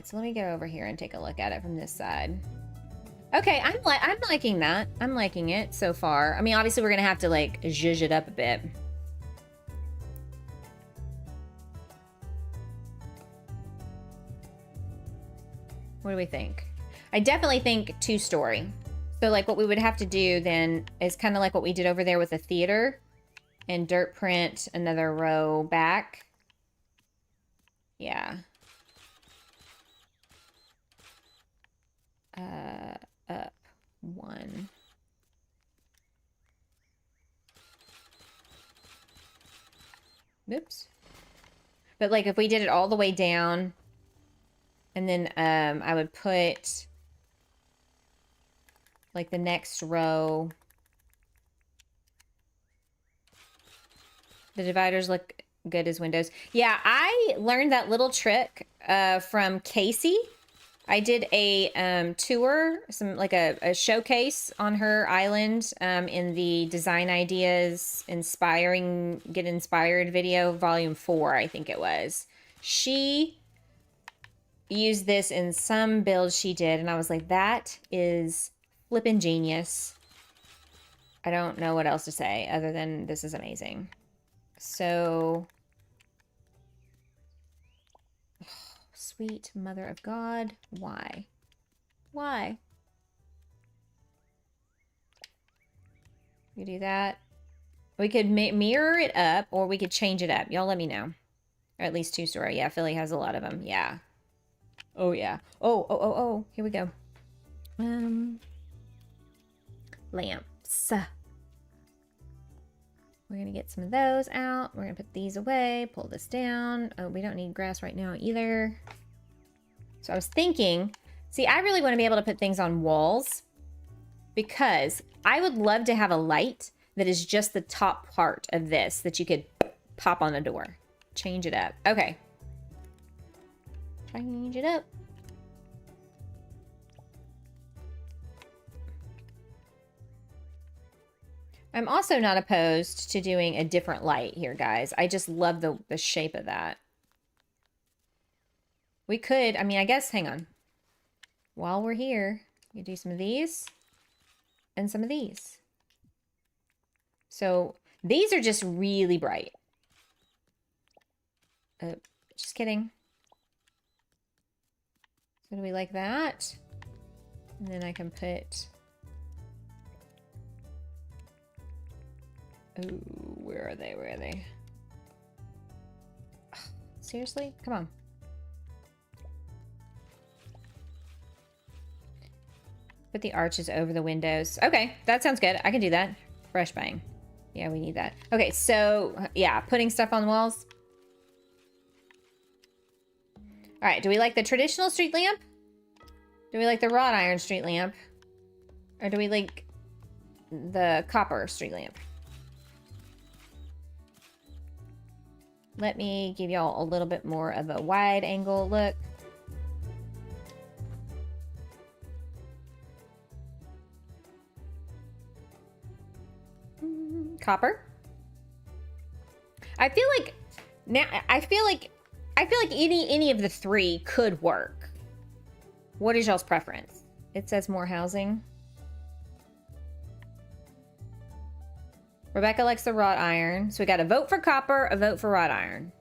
so let me go over here and take a look at it from this side. Okay, I'm liking that. I'm liking it so far. I mean, obviously we're going to have to like zhuzh it up a bit. What do we think? I definitely think 2-story. So like what we would have to do then is kind of like what we did over there with the theater and dirt print another row back. Yeah. Up 1. Oops. But like if we did it all the way down, and then I would put like the next row. The dividers look good as Windows. Yeah, I learned that little trick from Casey. I did a tour, like a showcase on her island in the Design Ideas Get Inspired video, volume 4, I think it was. She used this in some build she did, and I was like, that is flippin' genius. I don't know what else to say other than this is amazing. So, oh, sweet mother of God, why? Why? We do that. We could mirror it up, or we could change it up. Y'all let me know. Or at least 2-story. Yeah, Philly has a lot of them. Yeah. Oh, yeah. Oh. Here we go. Lamps. We're going to get some of those out. We're going to put these away. Pull this down. Oh, we don't need grass right now either. So I was thinking, see, I really want to be able to put things on walls because I would love to have a light that is just the top part of this that you could pop on a door. Change it up. Okay. Change it up. I'm also not opposed to doing a different light here, guys. I just love the shape of that. We could, I mean, I guess, hang on. While we're here, you do some of these and some of these. So these are just really bright. Just kidding. So do we like that? And then I can put... Oh, where are they? Where are they? Oh, seriously? Come on. Put the arches over the windows. Okay, that sounds good. I can do that. Fresh bang. Yeah, we need that. Okay, so, yeah, putting stuff on the walls. All right, do we like the traditional street lamp? Do we like the wrought iron street lamp? Or do we like the copper street lamp? Let me give y'all a little bit more of a wide angle look. Copper. I feel like now I feel like any of the three could work. What is y'all's preference? It says more housing. Rebecca likes the wrought iron. So we got a vote for copper, a vote for wrought iron.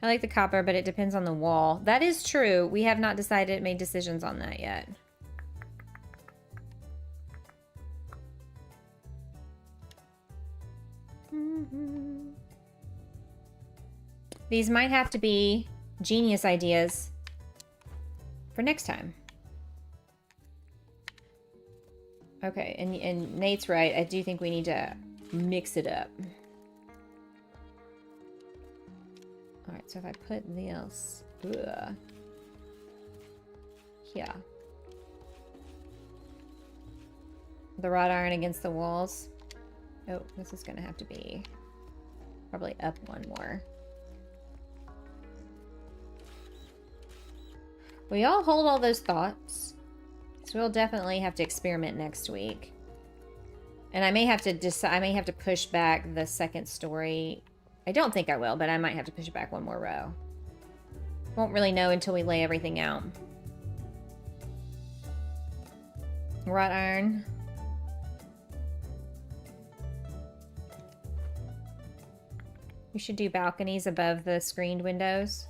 I like the copper, but it depends on the wall. That is true. We have not made decisions on that yet. These might have to be genius ideas for next time. Okay, and Nate's right. I do think we need to mix it up. All right, so if I put this here, the wrought iron against the walls. Oh, this is gonna have to be probably up one more. We all hold all those thoughts, so we'll definitely have to experiment next week. And I may have to decide. I may have to push back the second story. I don't think I will, but I might have to push it back one more row. Won't really know until we lay everything out. Wrought iron. We should do balconies above the screened windows.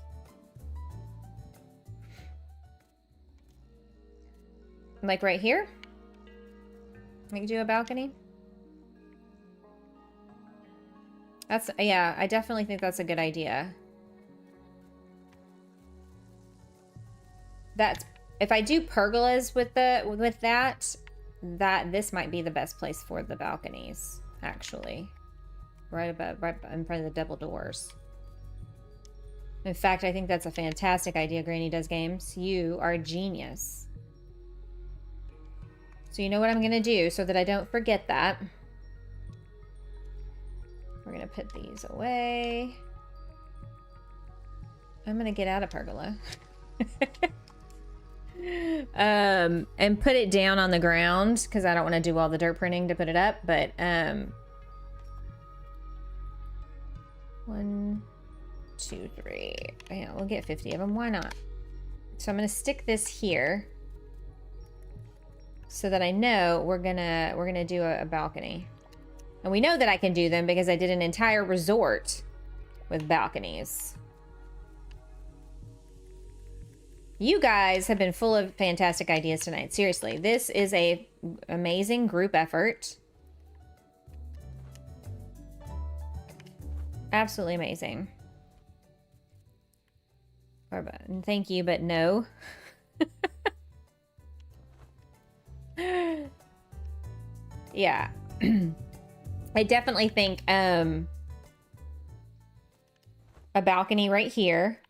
Like right here? We can do a balcony. That's, yeah, I definitely think that's a good idea. That's, if I do pergolas with that, this might be the best place for the balconies, actually. Right in front of the double doors. In fact, I think that's a fantastic idea, Granny Does Games. You are a genius. So you know what I'm gonna do so that I don't forget that. We're gonna put these away. I'm gonna get out of pergola. And put it down on the ground because I don't want to do all the dirt printing to put it up, but 1, 2, 3. Yeah, we'll get 50 of them. Why not? So I'm gonna stick this here so that I know we're gonna do a balcony. And we know that I can do them because I did an entire resort with balconies. You guys have been full of fantastic ideas tonight. Seriously, this is a amazing group effort. Absolutely amazing. Thank you, but no. Yeah. I definitely think a balcony right here.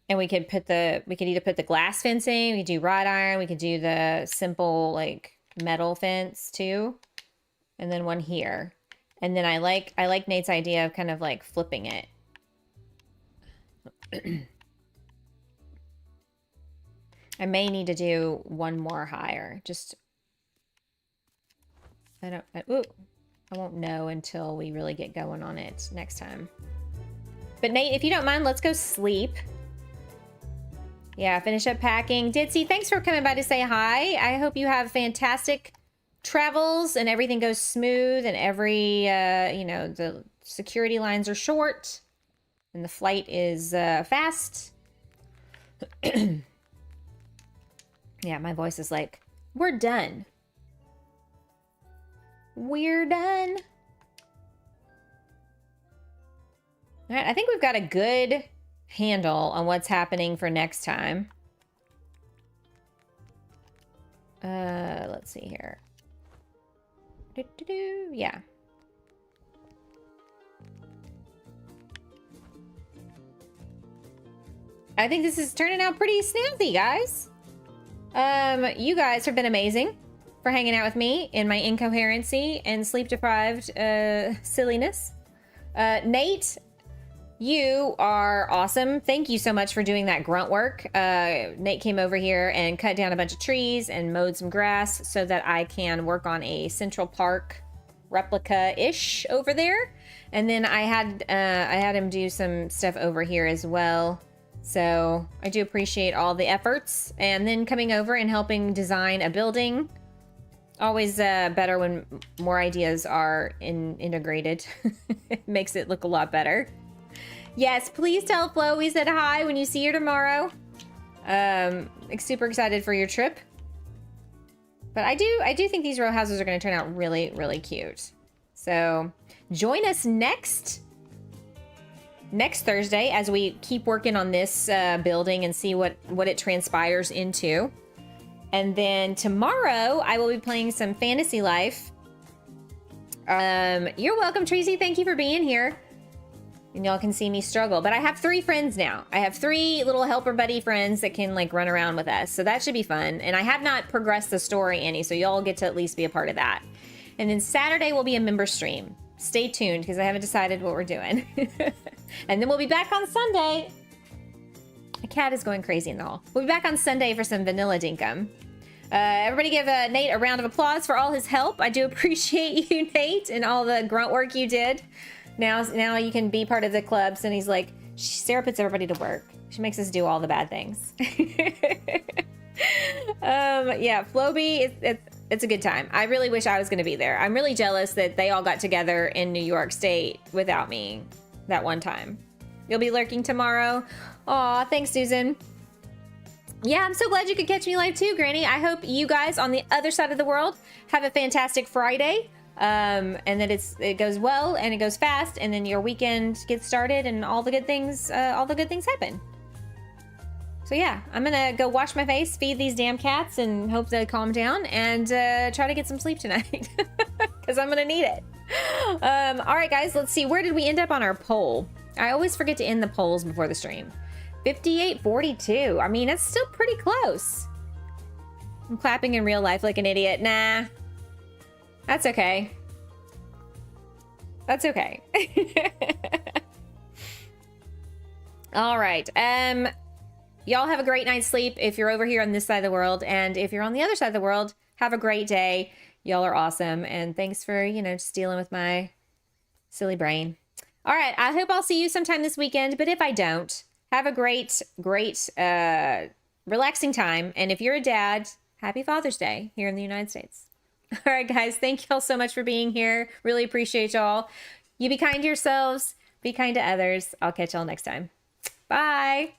And we could either put the glass fencing, we could do wrought iron, we could do the simple like metal fence too. And then one here. And then I like Nate's idea of kind of like flipping it. I may need to do one more higher. Just I won't know until we really get going on it next time. But Nate, if you don't mind, let's go sleep. Yeah, finish up packing. Ditzy, thanks for coming by to say hi. I hope you have fantastic travels and everything goes smooth and every, you know, the security lines are short and the flight is fast. Yeah, my voice is like, we're done. We're done. All right, I think we've got a good handle on what's happening for next time. Let's see here. Yeah. I think this is turning out pretty snazzy, guys. You guys have been amazing for hanging out with me in my incoherency and sleep-deprived silliness. Nate, you are awesome. Thank you so much for doing that grunt work. Nate came over here and cut down a bunch of trees and mowed some grass so that I can work on a Central Park replica-ish over there. And then I had him do some stuff over here as well. So I do appreciate all the efforts. And then coming over and helping design a building. Always better when more ideas are integrated. It makes it look a lot better. Yes, please tell Flo we said hi when you see her tomorrow. Super excited for your trip. But I do think these row houses are going to turn out really, really cute. So join us next Thursday as we keep working on this building and see what it transpires into. And then tomorrow I will be playing some Fantasy Life. You're welcome, Tracy. Thank you for being here. And y'all can see me struggle. But I have 3 friends now. I have 3 little helper buddy friends that can like run around with us. So that should be fun. And I have not progressed the story any, so y'all get to at least be a part of that. And then Saturday will be a member stream. Stay tuned because I haven't decided what we're doing. And then we'll be back on Sunday. My cat is going crazy in the hall. We'll be back on Sunday for some vanilla dinkum. Everybody give Nate a round of applause for all his help. I do appreciate you, Nate, and all the grunt work you did. Now you can be part of the clubs. And he's like, Sarah puts everybody to work. She makes us do all the bad things. Yeah, Floby, it's a good time. I really wish I was going to be there. I'm really jealous that they all got together in New York State without me that one time. You'll be lurking tomorrow. Aw, thanks, Susan. Yeah, I'm so glad you could catch me live too, Granny. I hope you guys on the other side of the world have a fantastic Friday. And that it goes well and it goes fast, and then your weekend gets started and all the good things happen. So yeah, I'm gonna go wash my face, feed these damn cats, and hope they calm down, and try to get some sleep tonight because I'm gonna need it. All right, guys, let's see. Where did we end up on our poll? I always forget to end the polls before the stream. 58-42. I mean, it's still pretty close. I'm clapping in real life like an idiot. Nah. That's okay. That's okay. All right. Y'all have a great night's sleep if you're over here on this side of the world. And if you're on the other side of the world, have a great day. Y'all are awesome. And thanks for, you know, just dealing with my silly brain. All right. I hope I'll see you sometime this weekend. But if I don't, have a great, relaxing time. And if you're a dad, happy Father's Day here in the United States. All right, guys. Thank y'all so much for being here. Really appreciate y'all. You be kind to yourselves. Be kind to others. I'll catch y'all next time. Bye.